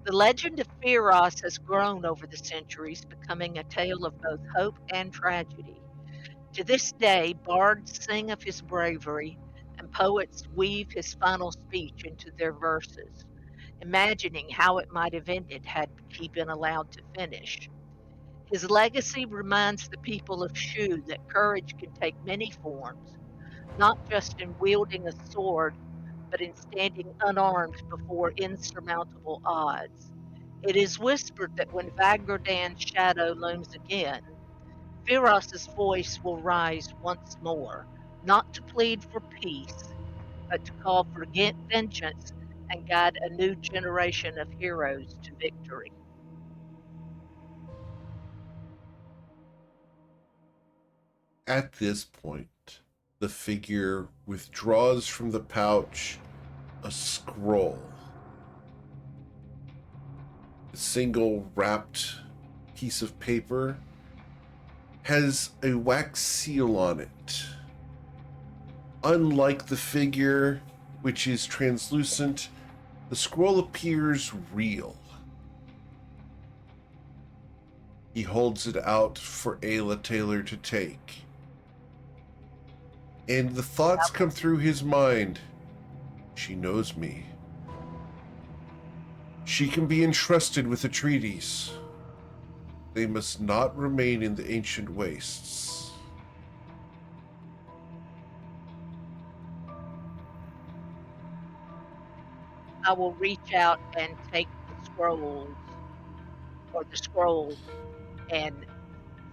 The legend of Firos has grown over the centuries, becoming a tale of both hope and tragedy. To this day, bards sing of his bravery, and poets weave his final speech into their verses, imagining how it might have ended had he been allowed to finish. His legacy reminds the people of Shu that courage can take many forms, not just in wielding a sword, but in standing unarmed before insurmountable odds. It is whispered that when Vagrodan's shadow looms again, Firos's voice will rise once more, not to plead for peace, but to call for vengeance and guide a new generation of heroes to victory. At this point, the figure withdraws from the pouch a scroll. A single wrapped piece of paper has a wax seal on it. Unlike the figure, which is translucent, the scroll appears real. He holds it out for Ayla Taylor to take. And the thoughts come through his mind. She knows me. She can be entrusted with the treaties. They must not remain in the ancient wastes. I will reach out and take the scrolls, or the scroll, and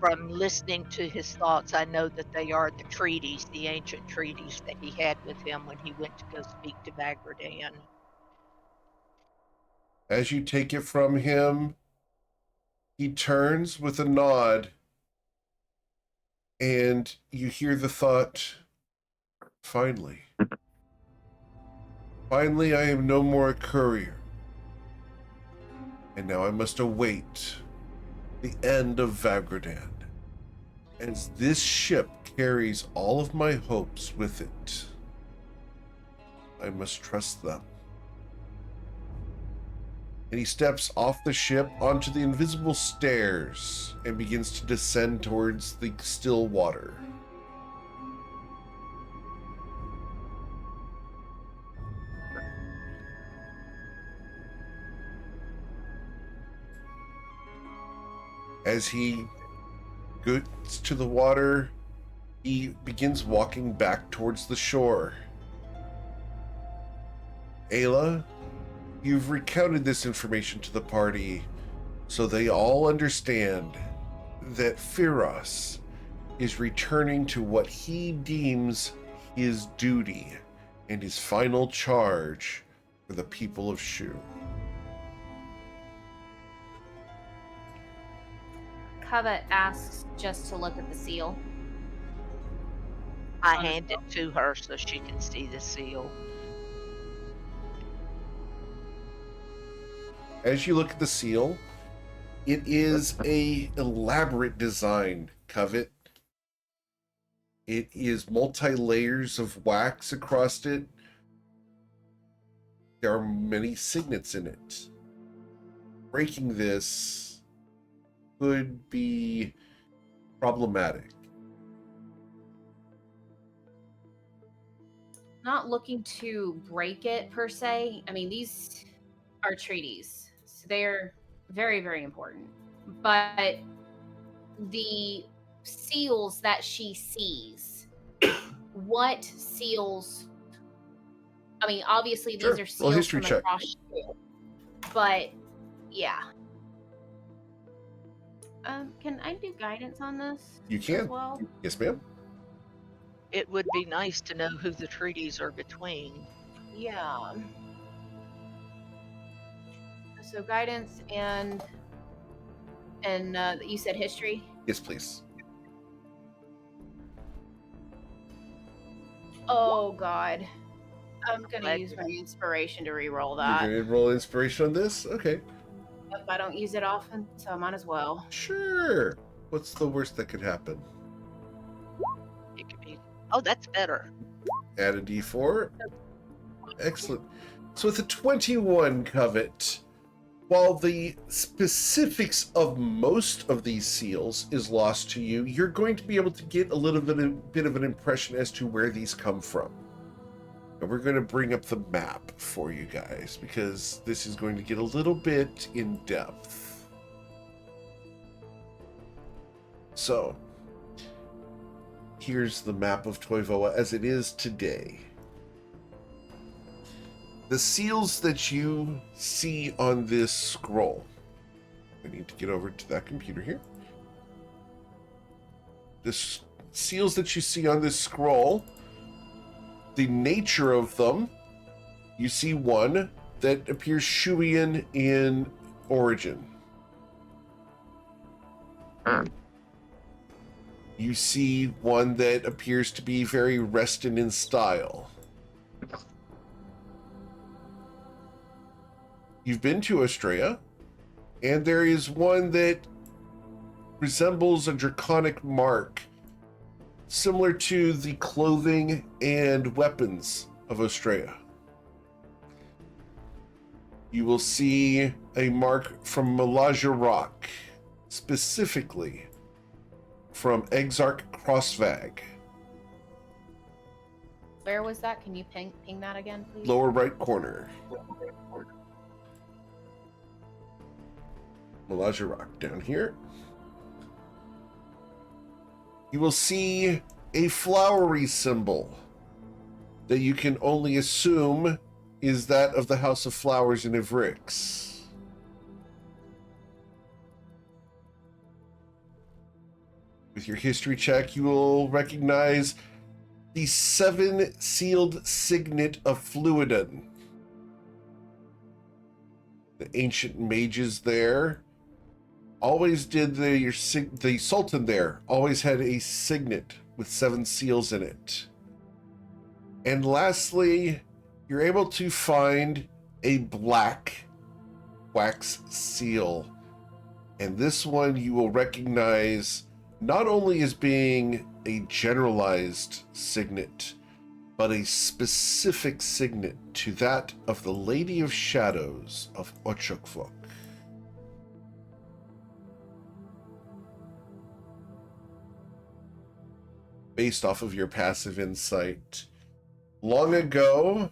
from listening to his thoughts, I know that they are the treaties, the ancient treaties that he had with him when he went to go speak to Vagrodan. As you take it from him, he turns with a nod, and you hear the thought, finally. Finally, I am no more a courier. And now I must await the end of Vagrodan, as this ship carries all of my hopes with it. I must trust them. And he steps off the ship onto the invisible stairs and begins to descend towards the still water. As he gets to the water, he begins walking back towards the shore. Ayla, you've recounted this information to the party so they all understand that Firos is returning to what he deems his duty and his final charge for the people of Shu. Covet asks just to look at the seal. I hand it to her so she can see the seal. As you look at the seal, it is a elaborate design, Covet. It is multi-layers of wax across it. There are many signets in it. Breaking this could be problematic. Not looking to break it per se. I mean, these are treaties, so they're very, very important. But the seals that she sees, what seals? I mean, obviously Sure. these are Well, seals history from check. across Shu, but yeah. Can I do guidance on this? You as can. well? Yes, ma'am. It would be nice to know who the treaties are between. Yeah. So guidance and you said history. Yes, please. Oh God, I'm gonna Glad use you- my inspiration to re-roll You're that. going to roll inspiration on this? Okay. If I don't use it often, so I might as well. Sure. What's the worst that could happen? Oh, that's better. Add a d4. Excellent. So with a 21 covet, while the specifics of most of these seals is lost to you, you're going to be able to get a little bit of an impression as to where these come from. And we're going to bring up the map for you guys, because this is going to get a little bit in depth. So, here's the map of Toivoa as it is today. The seals that you see on this scroll, I need to get over to that computer here. The seals that you see on this scroll, the nature of them, you see one that appears Shuian in origin. You see one that appears to be very Reston in style. You've been to Australia, and there is one that resembles a draconic mark, similar to the clothing and weapons of Australia. You will see a mark from Malaja Rock, specifically from Exarch Crossvag. Where was that? Can you ping that again, please? Lower right corner. Malaja Rock down here. You will see a flowery symbol that you can only assume is that of the House of Flowers in Ivrix. With your history check, you will recognize the 7 sealed signet of Fluidon. The ancient mages there always did the Sultan there always had a signet with 7 seals in it. And lastly, you're able to find a black wax seal. And this one you will recognize not only as being a generalized signet, but a specific signet to that of the Lady of Shadows of Ochokvok. Based off of your passive insight, long ago,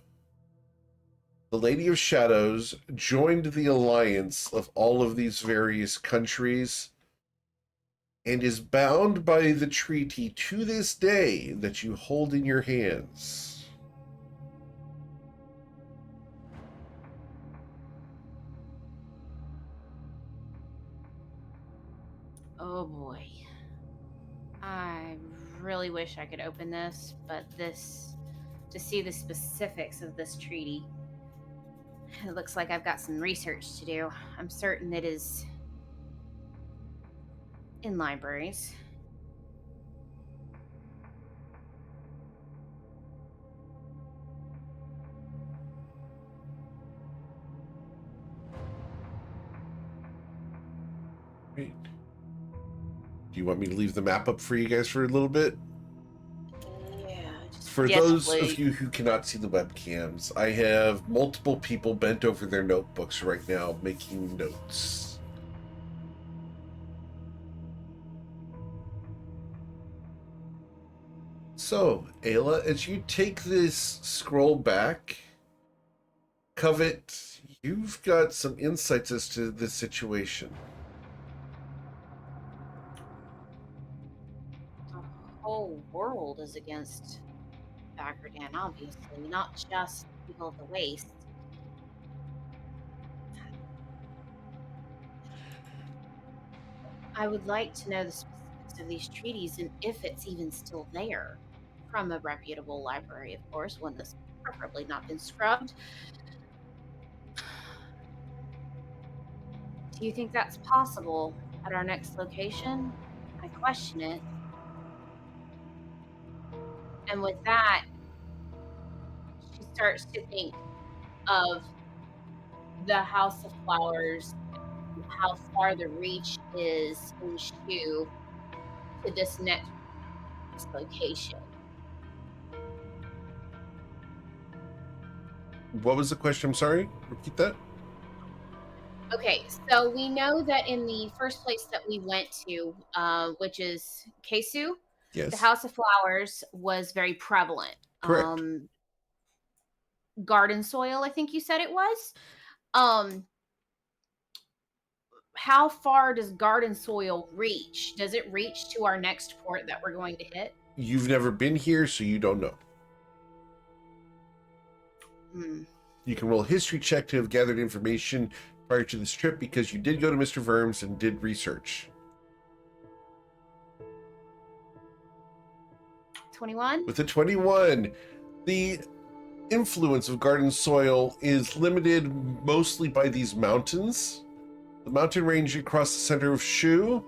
the Lady of Shadows joined the alliance of all of these various countries and is bound by the treaty to this day that you hold in your hands. Oh boy. I really wish I could open this, but to see the specifics of this treaty, it looks like I've got some research to do. I'm certain it is in libraries. Great. Do you want me to leave the map up for you guys for a little bit? Yeah. For Yes, those please. of you who cannot see the webcams, I have multiple people bent over their notebooks right now making notes. So, Ayla, as you take this scroll back, Covet, you've got some insights as to this situation. The whole world is against Baggerdan, obviously, not just people of the Waste. I would like to know the specifics of these treaties and if it's even still there. From a reputable library, of course, one that's preferably not been scrubbed. Do you think that's possible at our next location? I question it. And with that, she starts to think of the House of Flowers, how far the reach is in Shu to this next location. What was the question? I'm sorry. Repeat that. Okay, so we know that in the first place that we went to, which is Kesu, the Yes. House of Flowers was very prevalent. Correct. Garden soil, I think you said it was. How far does garden soil reach? Does it reach to our next port that we're going to hit? You've never been here, so you don't know. You can roll a history check to have gathered information prior to this trip because you did go to Mr. Verms and did research. 21? With a 21, the influence of garden soil is limited mostly by these mountains. The mountain range across the center of Shu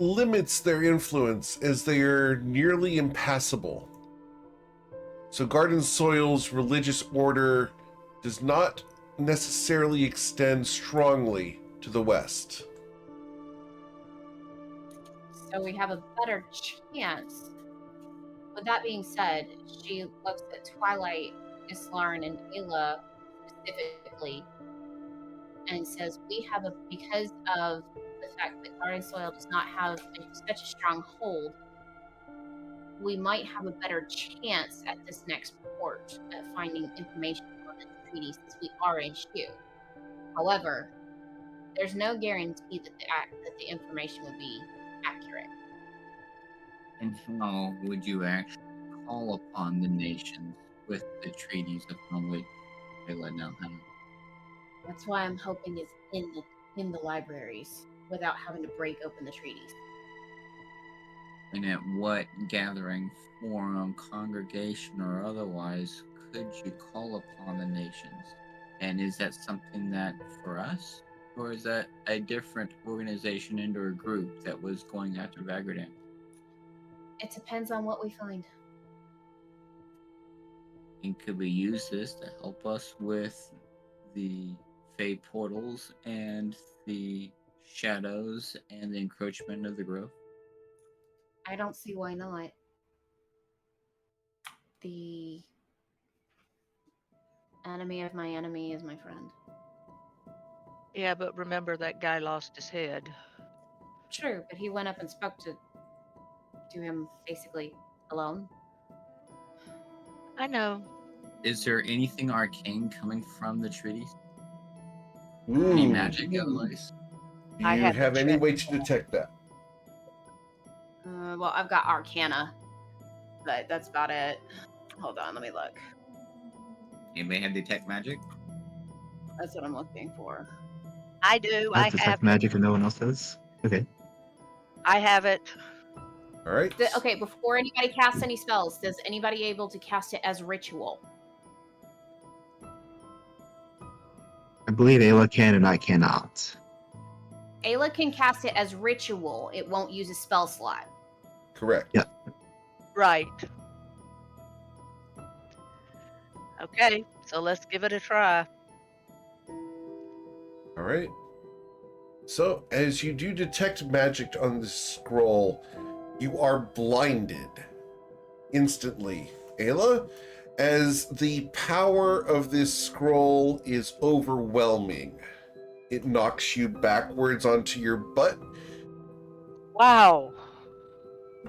limits their influence as they are nearly impassable. So garden soil's religious order does not necessarily extend strongly to the west. So we have a better chance. With that being said, she looks at Twilight, Islarn, and Ayla specifically and says, because of the fact that garden soil does not have such a strong hold, we might have a better chance at this next port at finding information on the treaty since we are in Shu. However, there's no guarantee that the information would be accurate. And how would you actually call upon the nations with the treaties upon which Ayla now has? That's why I'm hoping it's in the libraries without having to break open the treaties. And at what gathering, forum, congregation, or otherwise could you call upon the nations? And is that something that for us? Or is that a different organization or a group that was going after Vagradam? It depends on what we find. And could we use this to help us with the Fey portals and the shadows and the encroachment of the growth? I don't see why not. The enemy of my enemy is my friend. Yeah, but remember that guy lost his head. True, but he went up and spoke to him basically alone. I know. Is there anything arcane coming from the treaties? Any magic at least? Do I you haven't have any checked. way to detect that? Well, I've got Arcana, but that's about it. Hold on, let me look. Anybody have detect magic? That's what I'm looking for. I do. I I detect have magic and no one else does. Okay. I have it. All right. Okay, before anybody casts any spells, does anybody able to cast it as ritual? I believe Ayla can and I cannot. Ayla can cast it as ritual. It won't use a spell slot. Correct. Yeah. Right. Okay, so let's give it a try. All right. So, as you do detect magic on the scroll, you are blinded instantly, Ayla, as the power of this scroll is overwhelming. It knocks you backwards onto your butt. Wow.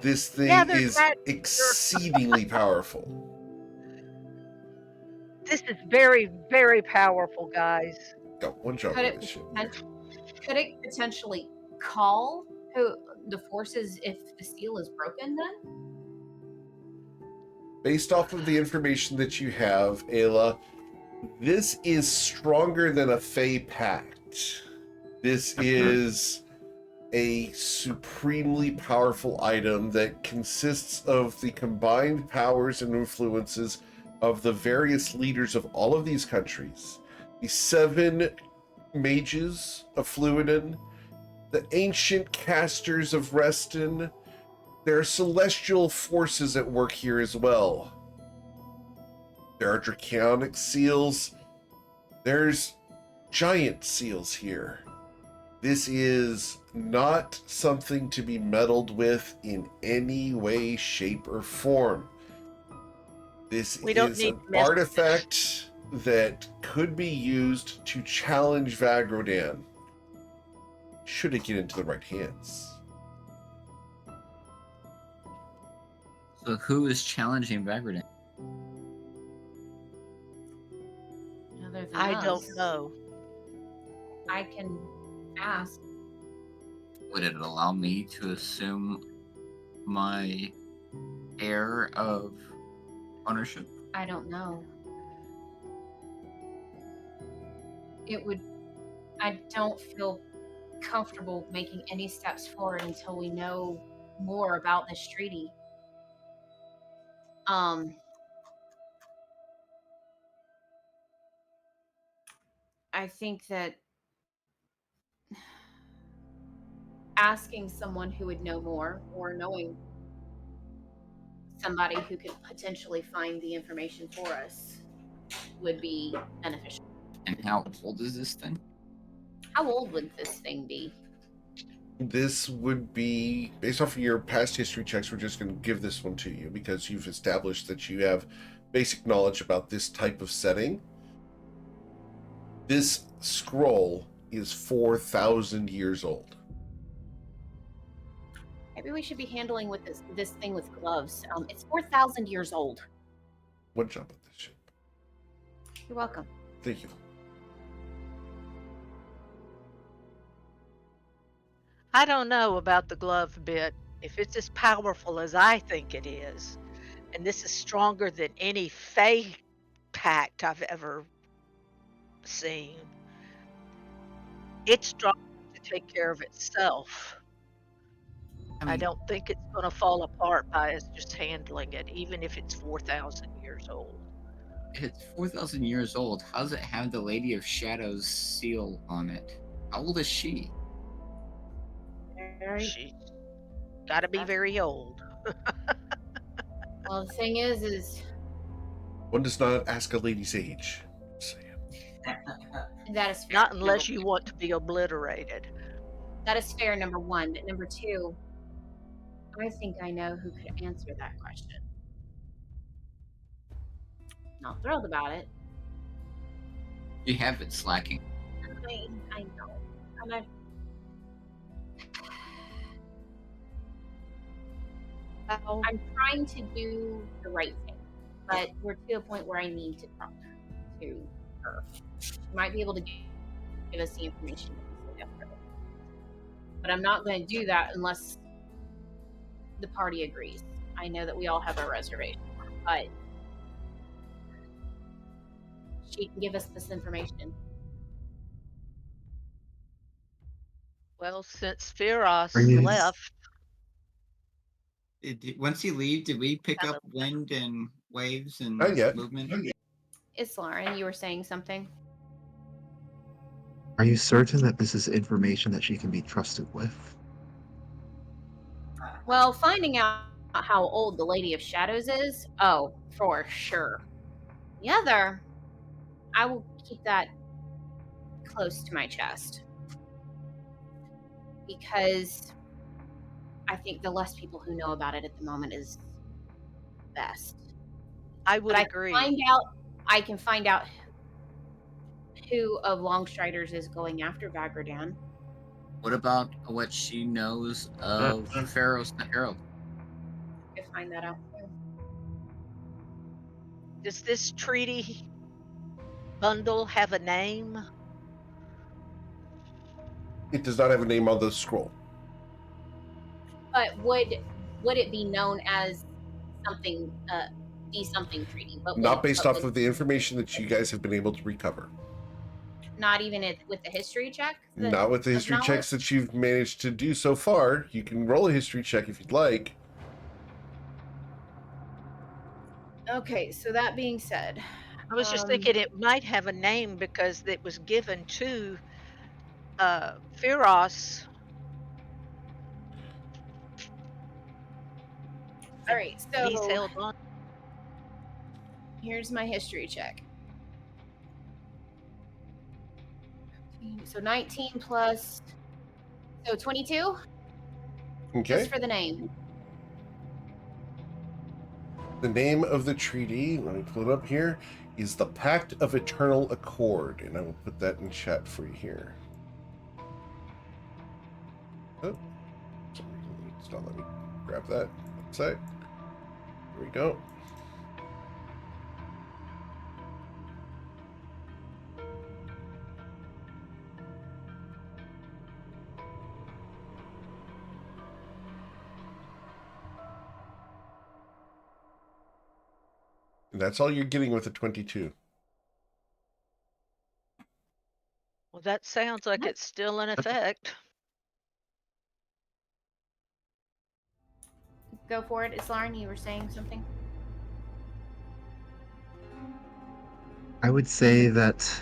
This thing Gather is that- exceedingly powerful. This is very, very powerful, guys. Got one job Could on it, this shit. could it potentially call the forces if the seal is broken then? Based off of the information that you have, Ayla, this is stronger than a Fey Pact. This is a supremely powerful item that consists of the combined powers and influences of the various leaders of all of these countries. The 7 mages of Fluiden, the ancient casters of Reston. There are celestial forces at work here as well. There are draconic seals. There's giant seals here. This is not something to be meddled with in any way, shape, or form. This We don't is need an mess- artifact that could be used to challenge Vagrodan, should it get into the right hands. So who is challenging Baggerdan? Other than I us, don't know. I can ask. Would it allow me to assume my heir of ownership? I don't know. It would. I don't feel comfortable making any steps forward until we know more about this treaty. I think that asking someone who would know more, or knowing somebody who could potentially find the information for us, would be beneficial. And how old is this thing? How old would this thing be? This would be, based off of your past history checks, we're just going to give this one to you because you've established that you have basic knowledge about this type of setting. This scroll is 4,000 years old. Maybe we should be handling with this thing with gloves. It's 4,000 years old. One jump at this ship. You're welcome. Thank you. I don't know about the glove bit. If it's as powerful as I think it is, and this is stronger than any Fey pact I've ever seen, it's strong to take care of itself. I don't think it's going to fall apart by us just handling it, even if it's 4,000 years old. It's 4,000 years old. How does it have the Lady of Shadows seal on it? How old is she? She's got to be very old. Well, the thing is One does not ask a lady's age. that is fair. Not unless you want to be obliterated. That is fair, number one. But number two, I think I know who could answer that question. Not thrilled about it. You have it slacking. I know. And I'm trying to do the right thing, but we're to a point where I need to talk to her. She might be able to give us the information that we so desperately. But I'm not going to do that unless the party agrees. I know that we all have a reservation, but she can give us this information. Well, since Firos Are you- left, Once he leave, did we pick up wind and waves and Not yet. movement? It's Lauren. You were saying something? Are you certain that this is information that she can be trusted with? Well, finding out how old the Lady of Shadows is, oh, for sure. The other, I will keep that close to my chest. Because I think the less people who know about it at the moment is best. I would But agree. I can find out who of Longstriders is going after Vagrodan. What about what she knows of Pharaoh's the Herald? I can find that out too. Does this treaty bundle have a name? It does not have a name on the scroll. But would it be known as something, the something treaty? But Not based off of the information that you guys have been able to recover. Not even with the history check? Not with the history checks that you've managed to do so far. You can roll a history check if you'd like. Okay, so that being said, I was just thinking it might have a name because it was given to Firos. all right, He's so held on. here's my history check. So 19 plus, so 22? Okay. Just for the name. The name of the treaty, let me pull it up here, is the Pact of Eternal Accord, and I will put that in chat for you here. Oh, for some reason it's not letting me grab that. One sec. Here we go. And that's all you're getting with a 22. Well, that sounds like it's still in effect. Go for it. Islaren, you were saying something? I would say that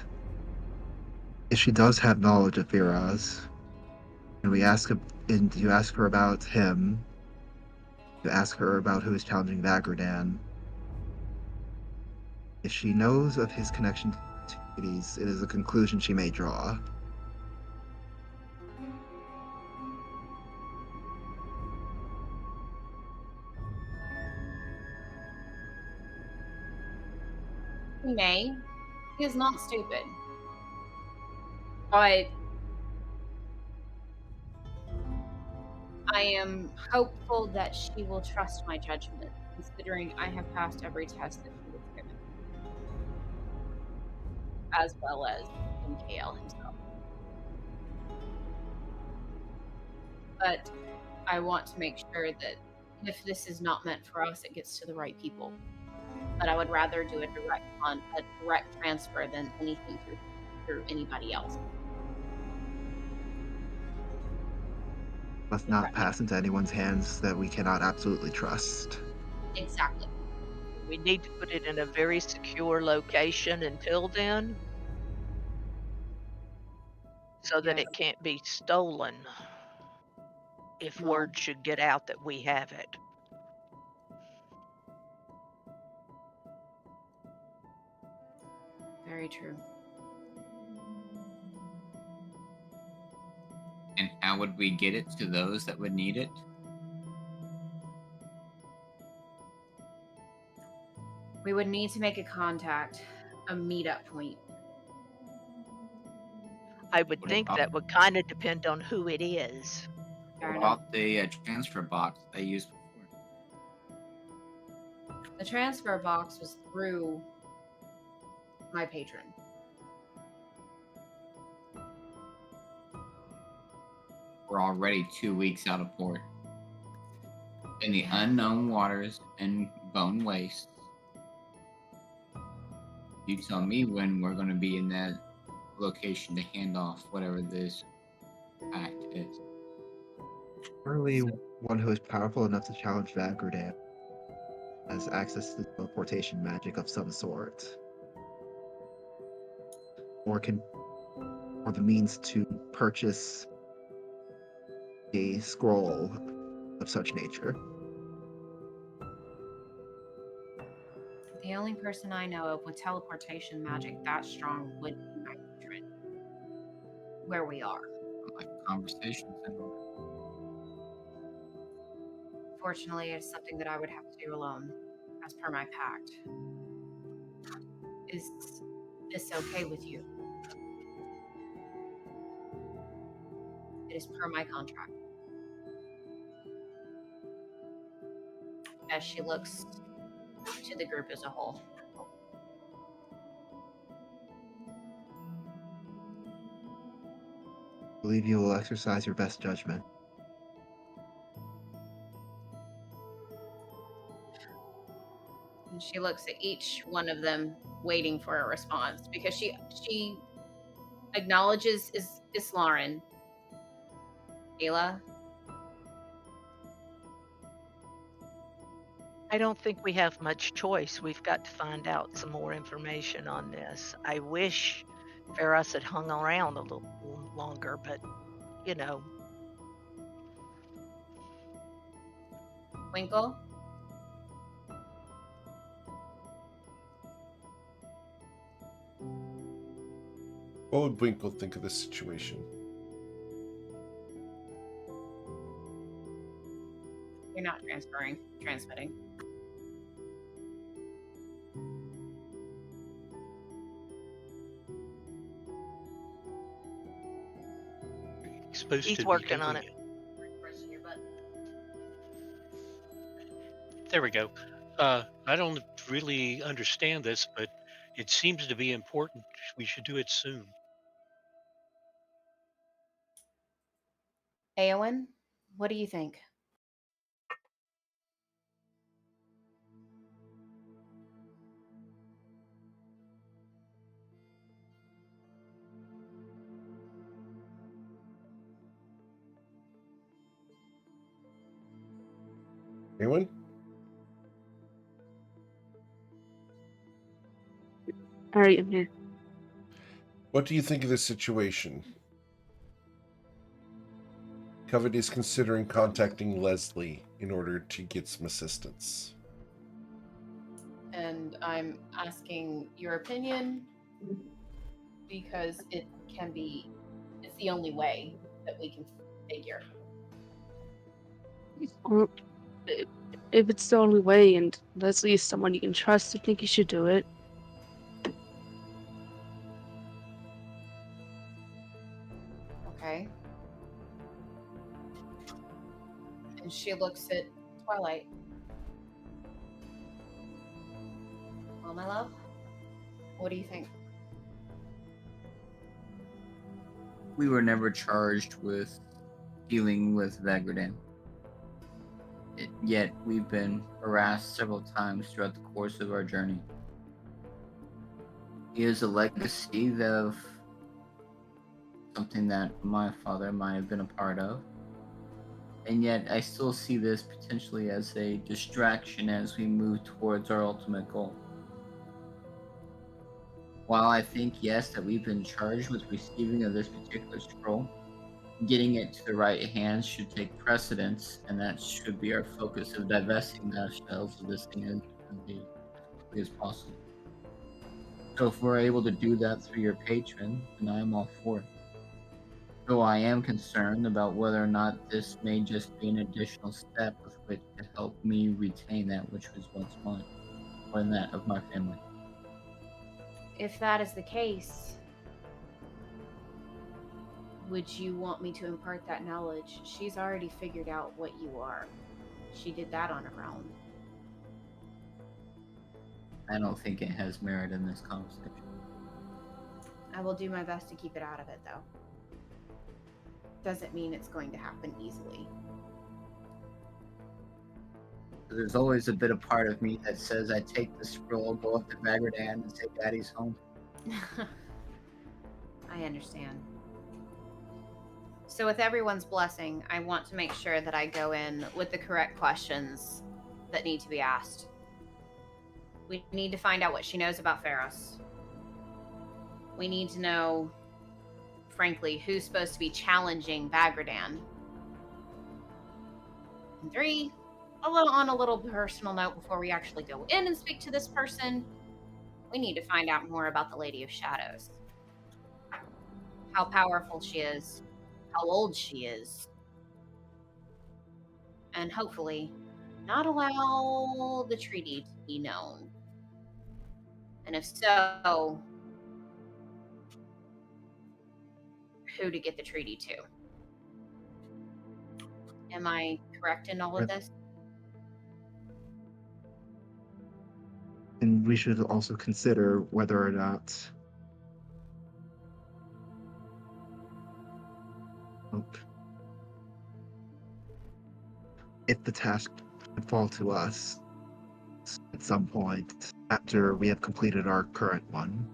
if she does have knowledge of Firaz, and you ask her about him, you ask her about who is challenging Vagradan, if she knows of his connection to Hades, it is a conclusion she may draw. He may. He is not stupid. But I am hopeful that she will trust my judgment, considering I have passed every test that she was given, as well as MKL himself. But I want to make sure that if this is not meant for us, it gets to the right people. But I would rather do a direct transfer than anything through anybody else. Must not pass into anyone's hands that we cannot absolutely trust. Exactly. We need to put it in a very secure location until then, so that Yes. it can't be stolen if No. word should get out that we have it. Very true. And how would we get it to those that would need it? We would need to make a contact, a meetup point. I would What think about- that would kind of depend on who it is. Fair What enough. about the transfer box they used before? The transfer box was through my patron. We're already 2 weeks out of port. In the unknown waters and bone wastes. You tell me when we're going to be in that location to hand off whatever this act is. Surely one who is powerful enough to challenge Vagradan has access to teleportation magic of some sort. Or the means to purchase a scroll of such nature. The only person I know of with teleportation magic that strong would be my patron. Where we are. Like conversations and Fortunately, it's something that I would have to do alone, as per my pact. Is this okay with you? It is per my contract. As she looks to the group as a whole. I believe you will exercise your best judgment. And she looks at each one of them, waiting for a response, because she acknowledges Islaren. Ayla. I don't think we have much choice. We've got to find out some more information on this. I wish Ferris had hung around a little longer, but you know. Winkle. What would Winkle think of this situation? You're not transmitting. supposed He's to be working on doing it. There we go. I don't really understand this, but it seems to be important. We should do it soon. Eowyn, what do you think? Anyone? All right, I'm here. What do you think of this situation? Covet is considering contacting Leslie in order to get some assistance. And I'm asking your opinion because it's the only way that we can figure. Well, if it's the only way and Leslie is someone you can trust, I think you should do it. Okay. And she looks at Twilight. Well, my love, what do you think? We were never charged with dealing with Vagradan. Yet we've been harassed several times throughout the course of our journey. He is a legacy of something that my father might have been a part of. And yet I still see this potentially as a distraction as we move towards our ultimate goal. While I think, yes, that we've been charged with receiving of this particular scroll, getting it to the right hands should take precedence, and that should be our focus of divesting ourselves of this thing as quickly as possible. So if we're able to do that through your patron, then I am all for it. Though I am concerned about whether or not this may just be an additional step with which to help me retain that which was once mine, or that of my family. If that is the case, would you want me to impart that knowledge? She's already figured out what you are. She did that on her own. I don't think it has merit in this conversation. I will do my best to keep it out of it, though. Doesn't mean it's going to happen easily. There's always a bit of part of me that says I take the scroll, go up to Vagradan, and say Daddy's home. I understand. So with everyone's blessing, I want to make sure that I go in with the correct questions that need to be asked. We need to find out what she knows about Pharos. We need to know, frankly, who's supposed to be challenging Vagradan. And 3, on a little personal note before we actually go in and speak to this person, we need to find out more about the Lady of Shadows. How powerful she is, how old she is, and hopefully not allow the treaty to be known. And if so, who to get the treaty to. Am I correct in all of this? And we should also consider whether or not if the task would fall to us at some point after we have completed our current one.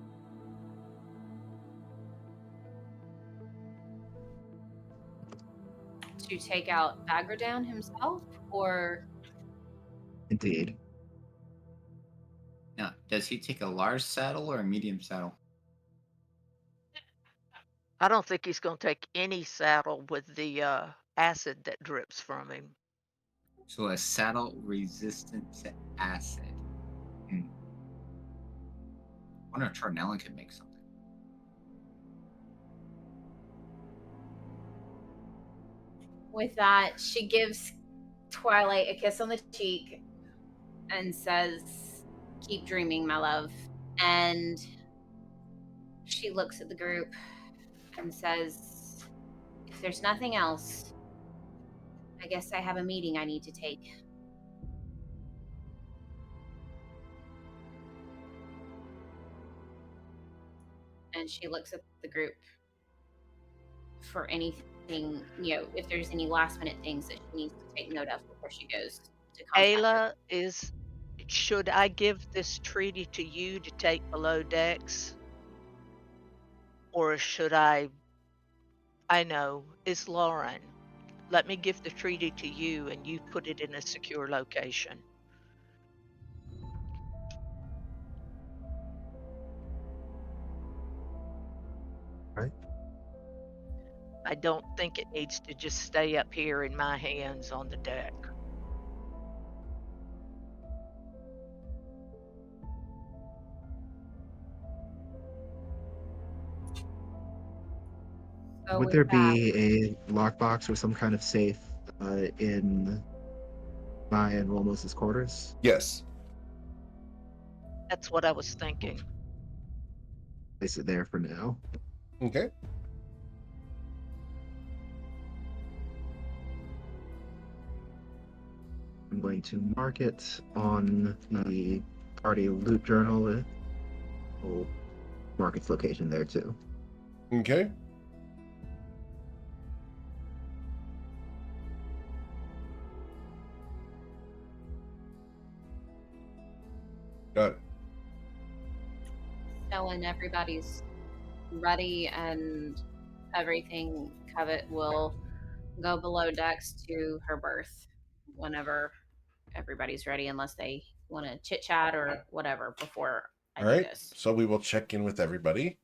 To take out Vagradan himself, or Indeed. Now, does he take a large saddle or a medium saddle? I don't think he's going to take any saddle with the acid that drips from him. So a saddle resistant to acid. I wonder if Charnella could make something. with that, she gives Twilight a kiss on the cheek and says, "Keep dreaming, my love." And she looks at the group and says, if there's nothing else, I guess I have a meeting I need to take. And she looks at the group for anything, if there's any last minute things that she needs to take note of before she goes to contact her. Should I give this treaty to you to take below decks? Or should I know, it's Lauren. Let me give the treaty to you and you put it in a secure location. Right. I don't think it needs to just stay up here in my hands on the deck. So Would with there that, be a lockbox or some kind of safe in my and Rolmos's quarters? Yes. That's what I was thinking. Place it there for now. Okay. I'm going to mark it on the party loot journal. We'll mark its location there too. Okay. Got it. so when everybody's ready and everything, Covet will go below decks to her berth whenever everybody's ready, unless they want to chit chat or whatever before I All do right. this. So we will check in with everybody.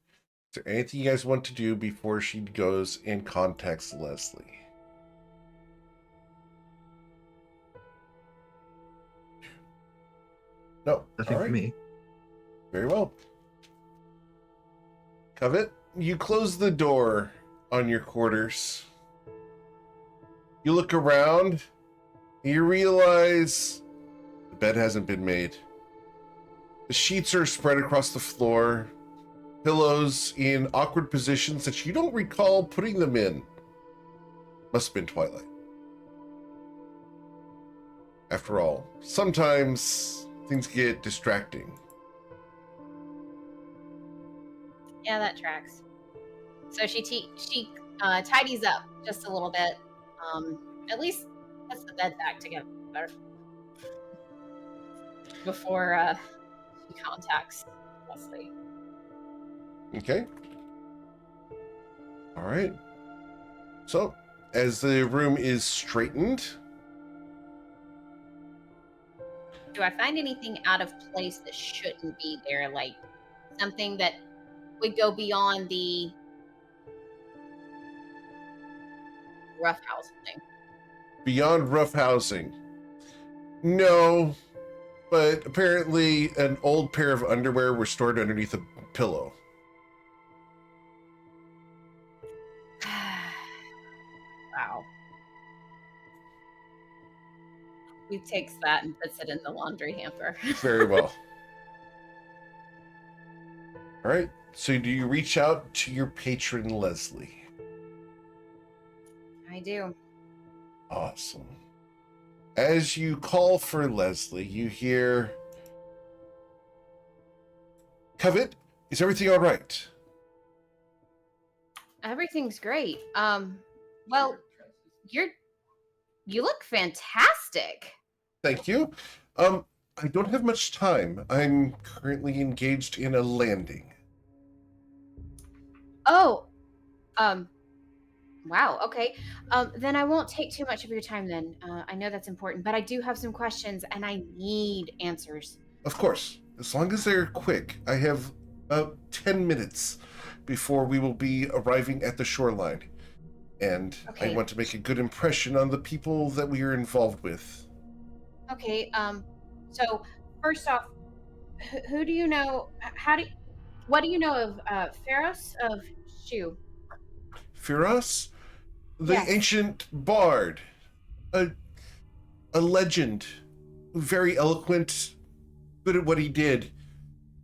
Is there anything you guys want to do before she goes and contacts Leslie? No. Nothing All for right. me. Very well. Covet, you close the door on your quarters. You look around. You realize the bed hasn't been made. The sheets are spread across the floor. Pillows in awkward positions that you don't recall putting them in. Must have been Twilight. After all, sometimes things get distracting. Yeah, that tracks. So she tidies up just a little bit. At least puts the bed back together before she contacts Leslie. Okay. All right. So, as the room is straightened, Do I find anything out of place that shouldn't be there? Like something that would go beyond the roughhouse thing? beyond rough housing, no, but apparently an old pair of underwear were stored underneath a pillow. Wow. He takes that and puts it in the laundry hamper. Very well. All right. So, do you reach out to your patron, Leslie? I do. Awesome. As you call for Leslie, you hear, Covet, is everything all right? Everything's great. Well, you look fantastic. Thank you. I don't have much time. I'm currently engaged in a landing. Oh, wow. Okay. Then I won't take too much of your time then. I know that's important, but I do have some questions and I need answers. Of course, as long as they're quick. I have about 10 minutes before we will be arriving at the shoreline. And Okay. I want to make a good impression on the people that we are involved with. Okay. So first off, who do you know? What do you know of Pharaohs of Shu? Firas, the Yes. ancient bard, a legend, very eloquent, good at what he did.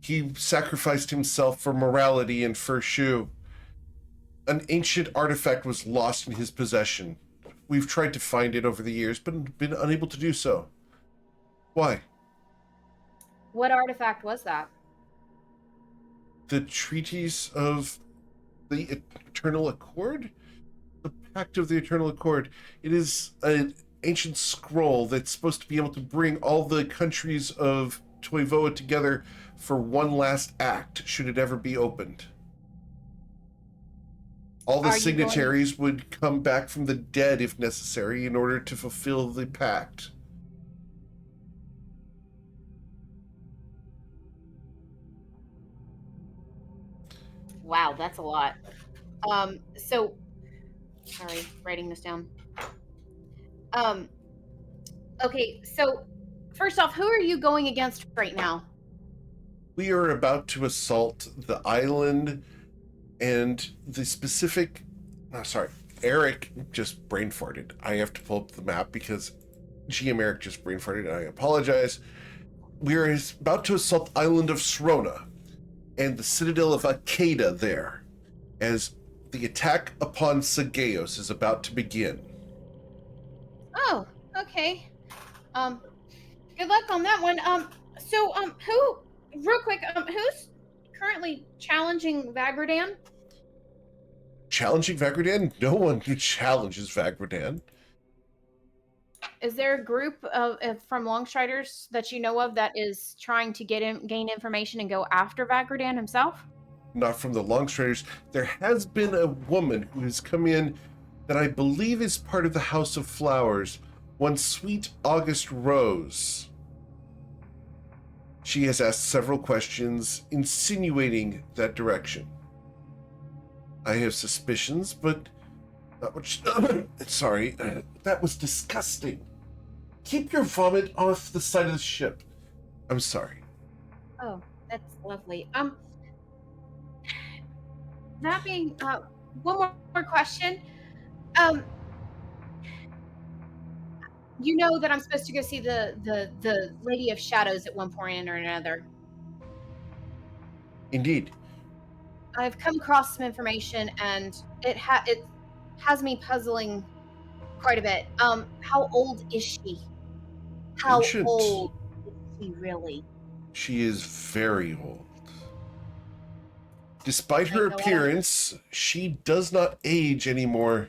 He sacrificed himself for morality in Firshu. An ancient artifact was lost in his possession. We've tried to find it over the years, but been unable to do so. Why? What artifact was that? The treaties of the Eternal Accord? The Pact of the Eternal Accord. It is an ancient scroll that's supposed to be able to bring all the countries of Toivoa together for one last act, should it ever be opened. All the Are you going- signatories would come back from the dead if necessary in order to fulfill the pact. Wow, that's a lot. So, sorry, writing this down. Okay, so first off, who are you going against right now? We are about to assault the island and the specific. Oh, sorry, Eric just brain farted. I have to pull up the map because GM Eric just brain farted, and I apologize. We are about to assault the island of Srona and the citadel of Akeda there, as the attack upon Sageos is about to begin. Oh, okay. Good luck on that one. Who, real quick, who's currently challenging Vagradan? Challenging Vagradan? No one challenges Vagradan. Is there a group of from Longstriders that you know of that is trying to gain information and go after Vagradan himself? Not from the Longstriders. There has been a woman who has come in that I believe is part of the House of Flowers, one Sweet August Rose. She has asked several questions, insinuating that direction. I have suspicions, but not much. Sorry, that was disgusting. Keep your vomit off the side of the ship. I'm sorry. Oh, that's lovely. That being, one more question. You know that I'm supposed to go see the Lady of Shadows at one point or another. Indeed. I've come across some information, and it has me puzzling quite a bit. How old is she? How Ancient. old is she really? She is very old. Despite her You know what? appearance, she does not age anymore.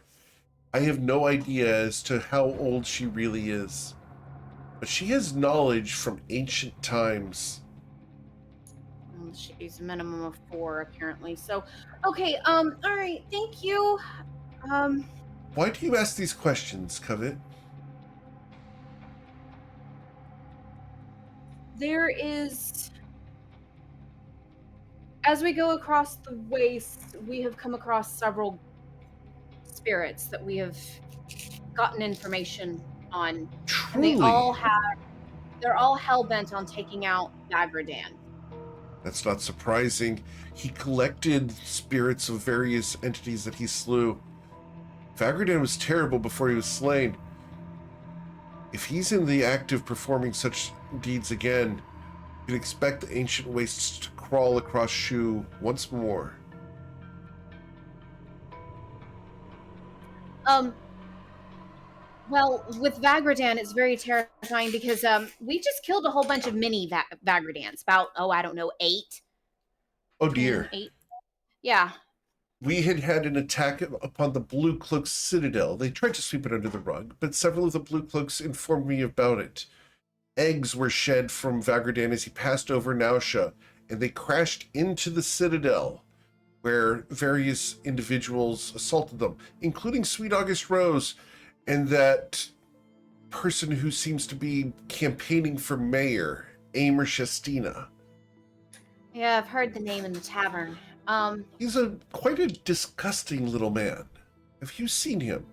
I have no idea as to how old she really is. But she has knowledge from ancient times. She's a minimum of 4, apparently. So, okay, all right, thank you. Why do you ask these questions, Covet? There is, as we go across the waste, we have come across several spirits that we have gotten information on. And Truly. they're all hell-bent on taking out Vagradan. That's not surprising. He collected spirits of various entities that he slew. Vagradan was terrible before he was slain. If he's in the act of performing such deeds again, you can expect the ancient wastes to crawl across Shu once more. Well, with Vagradan, it's very terrifying because we just killed a whole bunch of mini Vagradans. About, I don't know, 8. Oh dear. 8. Yeah. We had an attack upon the Blue Cloaks Citadel. They tried to sweep it under the rug, but several of the Blue Cloaks informed me about it. Eggs were shed from Vagradan as he passed over Nausha, and they crashed into the Citadel, where various individuals assaulted them, including Sweet August Rose and that person who seems to be campaigning for mayor, Amer Shestina. Yeah, I've heard the name in the tavern. He's quite a disgusting little man. Have you seen him?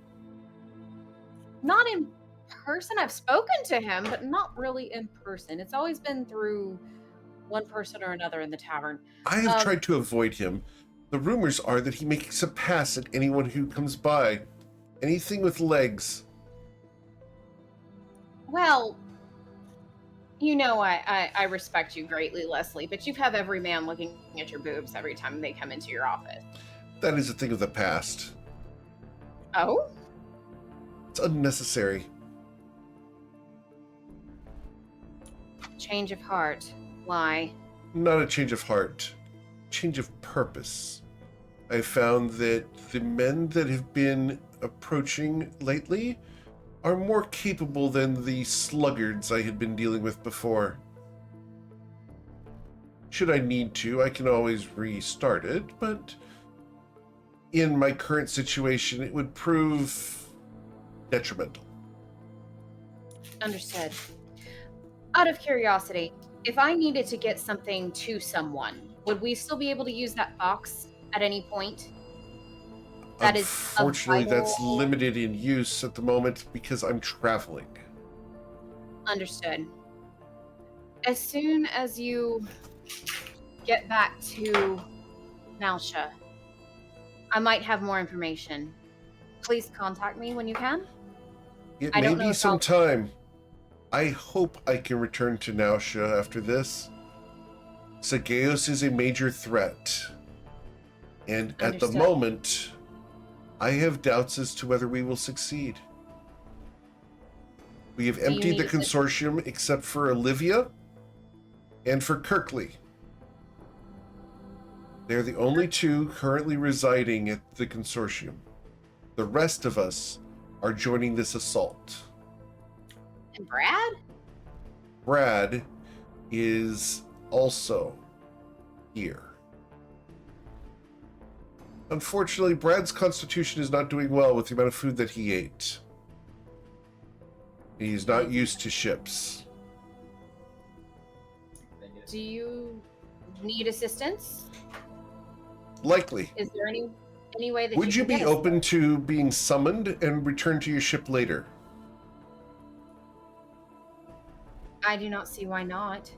Not in person. I've spoken to him, but not really in person. It's always been through one person or another in the tavern. I have tried to avoid him. The rumors are that he makes a pass at anyone who comes by. Anything with legs. Well, you know I respect you greatly, Leslie, but you have every man looking at your boobs every time they come into your office. That is a thing of the past. Oh? It's unnecessary. Change of heart. Why? Not a change of heart. Change of purpose. I found that the men that have been approaching lately are more capable than the sluggards I had been dealing with before. Should I need to, I can always restart it, but in my current situation, it would prove detrimental. Understood. Out of curiosity, if I needed to get something to someone, would we still be able to use that box at any point? That is a Unfortunately, that's vital- limited in use at the moment because I'm traveling. Understood. As soon as you get back to Malsha, I might have more information. Please contact me when you can. It I may don't know be if some I'll- time. I hope I can return to Nausea after this. Sageos is a major threat. And at the Understood. moment, I have doubts as to whether we will succeed. We have you emptied the need assistance? consortium except for Olivia and for Kirkley. They're the only two currently residing at the consortium. The rest of us are joining this assault. And Brad? Brad is also here. Unfortunately, Brad's constitution is not doing well with the amount of food that he ate. He's not used to ships. Do you need assistance? Likely. Is there any way that Would you can be get us open to being summoned and return to your ship later? I do not see why not.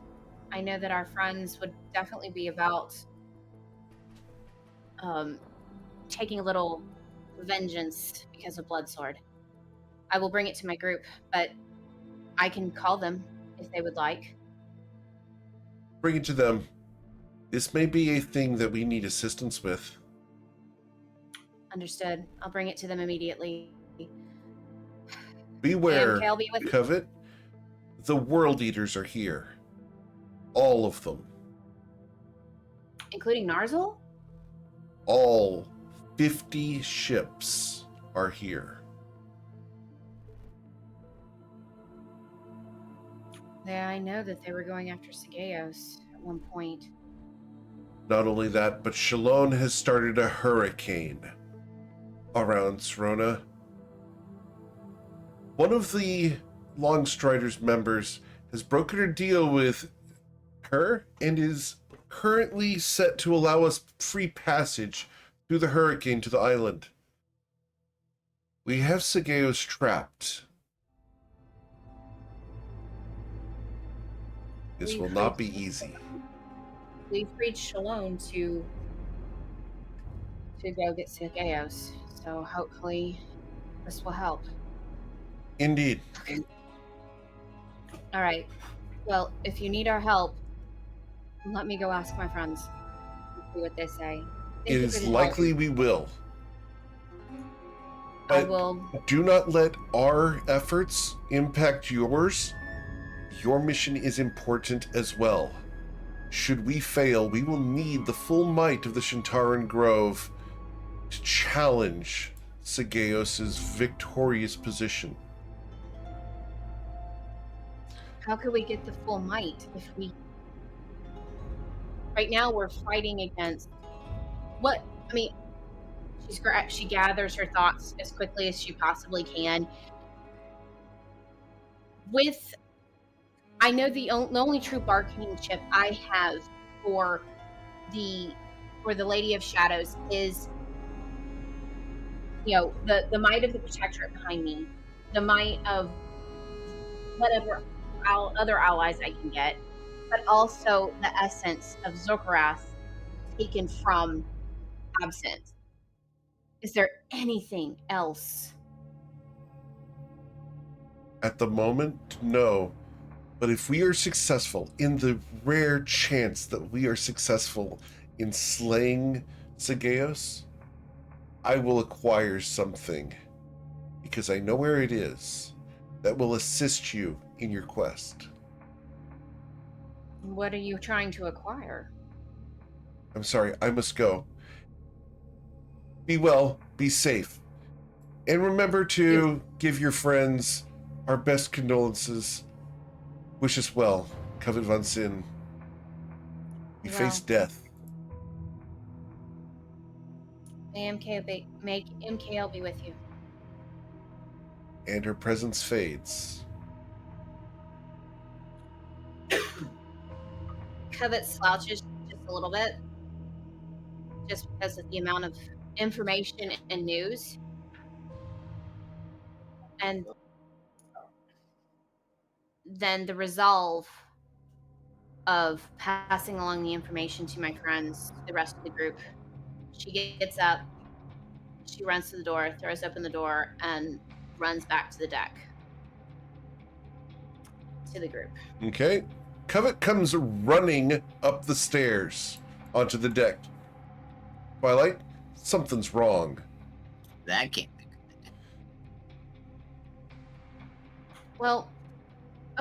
I know that our friends would definitely be about taking a little vengeance because of Bloodsword. I will bring it to my group, but I can call them if they would like. Bring it to them. This may be a thing that we need assistance with. Understood. I'll bring it to them immediately. Beware, Kale be with you. Covet. The World Eaters are here. All of them. Including Narzel? All 50 ships are here. Yeah, I know that they were going after Sageos at one point. Not only that, but Shalon has started a hurricane around Srona. One of the Longstriders members has broken a deal with her and is currently set to allow us free passage through the hurricane to the island. We have Sageos trapped. This will not be easy. We freed Shalom to go get Sageos, so hopefully this will help. Indeed. All right. Well, if you need our help, let me go ask my friends and see what they say. Thank It you is for the likely help. we will. I But will. do not let our efforts impact yours. Your mission is important as well. Should we fail, we will need the full might of the Shintaran Grove to challenge Sageos' victorious position. How could we get the full might if we? Right now, we're fighting against what? I mean, she gathers her thoughts as quickly as she possibly can. I know the only true bargaining chip I have for the Lady of Shadows is, the might of the Protectorate behind me, the might of whatever other allies I can get, but also the essence of Zokorath taken from Absinthe. Is there anything else? At the moment, no. But if we are successful, in the rare chance that we are successful in slaying Sageos, I will acquire something, because I know where it is, that will assist you in your quest. What are you trying to acquire? I'm sorry, I must go. Be well, be safe. And remember to give your friends our best condolences. Wish us well, Covet von Sin. We face death. May MKL be with you. And her presence fades. Covet slouches just a little bit, just because of the amount of information and news. And then the resolve of passing along the information to my friends, the rest of the group. She gets up, she runs to the door, throws open the door, and runs back to the deck. To the group. Okay. Covet comes running up the stairs onto the deck. Twilight, something's wrong. That can't be good. Well,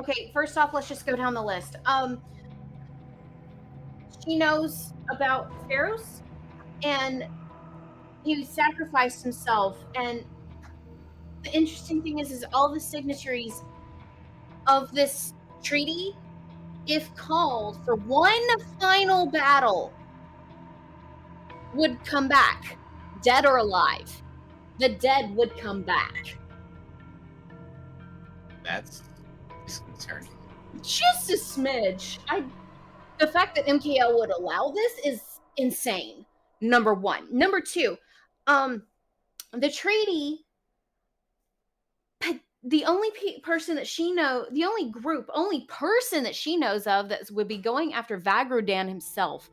okay, first off, let's just go down the list. She knows about Pharaohs, and he sacrificed himself. And the interesting thing is all the signatories of this treaty, if called for one final battle, would come back, dead or alive. The dead would come back. That's disconcerting. Just a smidge. The fact that MKL would allow this is insane. Number one. Number two, the treaty. The only person that she knows, the only person that she knows of that would be going after Vagrodan himself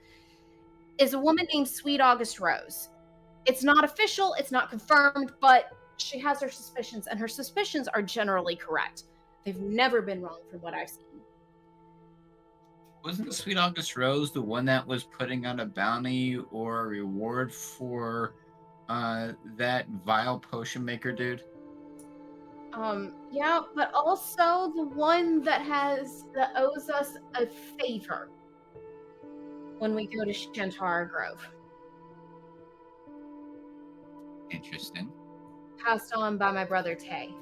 is a woman named Sweet August Rose. It's not official, it's not confirmed, but she has her suspicions, and her suspicions are generally correct. They've never been wrong from what I've seen. Wasn't Sweet August Rose the one that was putting out a bounty or a reward for that vile potion maker dude? Yeah, but also the one that owes us a favor when we go to Shantara Grove. Interesting. Passed on by my brother Tay.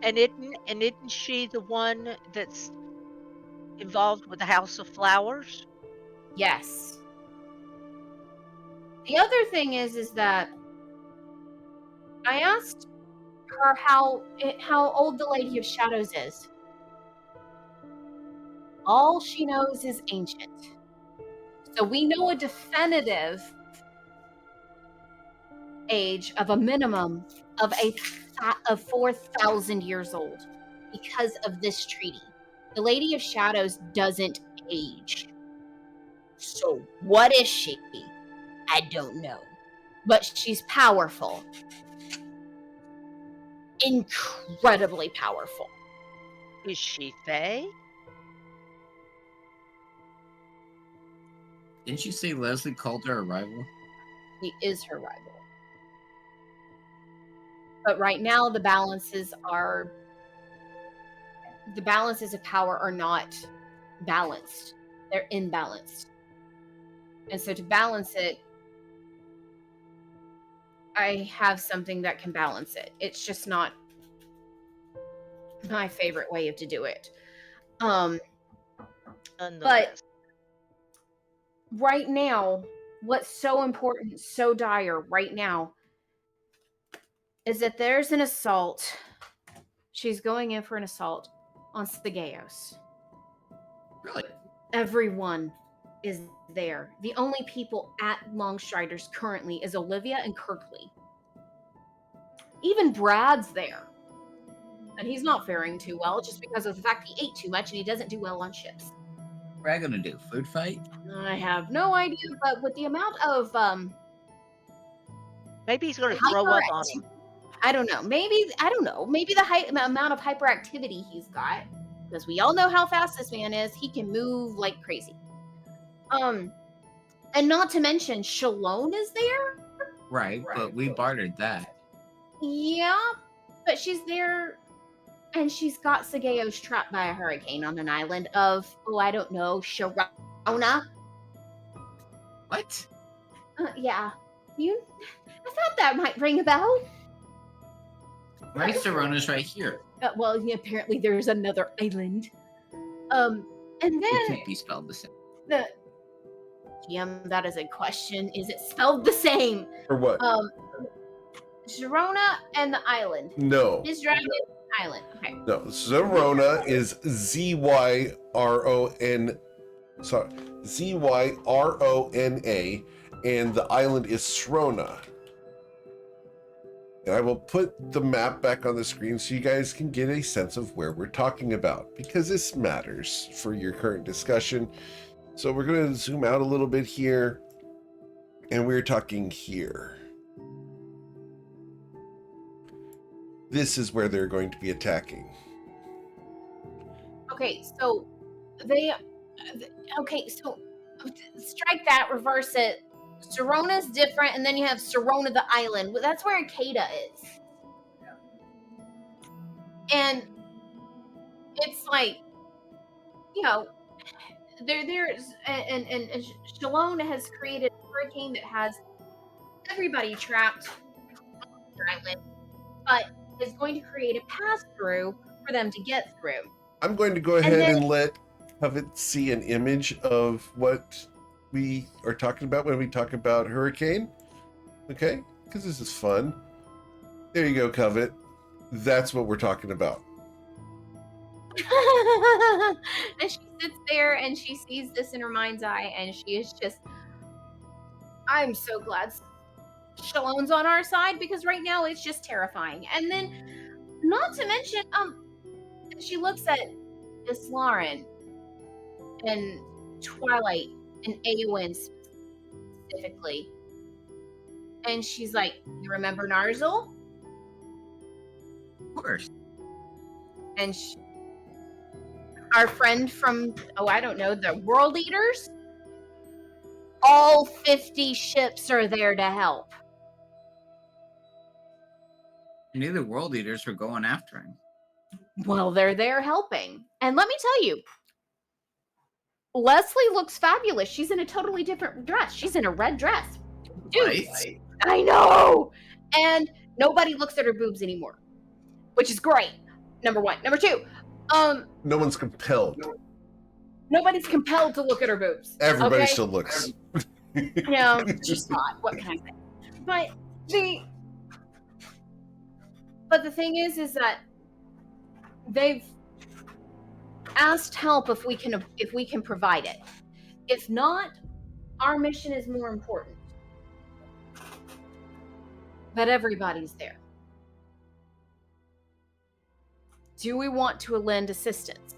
And isn't she the one that's involved with the House of Flowers? Yes. The other thing is that I asked her how old the Lady of Shadows is. All she knows is ancient. So we know a definitive age of a minimum of 4,000 years old because of this treaty. The Lady of Shadows doesn't age. So what is she? I don't know. But she's powerful. Incredibly powerful. Is she Fae? Didn't you say Leslie called her a rival? She is her rival. But right now the balances of power are not balanced. They're imbalanced. And so to balance it, I have something that can balance it. It's just not my favorite way to do it. But right now, what's so important, so dire right now, is that there's an assault. She's going in for an assault on Stegeos. Really? Everyone is there. The only people at Longstriders currently is Olivia and Kirkley. Even Brad's there. And he's not faring too well just because of the fact he ate too much and he doesn't do well on ships. What are I gonna do? Food fight? I have no idea, but with the amount of maybe he's going to throw up on him. I don't know. Maybe the amount of hyperactivity he's got, because we all know how fast this man is. He can move like crazy. And not to mention, Shalone is there, Right, but we bartered that. Yeah, but she's there and she's got Sageos trapped by a hurricane on an island of, oh, I don't know, Sharona. What? Yeah. I thought that might ring a bell. Right, Serona's right here. Well, yeah, apparently there's another island. And It then can't be spelled the same. the that is a question. Is it spelled the same? Or what? Sharona and the island. No. Miss Dragon Island. Okay. No. Zyrona is Z-Y-R-O-N. Sorry. Z-Y-R-O-N-A. And the island is Srona. And I will put the map back on the screen so you guys can get a sense of where we're talking about, because this matters for your current discussion. So we're going to zoom out a little bit here, and we're talking here. This is where they're going to be attacking. Okay, so they. Okay, so strike that, reverse it. Serona's different, and then you have Serona the island. That's where Akeda is. And it's like, you know, there's and Shalone has created a hurricane that has everybody trapped on the island, but is going to create a pass through for them to get through. I'm going to go ahead and let Covet see an image of what we are talking about when we talk about hurricane. Okay? Because this is fun. There you go, Covet. That's what we're talking about. And she sits there and she sees this in her mind's eye, and she is just, I'm so glad Shalone's on our side, because right now it's just terrifying. And then, not to mention, she looks at Islaren and Twilight and Awen specifically, and she's like, "You remember Narzel?" Of course. And our friend from, oh, I don't know, the World Eaters? All 50 ships are there to help. Knew the world eaters were going after him. Well, they're there helping. And let me tell you, Leslie looks fabulous. She's in a totally different dress. She's in a red dress. Dude, Right? I know. And nobody looks at her boobs anymore, which is great. Number one. Number two, No one's compelled. nobody's compelled to look at her boobs. Everybody okay? still looks. No, she's not. What can I say? But the thing is that they've asked help if we can provide it. If not, our mission is more important. But everybody's there. Do we want to lend assistance?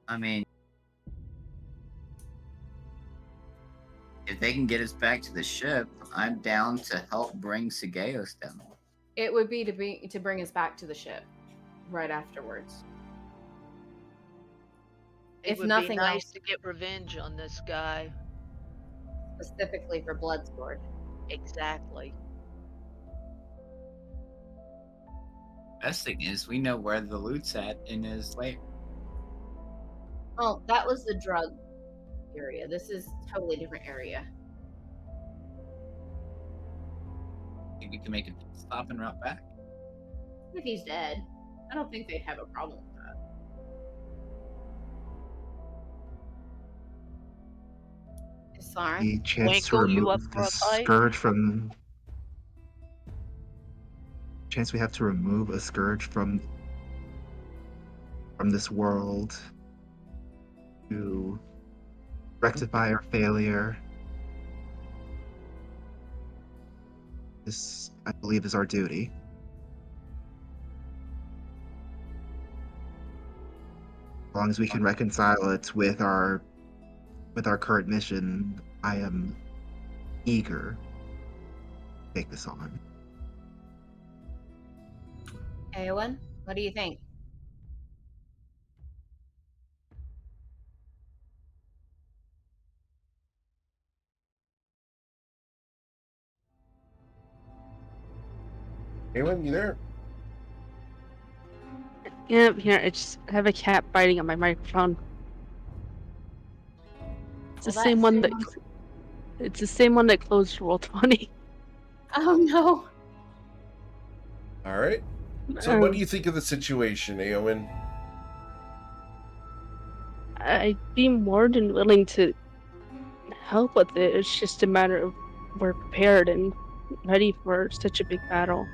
I mean, if they can get us back to the ship, I'm down to help bring Sageos down. It would be to bring us back to the ship right afterwards. It If would nothing be nice else, to get revenge on this guy. specifically for Bloodsword. Exactly. Best thing is, we know where the loot's at in his lair. Oh, that was the drug area. This is a totally different area. Think we can make a stop and route back? If he's dead, I don't think they'd have a problem with that. Sorry. The chance to Winkle, you up remove for the a fight? scourge from. Chance we have to remove a scourge from this world to rectify our failure. This, I believe, is our duty. As long as we can reconcile it with our current mission, I am eager to take this on. Eowyn, what do you think? Awen, you there? Yeah, here, I just have a cat biting on my microphone. It's the Well, same that one that sounds- it's the same one that closed Roll20. Oh no. All right. So, what do Um, you think of the situation, Aowen? I'd be more than willing to help with it. It's just a matter of we're prepared and ready for such a big battle.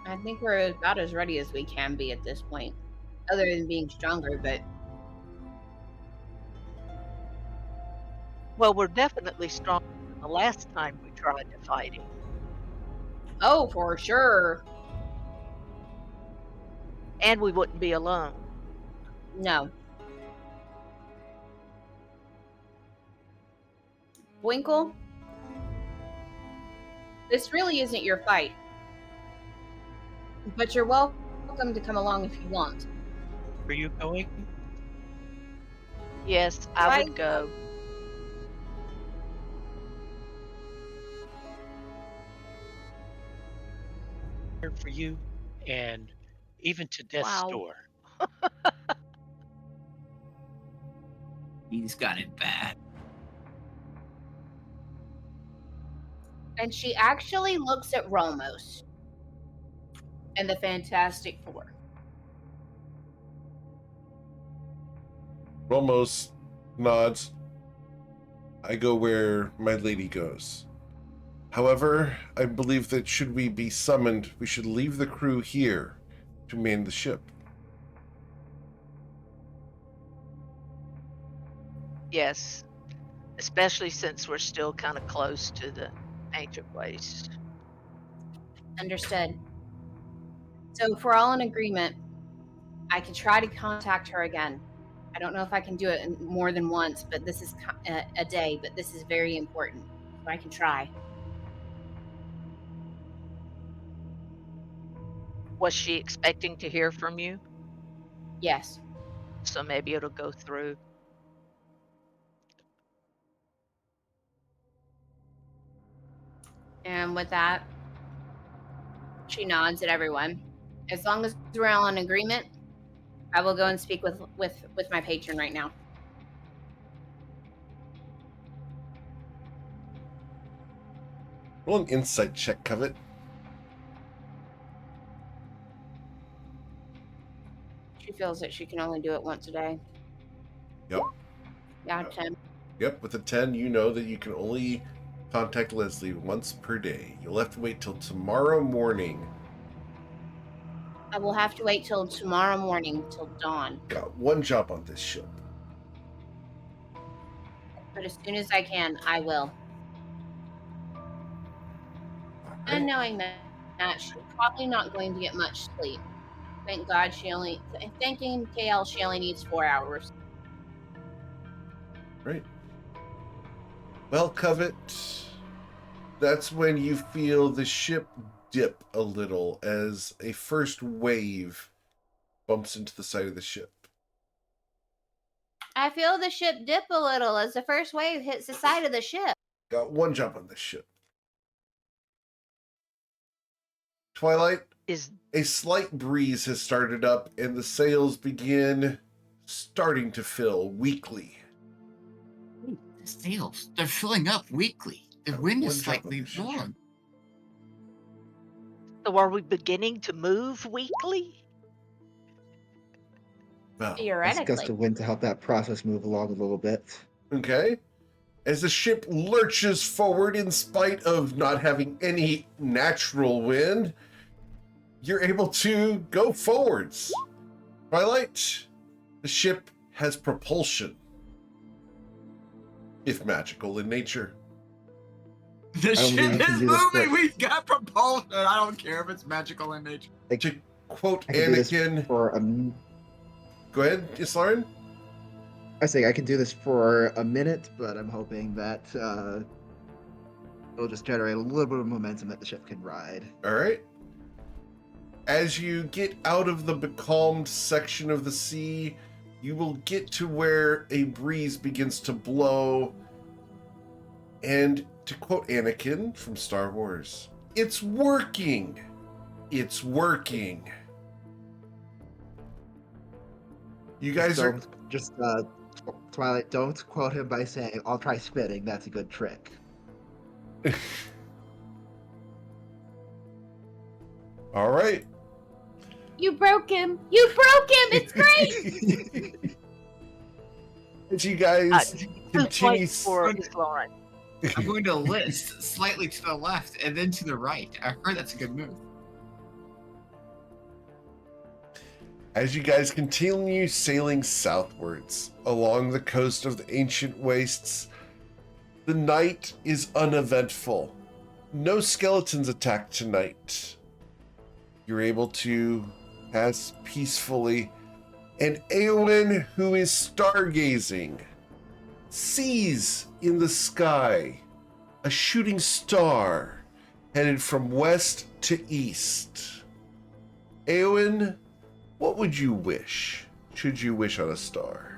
I think we're about as ready as we can be at this point. Other than being stronger, but Well, we're definitely stronger than the last time we tried to fight him. oh, for sure. And we wouldn't be alone. No. Winkle, this really isn't your fight. But you're welcome to come along if you want. Are you going? Yes, I Right? would go. Here for you, and even to death's Wow. door. He's got it bad. And she actually looks at Romos and the Fantastic Four. Ramos nods. I go where my lady goes. However, I believe that should we be summoned, we should leave the crew here to man the ship. Yes, especially since we're still kind of close to the ancient waste. Understood. So if we're all in agreement, I can try to contact her again. I don't know if I can do it more than once, but this is a day, but this is very important. So I can try. Was she expecting to hear from you? Yes. So maybe it'll go through. And with that, she nods at everyone. As long as we're all in agreement, I will go and speak with my patron right now. Roll an insight check, Covet. She feels that she can only do it once a day. Yep. Yeah, 10. Yep, with a 10, you know that you can only contact Leslie once per day. You'll have to wait till tomorrow morning. I will have to wait till tomorrow morning, till dawn. Got one job on this ship. But as soon as I can, I will. And knowing that she's probably not going to get much sleep. Thanking KL, she only needs 4 hours. Right. Well, Covet, that's when you feel the ship dip a little as a first wave bumps into the side of the ship. I feel the ship dip a little as the first wave hits the side of the ship. Got one job on this ship. Twilight, Is a slight breeze has started up and the sails begin starting to fill weakly. The sails, they're filling up weekly. The wind one is job on slightly this ship. blowing. so are we beginning to move weekly? Well, That's a Theoretically. gust of wind to help that process move along a little bit. okay. As the ship lurches forward in spite of not having any natural wind, you're able to go forwards. Twilight, the ship has propulsion, if magical in nature. The don't think ship I can is do this moving. for- We've got propulsion. I don't care if it's magical in nature. To quote I can do this Anakin, for a. go ahead, Islaren. I say I can do this for a minute, but I'm hoping that it'll just generate a little bit of momentum that the ship can ride. All right. As you get out of the becalmed section of the sea, you will get to where a breeze begins to blow And to quote Anakin from Star Wars, it's working. It's working. You guys are... Twilight, don't quote him by saying, I'll try spitting, that's a good trick. All right. You broke him. You broke him. It's great. As you guys continue... for his line. I'm going to list slightly to the left and then to the right. I heard that's a good move. As you guys continue sailing southwards along the coast of the ancient wastes, the night is uneventful. No skeletons attack tonight. You're able to pass peacefully, and Eowyn, who is stargazing, sees in the sky a shooting star headed from west to east. Eowyn, what would you wish, should you wish on a star?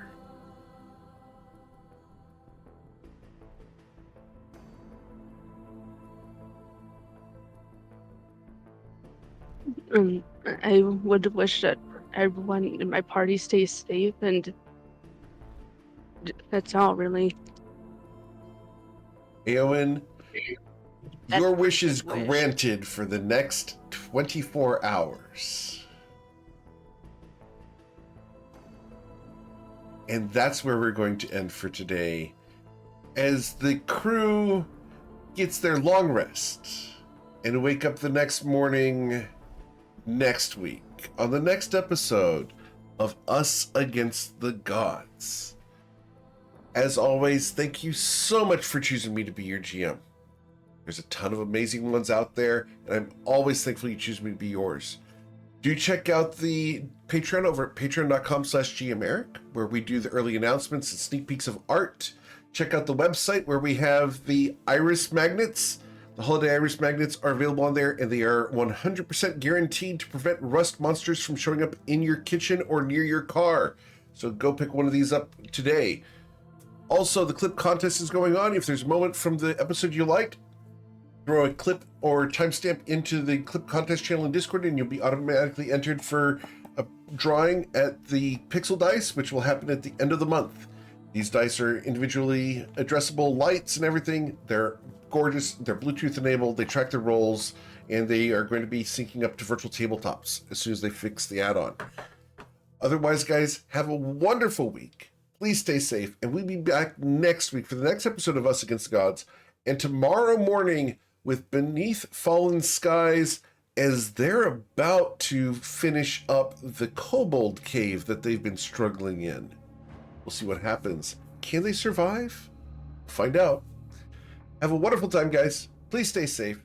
I would wish that everyone in my party stays safe, and that's all, really. Eowyn, That's your a wish is good wish. granted for the next 24 hours. And that's where we're going to end for today, as the crew gets their long rest and wake up the next morning next week on the next episode of Us Against the Gods. As always, thank you so much for choosing me to be your GM. There's a ton of amazing ones out there, and I'm always thankful you choose me to be yours. Do check out the Patreon over at patreon.com/GMEric, where we do the early announcements and sneak peeks of art. Check out the website where we have the iris magnets. The holiday iris magnets are available on there, and they are 100% guaranteed to prevent rust monsters from showing up in your kitchen or near your car. So go pick one of these up today. Also, the clip contest is going on. If there's a moment from the episode you liked, throw a clip or timestamp into the clip contest channel in Discord, and you'll be automatically entered for a drawing at the Pixel Dice, which will happen at the end of the month. These dice are individually addressable lights and everything. They're gorgeous. They're Bluetooth enabled. They track their rolls, and they are going to be syncing up to virtual tabletops as soon as they fix the add-on. Otherwise, guys, have a wonderful week. Please stay safe, and we'll be back next week for the next episode of Us Against the Gods, and tomorrow morning with Beneath Fallen Skies, as they're about to finish up the kobold cave that they've been struggling in. We'll see what happens. Can they survive? Find out. Have a wonderful time, guys. Please stay safe.